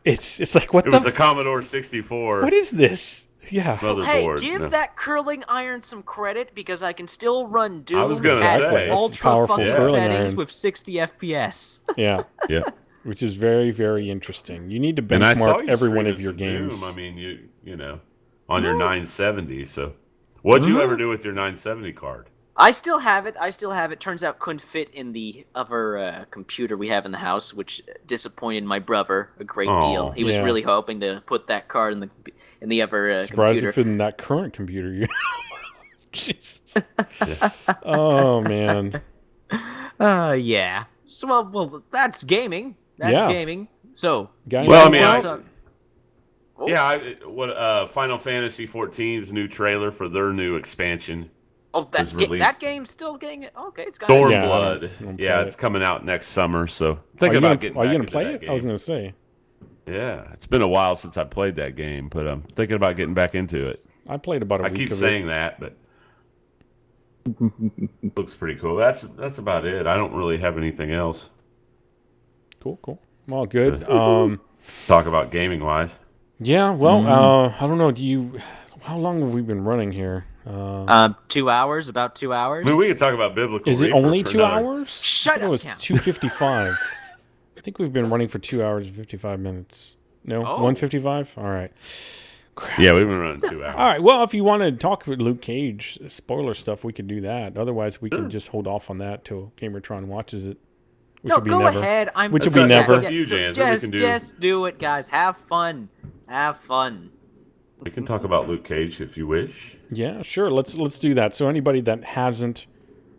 it's like, what It the? was a Commodore 64. What is this? Yeah. Hey, Motherboard. give No. that curling iron some credit because I can still run Doom I was gonna at say. ultra Powerful fucking curling settings iron. with 60 FPS. Yeah. Yeah. Which is very, very interesting. You need to And I saw benchmark you every one streaming of your some games. Doom. I mean, you know, on your 970. So, what'd you ever do with your 970 card? I still have it. Turns out couldn't fit in the other computer we have in the house, which disappointed my brother a great deal. He was Yeah. really hoping to put that card in the other Surprised computer. it fit in that current computer. You. Jesus. Oh man. Yeah. So well, that's gaming. That's Yeah. gaming. So Got Well, I anything mean, else? Oh. Yeah, Final Fantasy 14's new trailer for their new expansion. Oh, was released. that game's still getting it. Okay, it's got Stormblood. Yeah, I don't play Yeah, it. it's coming out next summer. So Are thinking you about gonna, getting. are you back gonna into play that it? Game. I was gonna say. Yeah, it's been a while since I played that game, but I'm thinking about getting back into it. I played about a I week keep of saying that, but looks pretty cool. That's about it. I don't really have anything else it. Cool. Well, good. talk about gaming wise. Yeah. Well, I don't know. How long have we been running here? 2 hours. About 2 hours. I mean, we could talk about biblical. Is it Reaper only for 2 another- hours? Shut I thought up, it was Cam. 2:55. I think we've been running for 2 hours and 55 minutes. No, Oh. 1:55. All right. Yeah, we've been running 2 hours. All right. Well, if you want to talk with Luke Cage spoiler stuff, we could do that. Otherwise, we can just hold off on that till Gamertron watches it. Which No, will be go never. ahead. Which will That's be up- that's never. up to you, Jans. We can do- Just do it, guys. Have fun. Have fun. We can talk about Luke Cage if you wish. Yeah, sure. Let's do that. So anybody that hasn't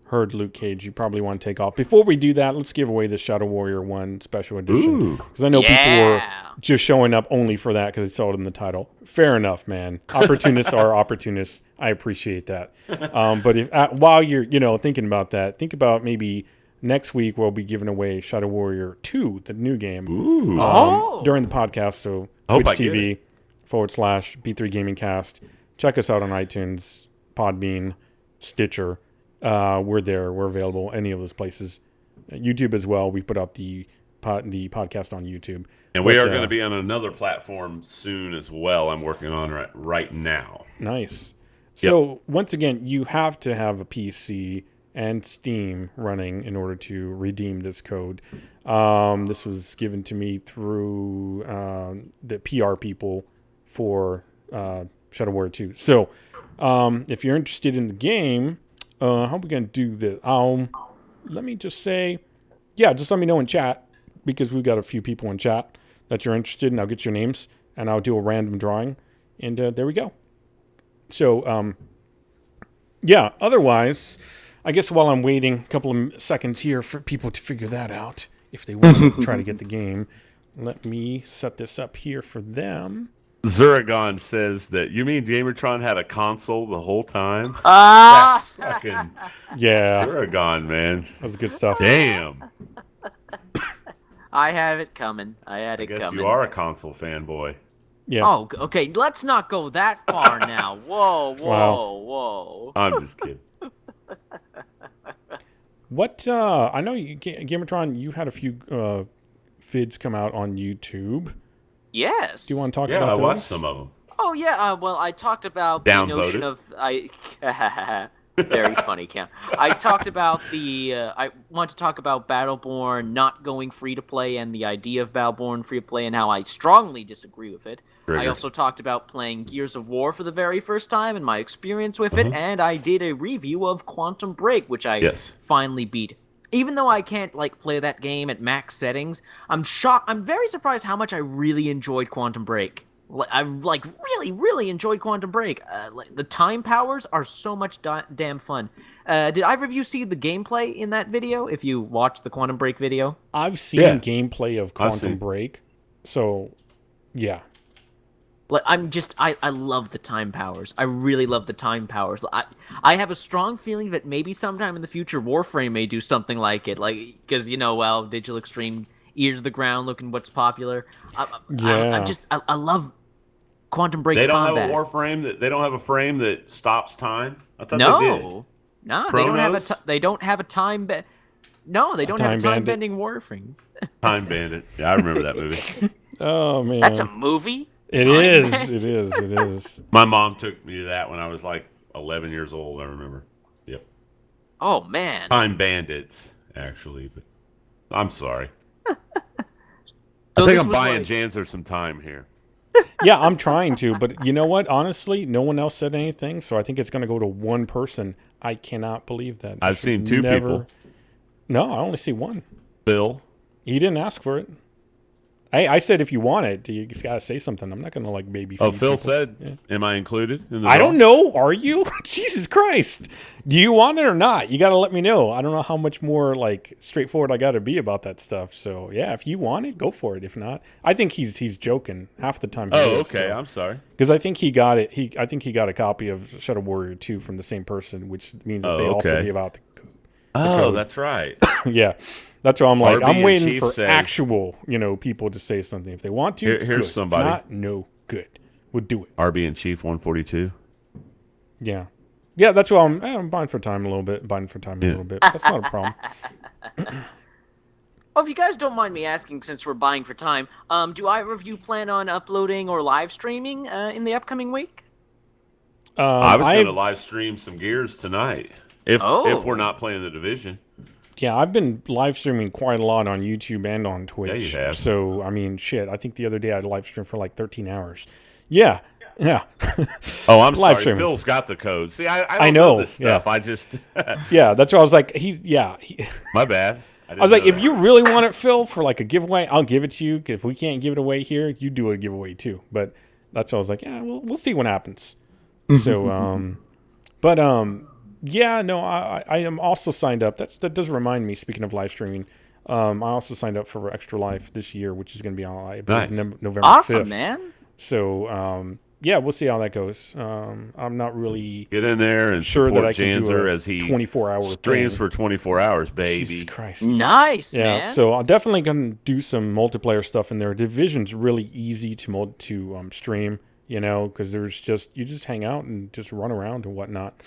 heard Luke Cage, you probably want to take off. Before we do that, let's give away the Shadow Warrior 1 special edition. Ooh. Because I know people were Yeah. just showing up only for that because they saw it in the title. Fair enough, man. Opportunists are opportunists. I appreciate that. But if while you're thinking about that, think about maybe next week we'll be giving away Shadow Warrior 2, the new game, Ooh. during the podcast. So Hope I Twitch get TV /B3 GamingCast. Check us out on iTunes, Podbean, Stitcher. We're there. We're available any of those places. YouTube as well. We put out the podcast on YouTube. And we are going to be on another platform soon as well. I'm working on right now. Nice. So once again, you have to have a PC and Steam running in order to redeem this code. This was given to me through the PR people for Shadow Warrior 2. So if you're interested in the game, how are we going to do this? Let me just say, just let me know in chat, because we've got a few people in chat that you're interested in. I'll get your names, and I'll do a random drawing. And there we go. So, otherwise, I guess while I'm waiting a couple of seconds here for people to figure that out, if they want to try to get the game, let me set this up here for them. Zuragon says that, you mean Gamertron had a console the whole time? Ah! That's fucking Yeah, Zuragon, man. that was good stuff. Damn. I have it coming. I had I it guess coming. you are a console fanboy. Yeah. Oh, okay. Let's not go that far now. Whoa, whoa, Wow. whoa. I'm just kidding. What, I know you, Gamertron, you had a few vids come out on YouTube. Yes. Do you want to talk Yeah, about I those? watched some of them. Oh yeah. Well, I talked about Downvoted. the notion of Very funny, Cam. I talked about I want to talk about Battleborn not going free to play and the idea of Battleborn free to play and how I strongly disagree with it. Trigger. I also talked about playing Gears of War for the very first time and my experience with it, and I did a review of Quantum Break, which I finally beat. Even though I can't play that game at max settings, I'm shocked. I'm very surprised how much I really enjoyed Quantum Break. I really enjoyed Quantum Break. The time powers are so much damn fun. Did either of you see the gameplay in that video? If you watched the Quantum Break video, I've seen gameplay of Quantum Break, so yeah. I love the time powers. I really love the time powers. I have a strong feeling that maybe sometime in the future Warframe may do something like it, because Digital Extreme, ear to the ground, looking what's popular. I love Quantum Break's combat. They don't have a Warframe they don't have a frame that stops time. I thought they did. No, Chronos? they don't have a time. No, they don't have a time bending Warframe. Time Bandit. Yeah, I remember that movie. Oh man, That's a movie. It is. It is. It is. My mom took me to that when I was like 11 years old. I remember. Yep. Oh man. Time Bandits, actually. But I'm sorry. So I think this I'm was buying like- Janzer some time here. Yeah, I'm trying to, but you know what? Honestly, no one else said anything, so I think it's going to go to one person. I cannot believe that. I've seen two people. No, I only see one. Bill. He didn't ask for it. I said if you want it, you just got to say something. I'm not going to like baby feed Oh, Phil people. said, Yeah. am I included in the I draw? don't know. Are you? Jesus Christ. Do you want it or not? You got to let me know. I don't know how much more like straightforward I got to be about that stuff. So yeah, if you want it, go for it. If not, I think he's joking half the time. Oh, okay. I'm sorry. Because I think he got it. I think he got a copy of Shadow Warrior 2 from the same person, which means that they also okay. gave out the Oh, code. that's right. yeah. That's why I'm like, RB I'm and waiting Chief for says- actual, people to say something. If they want to, Here's good. somebody. If not, no, good. We'll do it. RB and Chief 142. Yeah. Yeah, that's why I'm buying for time a little bit. Buying for time a little bit. That's not a problem. Oh, if you guys don't mind me asking, since we're buying for time, do either of you plan on uploading or live streaming in the upcoming week? I was going to live stream some Gears tonight. If Oh. we're not playing the Division. Yeah, I've been live streaming quite a lot on YouTube and on Twitch. you have. So, I mean, shit. I think the other day I live streamed for like 13 hours. Yeah. Yeah. Oh, I'm Live sorry. streaming. Phil's got the code. See, I don't know, know this stuff. yeah. I just... Yeah, that's why I was like, My bad. I was like, if you really want it, Phil, for like a giveaway, I'll give it to you. If we can't give it away here, you do a giveaway too. But that's why I was like, yeah, we'll see what happens. So, yeah, no, I am also signed up. That does remind me. Speaking of live streaming, I also signed up for Extra Life this year, which is going to be on I believe, Nice. November Awesome, 5th. man. So, yeah, we'll see how that goes. I'm not really Get in there and sure support that I can do Janzer a as he 24-hour streams thing. for 24 hours, baby. Jesus Christ. Nice, Yeah, man. so I'm definitely gonna do some multiplayer stuff in there. Division's really easy to stream, because you just hang out and just run around and whatnot.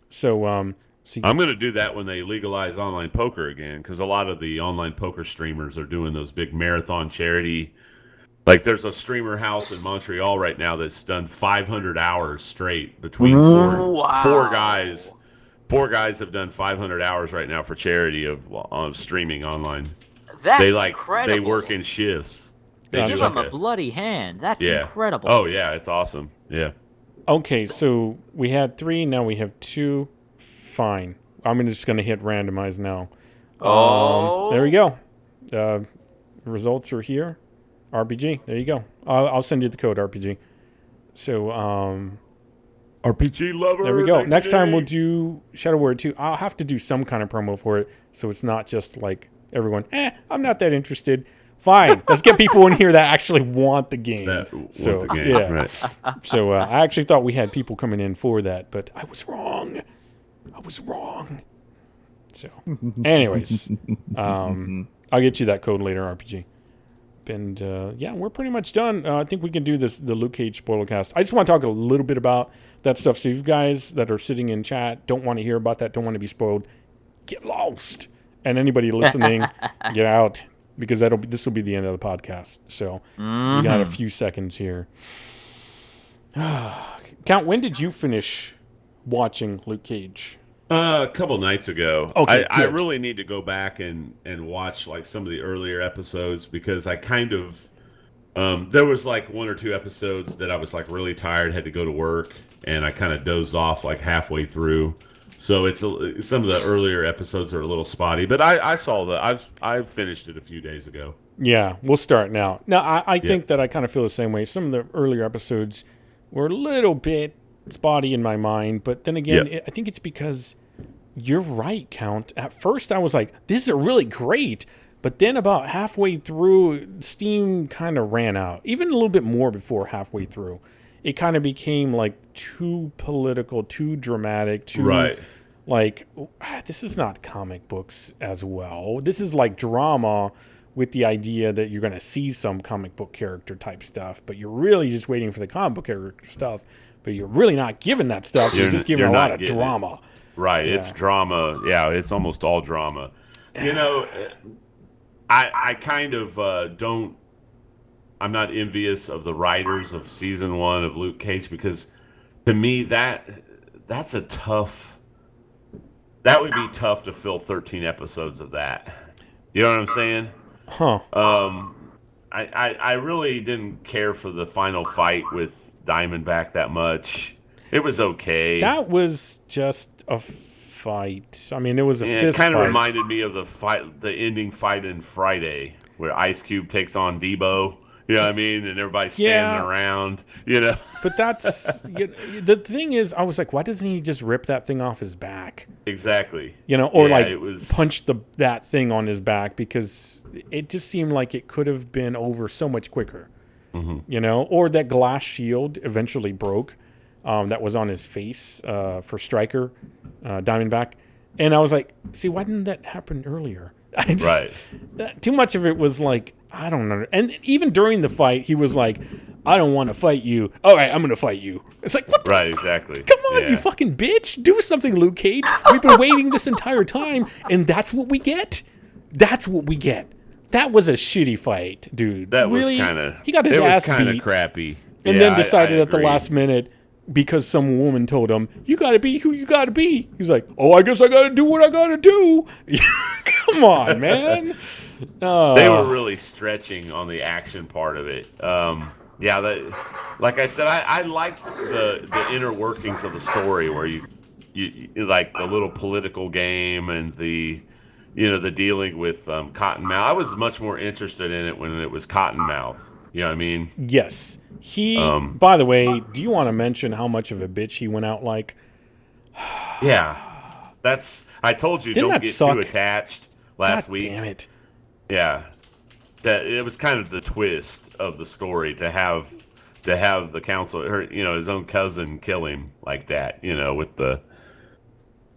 So see, I'm going to do that when they legalize online poker again, because a lot of the online poker streamers are doing those big marathon charity. Like, there's a streamer house in Montreal right now that's done 500 hours straight between four guys. 4 guys have done 500 hours right now for charity of streaming online. That's They incredible. work in shifts. They Gotcha. Give do him like a bloody hand. That's yeah. incredible. Oh yeah, it's awesome. Yeah. okay, so we had 3, now we have 2. Fine, I'm just gonna hit randomize now. Oh. There we go. Results are here. RPG. There you go. I'll send you the code RPG. So RPG lover. there we go. like Next time me. we'll do Shadow Warrior 2. I'll have to do some kind of promo for it, so it's not just like everyone, I'm not that interested. Fine. Let's get people in here that actually want the game. Want the game, yeah. right. So I actually thought we had people coming in for that, but I was wrong. So anyways, I'll get you that code later, RPG. And yeah, we're pretty much done. I think we can do the Luke Cage spoiler cast. I just want to talk a little bit about that stuff. So if you guys that are sitting in chat don't want to hear about that, don't want to be spoiled, get lost. And anybody listening, get out, because this will be the end of the podcast. So we got a few seconds here. Count, when did you finish watching Luke Cage? A couple nights ago. Okay, I good. really need to go back and watch like some of the earlier episodes, because I kind of there was like 1 or 2 episodes that I was like really tired, had to go to work, and I kind of dozed off like halfway through. So some of the earlier episodes are a little spotty, but I saw I've finished it a few days ago. Yeah, we'll start now. Now, I think that I kind of feel the same way. Some of the earlier episodes were a little bit spotty in my mind, but then again, I think it's because you're right, Count. At first, I was like, this is really great, but then about halfway through, steam kind of ran out. Even a little bit more before halfway through. It kind of became like too political, too dramatic, too... Right. Like, this is not comic books as well. This is like drama with the idea that you're going to see some comic book character type stuff, but you're really just waiting for the comic book character stuff, but you're really not giving that stuff. You're just giving a lot of drama. Right. Yeah. It's drama. Yeah, it's almost all drama. You know, I kind of don't envious of the writers of season 1 of Luke Cage, because to me that's a tough. That would be tough to fill 13 episodes of that. You know what I'm saying? Huh. I really didn't care for the final fight with Diamondback that much. It was okay. That was just a fight. I mean, it was a fist it kind of fight. reminded me of the ending fight in Friday, where Ice Cube takes on Debo. You know what I mean? And everybody's standing around. You know. But that's the thing is, I was like, why doesn't he just rip that thing off his back? Exactly. You know, or punch that thing on his back, because it just seemed like it could have been over so much quicker. Mm-hmm. You know, or that glass shield eventually broke. That was on his face for Stryker, Diamondback. And I was like, see, why didn't that happen earlier? Too much of it was like, I don't know. And even during the fight, he was like, I don't want to fight you. All right, I'm going to fight you. It's like, what the Right, exactly. Come on, you fucking bitch. Do something, Luke Cage. We've been waiting this entire time, and that's what we get? That's what we get. That was a shitty fight, dude. That really, was kind of... He got his ass beat. It was kind of crappy. And then decided at the last minute, because some woman told him, you got to be who you got to be. He's like, oh, I guess I got to do what I got to do. Come on, man. They were really stretching on the action part of it. Like I said, I liked the inner workings of the story, where you like the little political game and the dealing with Cottonmouth. I was much more interested in it when it was Cottonmouth. You know what I mean? Yes. By the way, do you want to mention how much of a bitch he went out like? Yeah. I told you, don't get too attached last week. Damn it. Yeah. That it was kind of the twist of the story to have the council, his own cousin kill him like that, with the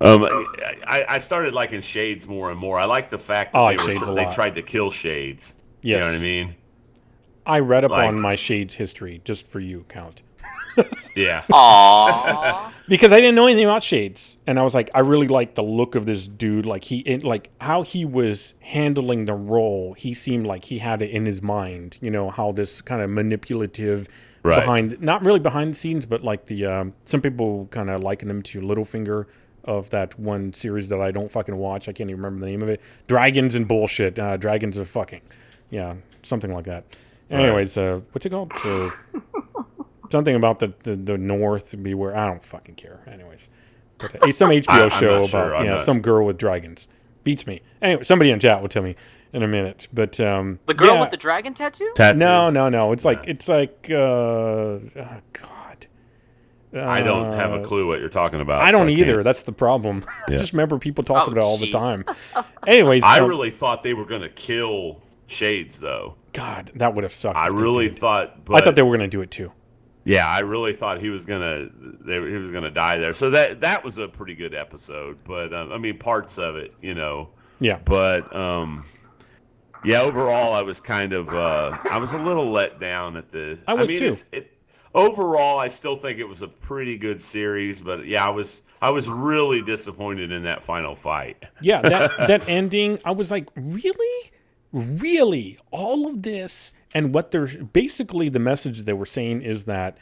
I started liking Shades more and more. I like the fact that they tried to kill Shades. Yes. You know what I mean? I read up on my Shades history just for you, Count. Yeah. Aww. Because I didn't know anything about Shades, and I was like, I really like the look of this dude. Like how he was handling the role. He seemed like he had it in his mind. How this kind of manipulative, not really behind the scenes, but like the some people kind of liken him to Littlefinger of that one series that I don't fucking watch. I can't even remember the name of it. Dragons and bullshit. Dragons are fucking. Yeah, something like that. Anyways, what's it called? Something about the North beware. I don't fucking care. Anyways, but, some HBO show about some girl with dragons. Beats me. Anyway, somebody in chat will tell me in a minute. But the girl with the dragon tattoo? No. It's like God. I don't have a clue what you're talking about. I don't either. That's the problem. I just remember people talking about it all the time. Anyways, I really thought they were going to kill Shades, though. God, that would have sucked. I really thought. I thought they were going to do it too. Yeah, I really thought he was gonna die there. So that was a pretty good episode. But parts of it, Yeah. But overall, I was kind of I was a little let down at the. I was too. Overall, I still think it was a pretty good series. But yeah, I was really disappointed in that final fight. Yeah, that ending, I was like, really, all of this. And what they're basically, the message they were saying is that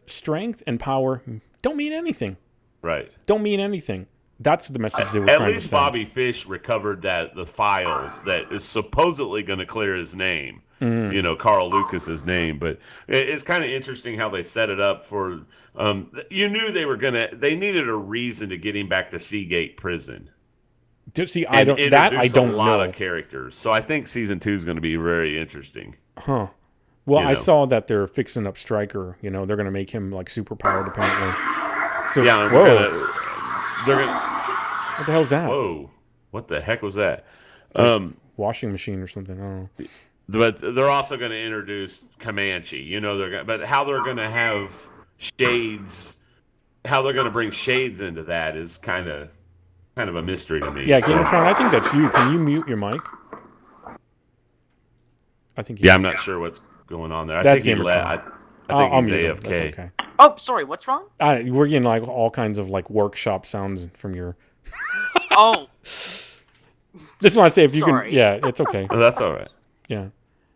strength and power don't mean anything. Right. Don't mean anything. That's the message they were trying to send. At least Bobby Fish recovered the files that is supposedly going to clear his name. Mm. Carl Lucas's name. But it's kind of interesting how they set it up for. You knew they needed a reason to get him back to Seagate Prison. See, I don't know. A lot of characters. So I think season 2 is going to be very interesting. Huh. Well, I saw that they're fixing up Stryker. They're going to make him like super powered apparently. So yeah, they're gonna. What the hell's that? Whoa! What the heck was that? Washing machine or something. I don't know. But they're also going to introduce Comanche. But how they're going to have Shades, how they're going to bring Shades into that is kind of a mystery to me. Yeah, Gamertron, I think that's you. Can you mute your mic? I think. I'm not sure what's going on there. That's I think Gamertron. I think he's AFK. That's okay. Oh, sorry. What's wrong? We're getting like all kinds of like workshop sounds from your. Oh. Just want to say if you Sorry. can. Yeah, it's okay. Oh, that's all right. Yeah.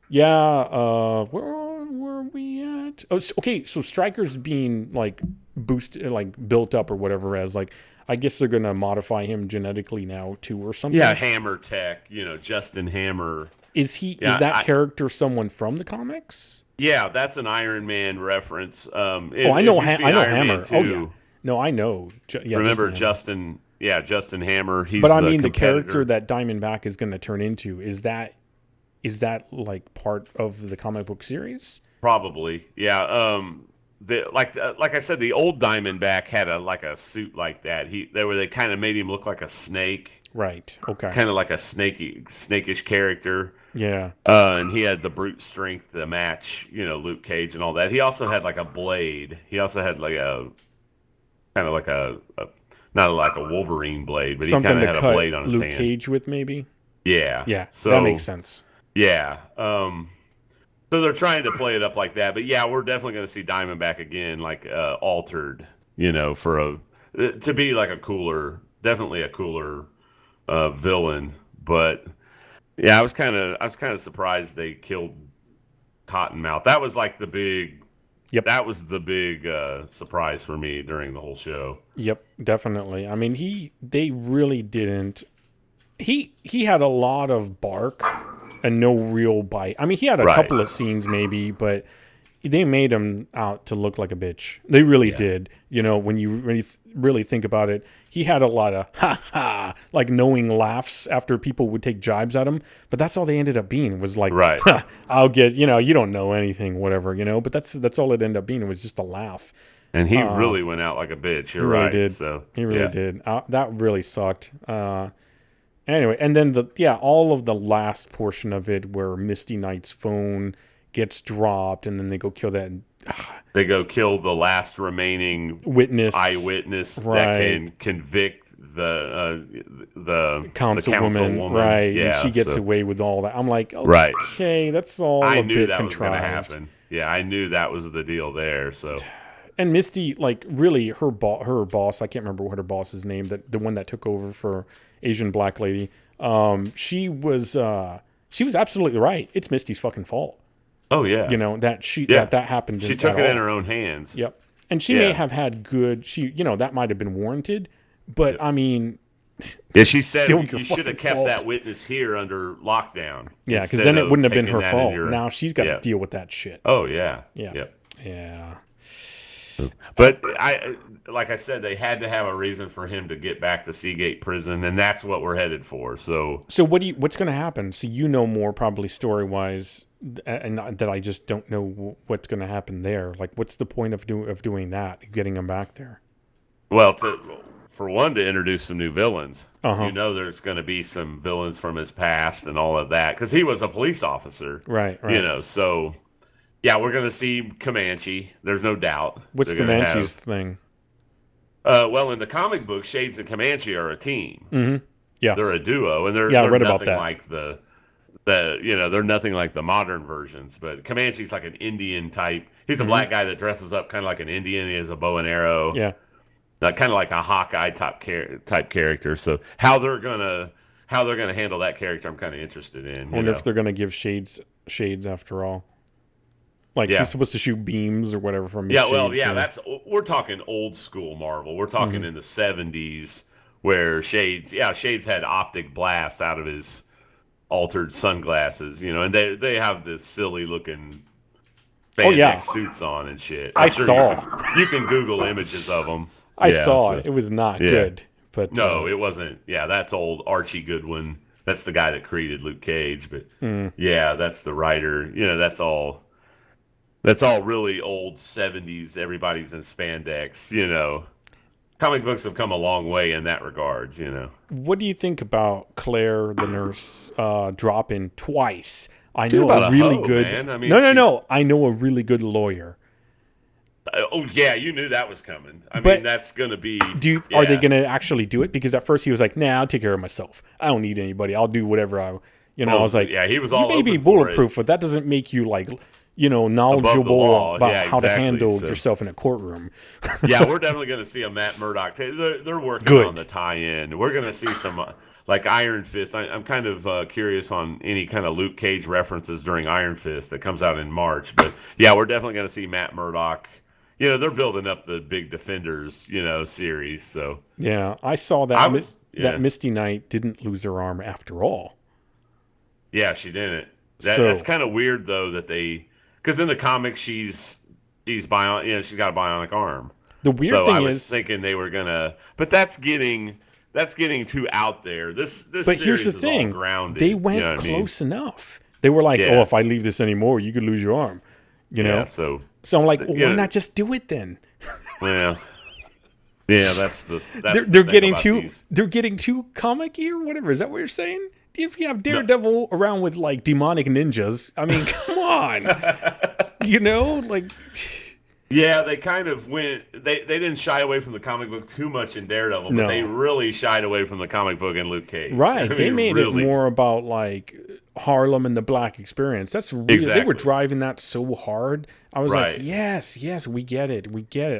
Yeah, where were we at? Oh, okay, so Stryker's being like boosted, like built up or whatever as like, I guess they're gonna modify him genetically now too or something. Yeah, Hammer Tech, Justin Hammer. Is Yeah, that character someone from the comics? yeah, that's an Iron Man reference. Oh, I know, I know Hammer. Oh yeah, no, I know. Yeah, remember Justin Hammer. Justin Hammer. He's But I the mean, the competitor. character that Diamondback is going to turn into is that like part of the comic book series? Probably, yeah. Like I said, the old Diamondback had a suit like that. They kind of made him look like a snake, Right. Okay. kind of like a snakish character. Yeah. And he had the brute strength to match, Luke Cage and all that. He also had like a blade. He also had like a kind of like a not like a Wolverine blade, but Something he kind to of had cut a blade on his Luke hand. Cage with, maybe. Yeah. Yeah. So that makes sense. Yeah. So they're trying to play it up like that, but yeah, we're definitely going to see Diamondback again, like altered, to be like definitely a cooler villain. But yeah, I was kind of surprised they killed Cottonmouth. That was like the big. Yep. That was the big surprise for me during the whole show. Yep. Definitely. I mean, they really didn't. He had a lot of bark and no real bite. I mean, he had a couple of scenes maybe, but they made him out to look like a bitch. They really did. When you really think about it, he had a lot of ha ha, like knowing laughs after people would take jibes at him. But that's all they ended up being was like, I'll get, you don't know anything, whatever, But that's all it ended up being. It was just a laugh. And he really went out like a bitch. You're really right. Did. So he really did. That really sucked. Anyway, and then all of the last portion of it where Misty Knight's phone gets dropped, and then they go kill that. They go kill the last remaining eyewitness that can convict the councilwoman. Right? Yeah, and she gets away with all that. I'm like, okay, that's all I a knew bit that contrived. was going to happen. Yeah, I knew that was the deal there. So. And Misty, like, really, her boss, I can't remember what her boss's name, the one that took over for Asian Black Lady, she was absolutely right. It's Misty's fucking fault. Oh, yeah. That happened. She took it in her own hands. Yep. And she may have had that might have been warranted, but I mean... Yeah, she said you should have kept that witness here under lockdown. Yeah, because then it wouldn't have been her fault. Now she's got to deal with that shit. Oh, yeah. Yeah. Yep. Yeah. But like I said, they had to have a reason for him to get back to Seagate Prison, and that's what we're headed for. So what's going to happen? So more probably story wise, and that I just don't know what's going to happen there. Like, what's the point of doing that? Getting him back there? Well, for one, to introduce some new villains. Uh-huh. There's going to be some villains from his past and all of that because he was a police officer. Right. So. Yeah, we're going to see Comanche. There's no doubt. What's Comanche's thing? Well, in the comic book, Shades and Comanche are a team. Mm-hmm. Yeah, they're a duo, and they're I read nothing about that. like they're nothing like the modern versions. But Comanche's like an Indian type. He's a black guy that dresses up kind of like an Indian. He has a bow and arrow. Yeah, kind of like a Hawkeye type character. So how they're gonna handle that character, I'm kind of interested in. I wonder if they're gonna give Shades after all. Like, he's supposed to shoot beams or whatever from his shades, we're talking old school Marvel. We're talking in the 70s where Shades had optic blasts out of his altered sunglasses, and they have this silly looking spandex suits on and shit. You can Google images of them. I saw it. It was not good. But no, it wasn't. Yeah, that's old Archie Goodwin. That's the guy that created Luke Cage. But that's the writer. That's all. That's all really old 70s. Everybody's in spandex, Comic books have come a long way in that regards, What do you think about Claire, the nurse, dropping twice? I know a really good... Man. I mean, no. I know a really good lawyer. Oh, yeah, you knew that was coming. I mean, that's going to be... Are they going to actually do it? Because at first he was like, nah, I'll take care of myself. I don't need anybody. I'll do whatever I was like... Yeah, he was all you may be bulletproof, but that doesn't make you, like... knowledgeable about how to handle yourself in a courtroom. Yeah, we're definitely going to see a Matt Murdock. They're working on the tie-in. We're going to see some like Iron Fist. I'm kind of curious on any kind of Luke Cage references during Iron Fist that comes out in March. But yeah, we're definitely going to see Matt Murdock. They're building up the big Defenders, series. So Yeah, I saw that that Misty Knight didn't lose her arm after all. Yeah, she didn't. That's kind of weird though because in the comics she's she's got a bionic arm. The weird thing I was is thinking they were gonna, but that's getting too out there. This but series here's the is thing: all grounded. they went close enough. They were like, "Oh, if I leave this anymore, you could lose your arm." Yeah, so I'm like, well, why not just do it then? Well, yeah, they're getting too comic-y or whatever. Is that what you're saying? If you have Daredevil around with like demonic ninjas, I mean, come on, like. Yeah, they kind of went. They didn't shy away from the comic book too much in Daredevil, but they really shied away from the comic book in Luke Cage. Right, they made it more about like Harlem and the Black experience. That's really they were driving that so hard. I was like, yes, we get it,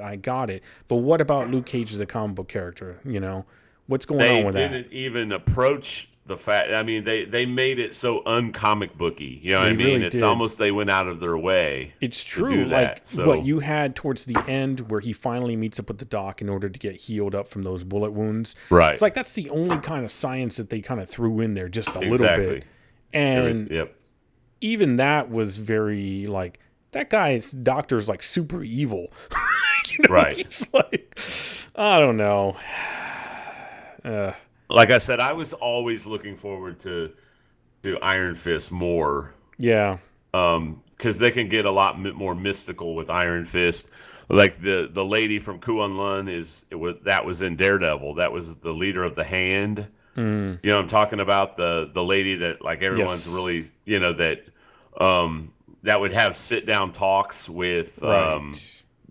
I got it. But what about Luke Cage as a comic book character? What's going on with that? They didn't even approach the fact. I mean, they made it so uncomic booky. You know what I mean? Really it's almost they went out of their way. It's true. To do that. What you had towards the end, where he finally meets up with the doc in order to get healed up from those bullet wounds. Right. It's like that's the only kind of science that they kind of threw in there, just a little bit. And even that was very like that guy's doctor's like super evil. Right. He's like, I don't know. Like I said, I was always looking forward to Iron Fist more. Yeah. Because they can get a lot more mystical with Iron Fist. Like the lady from Kunlun that was in Daredevil. That was the leader of the Hand. Mm. You know what I'm talking about? The lady that like everyone's really that would have sit down talks with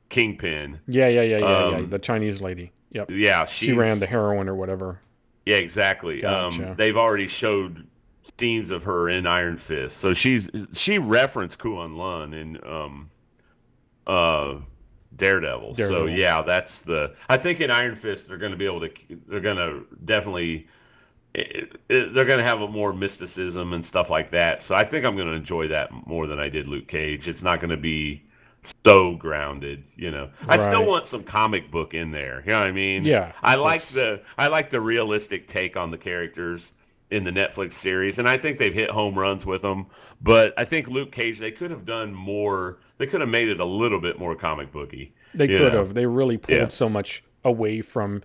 Kingpin. Yeah. The Chinese lady. Yep. Yeah, she ran the heroin or whatever. Yeah, exactly. Gotcha. They've already showed scenes of her in Iron Fist, so she referenced Kunlun in Daredevil. So yeah, I think in Iron Fist they're going to definitely they're going to have a more mysticism and stuff like that. So I think I'm going to enjoy that more than I did Luke Cage. It's not going to be so grounded, I still want some comic book in there. You know what I mean? Yeah. I like the realistic take on the characters in the Netflix series, and I think they've hit home runs with them. But I think Luke Cage, they could have done more. They could have made it a little bit more comic booky. They could have. They really pulled so much away from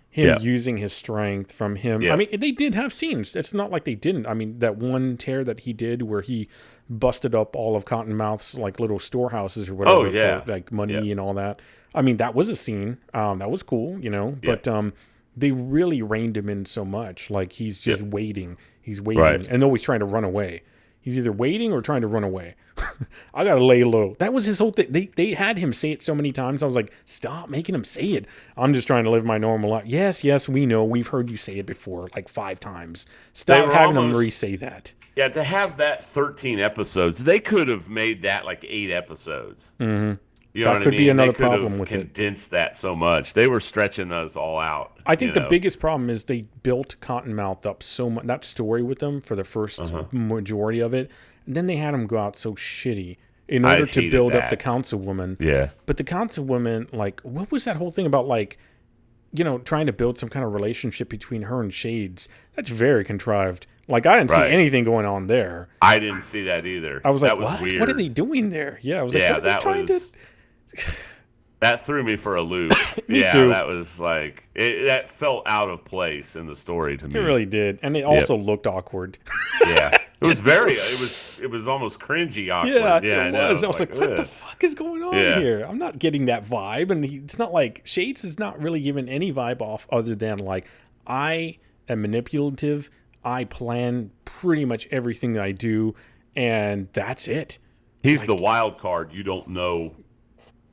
him using his strength, from him. I mean, they did have scenes. It's not like they didn't. I mean, that one tear that he did where he busted up all of Cottonmouth's like little storehouses or whatever for like money and all that. I mean, that was a scene. That was cool, But they really reined him in so much. Like he's just waiting. He's waiting and always trying to run away. He's either waiting or trying to run away. I gotta lay low. That was his whole thing. They had him say it so many times. I was like, stop making him say it. I'm just trying to live my normal life. Yes, we know. We've heard you say it before, like 5 times. Stop having him re-say that. Yeah, to have that 13 episodes, they could have made that like 8 episodes. Mm-hmm. You know that could be another problem with it. Condensed that so much. They were stretching us all out. I think the biggest problem is they built Cottonmouth up so much, that story with them for the first majority of it. And then they had him go out so shitty in order to build up the councilwoman. Yeah. But the councilwoman, like, what was that whole thing about, like, trying to build some kind of relationship between her and Shades? That's very contrived. Like, I didn't see anything going on there. I didn't see that either. I was like, that was what? Weird. What are they doing there? Yeah, I was like, what are they trying to... That threw me for a loop. Me too. That was like that felt out of place in the story to me. It really did, and it also looked awkward. Yeah, it was it was almost cringy awkward. Yeah, it was. I was like, what the fuck is going on here? I'm not getting that vibe, and it's not like Shades is not really giving any vibe off other than like I am manipulative. I plan pretty much everything that I do, and that's it. He's the wild card. You don't know.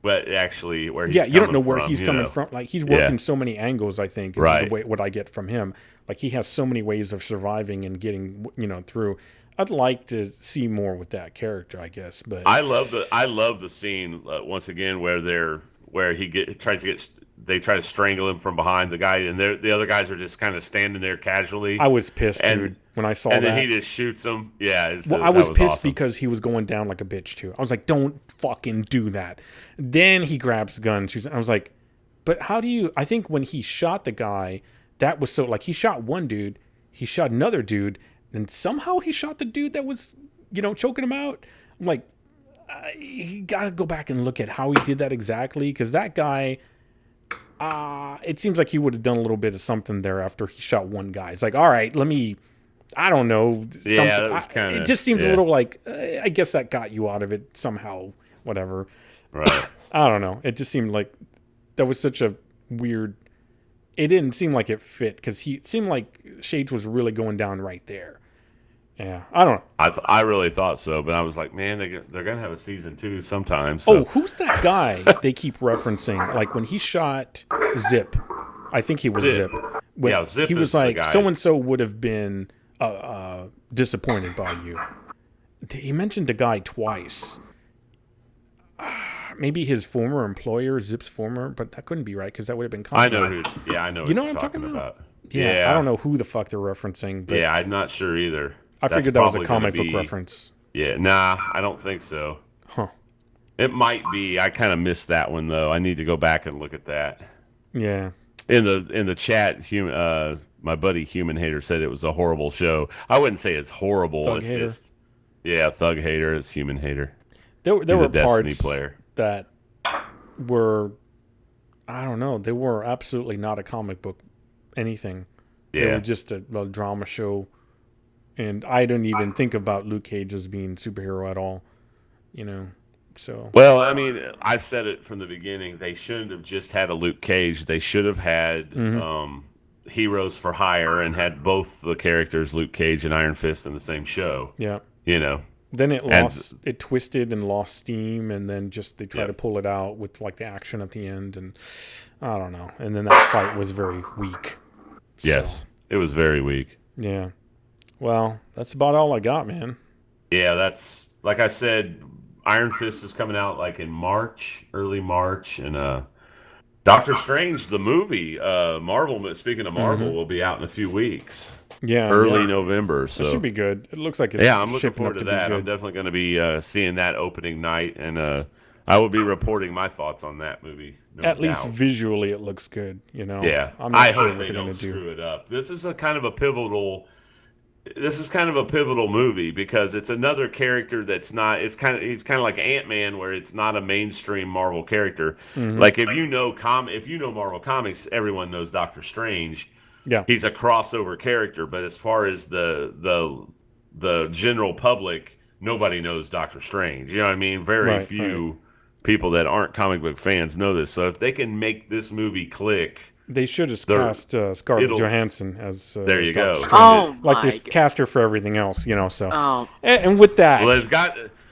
But actually, where he's you don't know where he's coming from. Like he's working so many angles. I think is the way what I get from him. Like he has so many ways of surviving and getting through. I'd like to see more with that character, I guess. But I love the scene once again where he tries to get they try to strangle him from behind the guy, and the other guys are just kind of standing there casually. I was pissed, dude, when I saw that. And then he just shoots them. Yeah. I was pissed awesome. because he was going down like a bitch, too. I was like, don't fucking do that. Then he grabs the gun and shoots. I was like, but how do you... I think when he shot the guy, that was so... Like, he shot one dude, he shot another dude, and somehow he shot the dude that was, choking him out. I'm like, you gotta go back and look at how he did that exactly, because that guy... it seems like he would have done a little bit of something there after he shot one guy. It's like, all right, let me, I don't know. Yeah, that was kinda, it just seemed a little like, I guess that got you out of it somehow, whatever. Right. I don't know. It just seemed like that was such a weird, it didn't seem like it fit because it seemed like Shades was really going down right there. Yeah, I don't know. I really thought so, but I was like, man, they're gonna have a season 2 sometime. So. Oh, who's that guy they keep referencing? Like when he shot Zip, I think he was Zip. Zip. He was is the like, guy. so and so would have been disappointed by you. He mentioned a guy twice. Maybe his former employer, Zip's former, but that couldn't be right because that would have been. I know who. Yeah, I know. You know what I'm talking about? Yeah, I don't know who the fuck they're referencing. But yeah, I'm not sure either. I figured that was a comic book reference. Yeah, nah, I don't think so. Huh. It might be. I kind of missed that one though. I need to go back and look at that. Yeah. In the chat, my buddy Human Hater said it was a horrible show. I wouldn't say it's horrible. Thug it's Hater. just Thug Hater is Human Hater. There He's were a Destiny parts player that were, I don't know, they were absolutely not a comic book anything. They were just a drama show. And I don't even think about Luke Cage as being superhero at all, so. Well, I mean, I said it from the beginning. They shouldn't have just had a Luke Cage. They should have had Heroes for Hire and had both the characters, Luke Cage and Iron Fist, in the same show. Yeah. Then it twisted and lost steam, and then they tried to pull it out with like the action at the end, and I don't know. And then that fight was very weak. Yes, it was very weak. Yeah. Well, that's about all I got, man. Yeah, that's like I said. Iron Fist is coming out like in March, early March, and Doctor Strange, the movie, Marvel. Speaking of Marvel, will be out in a few weeks. Yeah, early November. So it should be good. It looks like it's I'm looking forward to to that. Be I'm definitely going to be seeing that opening night, and I will be reporting my thoughts on that movie. At least visually, it looks good. Yeah, I hope they don't screw it up. This is kind of a pivotal movie because it's another character that's not. He's kind of like Ant-Man, where it's not a mainstream Marvel character. Mm-hmm. Like if you know Marvel comics, everyone knows Doctor Strange. Yeah, he's a crossover character, but as far as the general public, nobody knows Doctor Strange. You know what I mean? Very few people that aren't comic book fans know this. So if they can make this movie click. They should have cast Scarlett Johansson as there you go. Oh, like this cast her for everything else, So, and with that, well,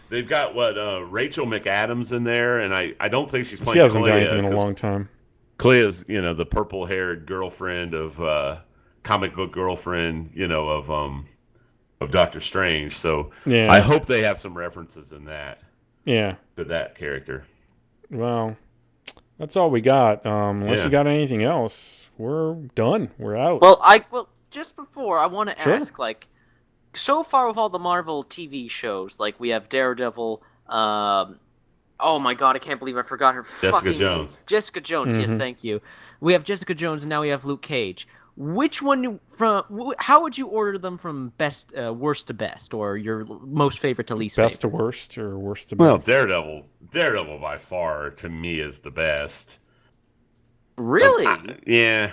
they've got what Rachel McAdams in there, and I don't think she's playing. She hasn't done Clea, anything in a long time. Clea's the purple-haired girlfriend of comic book girlfriend, of Doctor Strange. So I hope they have some references in that. Yeah, to that character. Well. That's all we got. Unless you got anything else, we're done. We're out. Well, just before I want to ask, like, so far with all the Marvel TV shows, like we have Daredevil. Oh my God, I can't believe I forgot her. Jessica Jones. Jessica Jones. Yes, thank you. We have Jessica Jones, and now we have Luke Cage. Which one how would you order them from worst to best, or your most favorite to least favorite? Best to worst, or worst to Well, best? Daredevil by far to me is the best. Really? Yeah.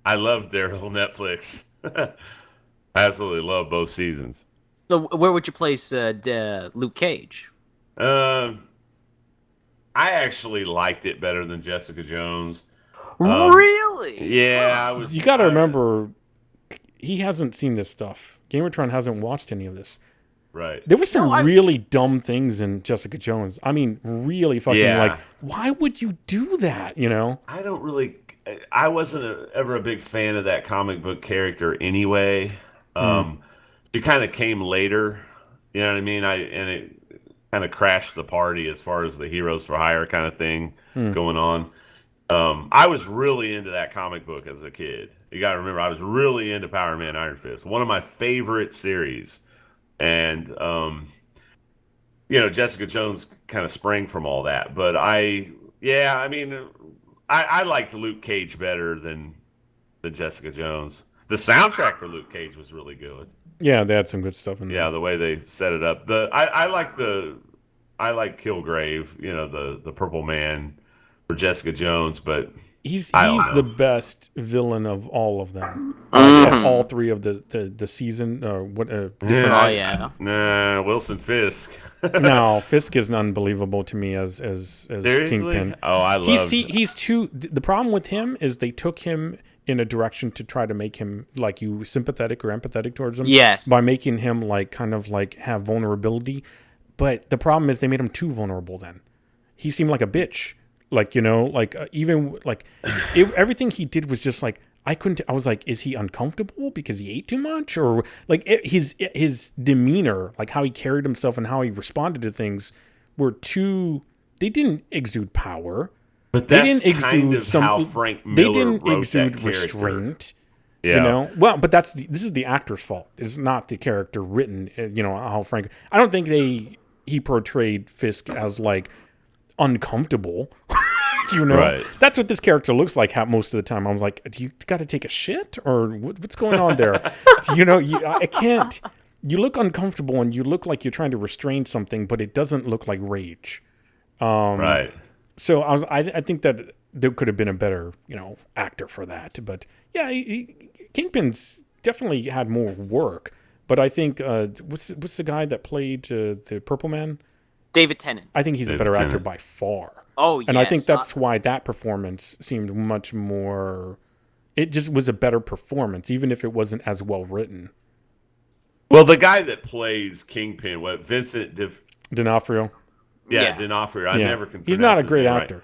I love Daredevil Netflix. I absolutely love both seasons. So where would you place Luke Cage? I actually liked it better than Jessica Jones. Really? Yeah, You got to remember, he hasn't seen this stuff. Gamertron hasn't watched any of this. Right. There were some really dumb things in Jessica Jones. I mean, really fucking like, why would you do that? I wasn't ever a big fan of that comic book character anyway. She kind of came later. You know what I mean? And it kind of crashed the party as far as the Heroes for Hire kind of thing going on. I was really into that comic book as a kid. You got to remember, I was really into Power Man Iron Fist, one of my favorite series. And, Jessica Jones kind of sprang from all that. But I liked Luke Cage better than Jessica Jones. The soundtrack for Luke Cage was really good. Yeah, they had some good stuff in there. Yeah, the way they set it up. I like Kilgrave, the Purple Man for Jessica Jones, but he's the best villain of all of them. Mhm. All three of the season. Nah, Wilson Fisk. No, Fisk is unbelievable to me as Seriously? Kingpin. Oh, I love. He's too. The problem with him is they took him in a direction to try to make him like you sympathetic or empathetic towards him. Yes. By making him like kind of like have vulnerability, but the problem is they made him too vulnerable. Then he seemed like a bitch. Like even like everything he did was just like I was like, is he uncomfortable because he ate too much, or like his demeanor, like how he carried himself and how he responded to things were too. They didn't exude power. But They that's didn't kind exude of how Frank Miller They didn't wrote exude that character. restraint. Yeah. Well, but this is the actor's fault. It's not the character written. How Frank. I don't think he portrayed Fisk as like uncomfortable. Right. That's what this character looks like most of the time. I was like, do you got to take a shit or what's going on there? I can't. You look uncomfortable and you look like you're trying to restrain something, but it doesn't look like rage. Right. So I think that there could have been a better, actor for that. But yeah, Kingpin's definitely had more work. But I think what's the guy that played the Purple Man? David Tennant. I think he's a better actor by far. Oh, and I think that's why that performance seemed much more. It just was a better performance, even if it wasn't as well written. Well, the guy that plays Kingpin, Vincent D'Onofrio. Yeah, D'Onofrio. I never can. He's not a great right. actor.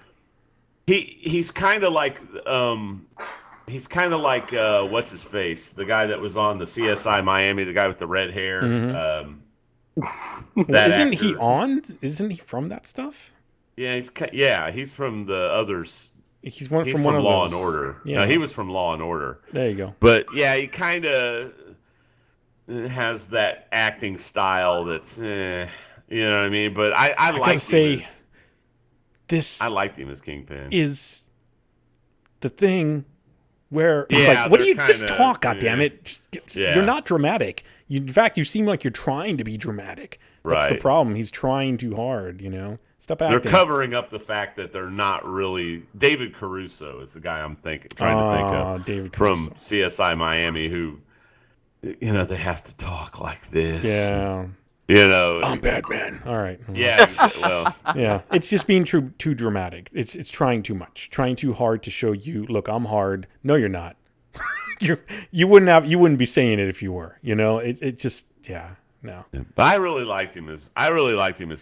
He's kind of like what's his face? The guy that was on the CSI Miami, the guy with the red hair. Mm-hmm. Isn't he on? Isn't he from that stuff? Yeah, he's from the others. He's from Law and Order. Yeah, no, he was from Law and Order. There you go. But yeah, he kind of has that acting style that's, you know what I mean. But I like to say I liked him as Kingpin. Is the thing where it's like, what do you just talk? God damn it! You're not dramatic. In fact, you seem like you're trying to be dramatic. That's the problem. He's trying too hard. Stop acting. They're covering up the fact that they're not really. David Caruso is the guy I'm trying to think of. David from CSI Miami, who, they have to talk like this. Yeah. I'm Batman. All right. Yeah. Well. Yeah. It's just being too dramatic. It's trying too much, trying too hard to show you. Look, I'm hard. No, you're not. You wouldn't be saying it if you were. It just no. But I really liked him as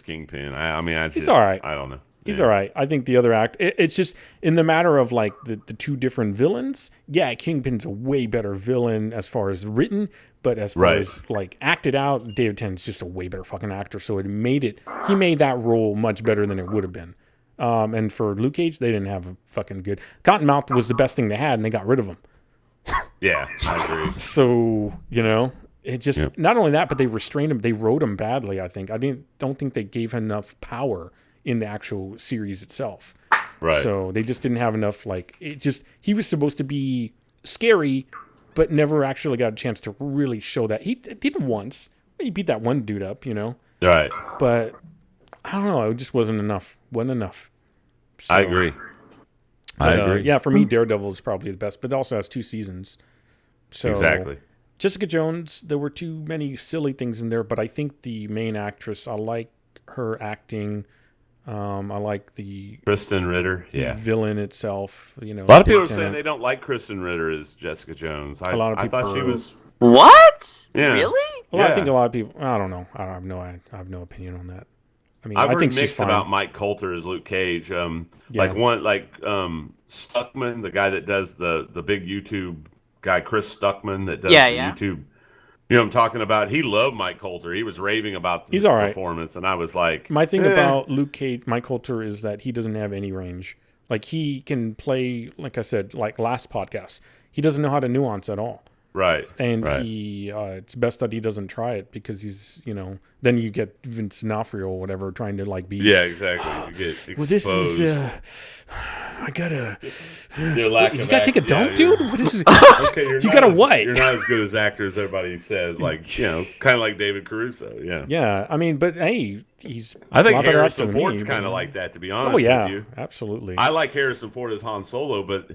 Kingpin. He's all right. I don't know. He's all right. I think the other it's just in the matter of like the two different villains. Yeah, Kingpin's a way better villain as far as written, but as far as like acted out, David Tennant's just a way better fucking actor. So he made that role much better than it would have been. And for Luke Cage, they didn't have a fucking good. Cottonmouth was the best thing they had, and they got rid of him. Yeah, I agree. So it just not only that, but they restrained him. They wrote him badly. I think don't think they gave him enough power in the actual series itself. Right. So they just didn't have enough. He was supposed to be scary, but never actually got a chance to really show that. He did it once. He beat that one dude up, Right. But I don't know. It just wasn't enough. Wasn't enough. So, I agree. I agree. Yeah, for me, Daredevil is probably the best, but it also has 2 seasons. So exactly. Jessica Jones, there were too many silly things in there, but I think the main actress, I like her acting. I like the Kristen Ritter, villain itself. A lot of people are saying they don't like Kristen Ritter as Jessica Jones. A lot of people I thought she was. What? Yeah. Really? I think a lot of people. I don't know. I have no opinion on that. I've heard think mixed about Mike Coulter as Luke Cage. Stuckman, the guy that does the big YouTube guy, Chris Stuckman, that does YouTube. You know what I'm talking about? He loved Mike Coulter. He was raving about his performance, and I was like... My thing about Luke Cage, Mike Coulter, is that he doesn't have any range. Like he can play, like I said, like last podcast, he doesn't know how to nuance at all. Right. And right. he, it's best that he doesn't try it because he's, then you get Vince D'Onofrio or whatever trying to like be. Yeah, exactly. You get exposed. Well, this is, I gotta. Your lack You of gotta take a dump, dude. What is it? Okay, you gotta what? You're not as good as actor as everybody says. Like kind of like David Caruso. Yeah. Yeah, I mean, but hey, he's. I think a lot better actor Harrison than Ford's me, kind of but- like that, to be honest Oh yeah, with you. absolutely. I like Harrison Ford as Han Solo, but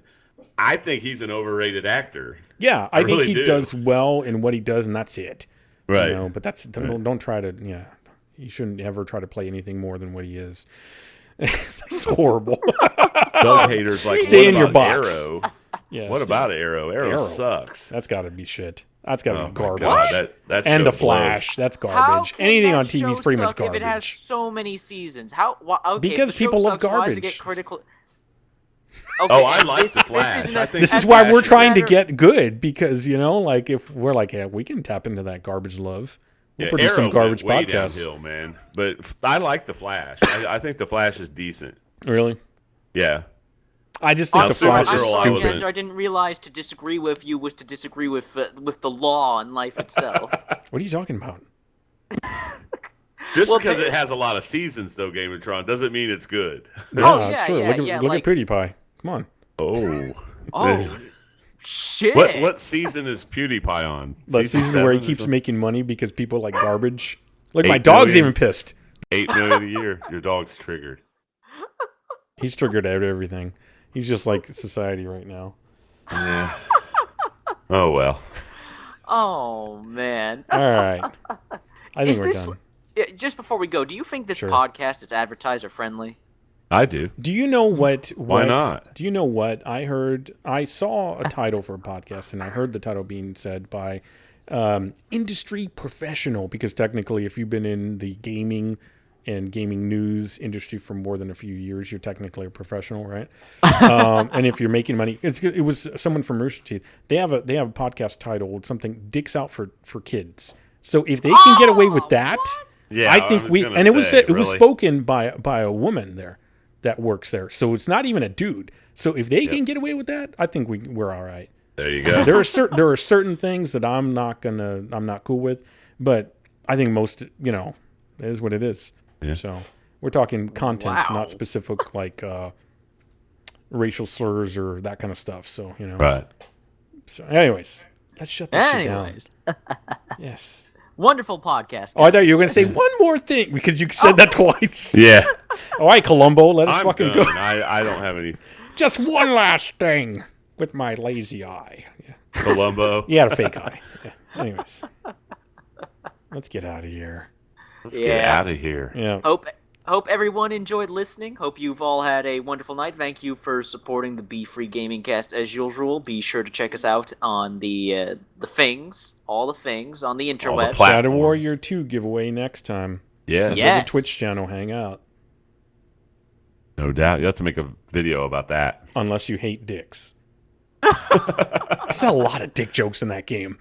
I think he's an overrated actor. Yeah, I think really he do. does well in what he does, and that's it. Right. But that's don't try to. Yeah, you shouldn't ever try to play anything more than what he is. It's horrible. Doug haters like, Stay what in your about box. Arrow? Yeah, What about Arrow? Arrow sucks. That's got to be shit. That's got to Oh be my garbage. God, that And show the Flash, that's How garbage. can Anything that on TV is show pretty much suck garbage. If it has so many seasons, how? Okay, Because if the show people love sucks, why does it garbage. get critical? Okay, Oh, I like this, the Flash. This, isn't I a, think This is the why Flash we're is trying to better. get good because like if we're like, yeah, we can tap into that garbage love. We'll produce Arrow some garbage went way podcasts. downhill, man. But I like the Flash. I think the Flash is decent. Really? Yeah. I just think Now, the Supergirl, Flash is I'm sorry, I stupid. Jens, I didn't realize to disagree with you was to disagree with the law and life itself. What are you talking about? Just Well, because but- it has a lot of seasons, though, Game of Thrones, doesn't mean it's good. Yeah, yeah, it's true. yeah, look at, yeah, look like- at PewDiePie. Come on. Oh. Oh, shit! What season is PewDiePie on? The season where he 7 or keeps something? making money because people like garbage. Look, my 8 dog's million. even pissed. 8 million a year. Your dog's triggered. He's triggered at everything. He's just like society right now. Yeah. Oh well. Oh man! All right. I think Is we're this done. just before we go? Do you think this Sure. podcast is advertiser friendly? I do. Do you know what? Why not? Do you know what I heard? I saw a title for a podcast, and I heard the title being said by industry professional, because technically, if you've been in the gaming and gaming news industry for more than a few years, you're technically a professional, right? And if you're making money, it was someone from Rooster Teeth. They have a podcast titled something "Dicks Out for Kids." So if they can get away with that, Yeah, I think was gonna it was say, it was really. spoken by a woman there that works there. So it's not even a dude. So if they can get away with that, I think we're all right. There you go. There are certain things that I'm not cool with, but I think most, it is what it is. Yeah. So we're talking content, Wow. not specific like racial slurs or that kind of stuff. So Right. So anyways, let's shut this shit down. Anyways, Yes. wonderful podcast. Oh, I thought you were going to say one more thing because you said that twice. Yeah. All right, Columbo, let us I'm fucking done. go. I don't have any. Just one last thing with my lazy eye. Yeah. Columbo. He had a fake eye. Yeah. Anyways, let's get out of here. Let's get Yeah. out of here. Yeah. Hope everyone enjoyed listening. Hope you've all had a wonderful night. Thank you for supporting the Be Free Gaming Cast as usual. Be sure to check us out on the things, all the things on the All the interwebs. plat- Shadow platforms. Warrior 2 giveaway next time. Yeah. Come to Yes. the Twitch channel, hang out. No doubt. You have to make a video about that. Unless you hate dicks. I saw a lot of dick jokes in that game.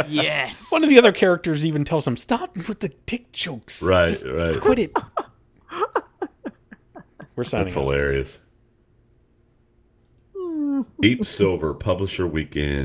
Yes. One of the other characters even tells him, "Stop with the dick jokes. Right. Just Right. quit it." We're signing That's off. hilarious. Deep Silver Publisher Weekend.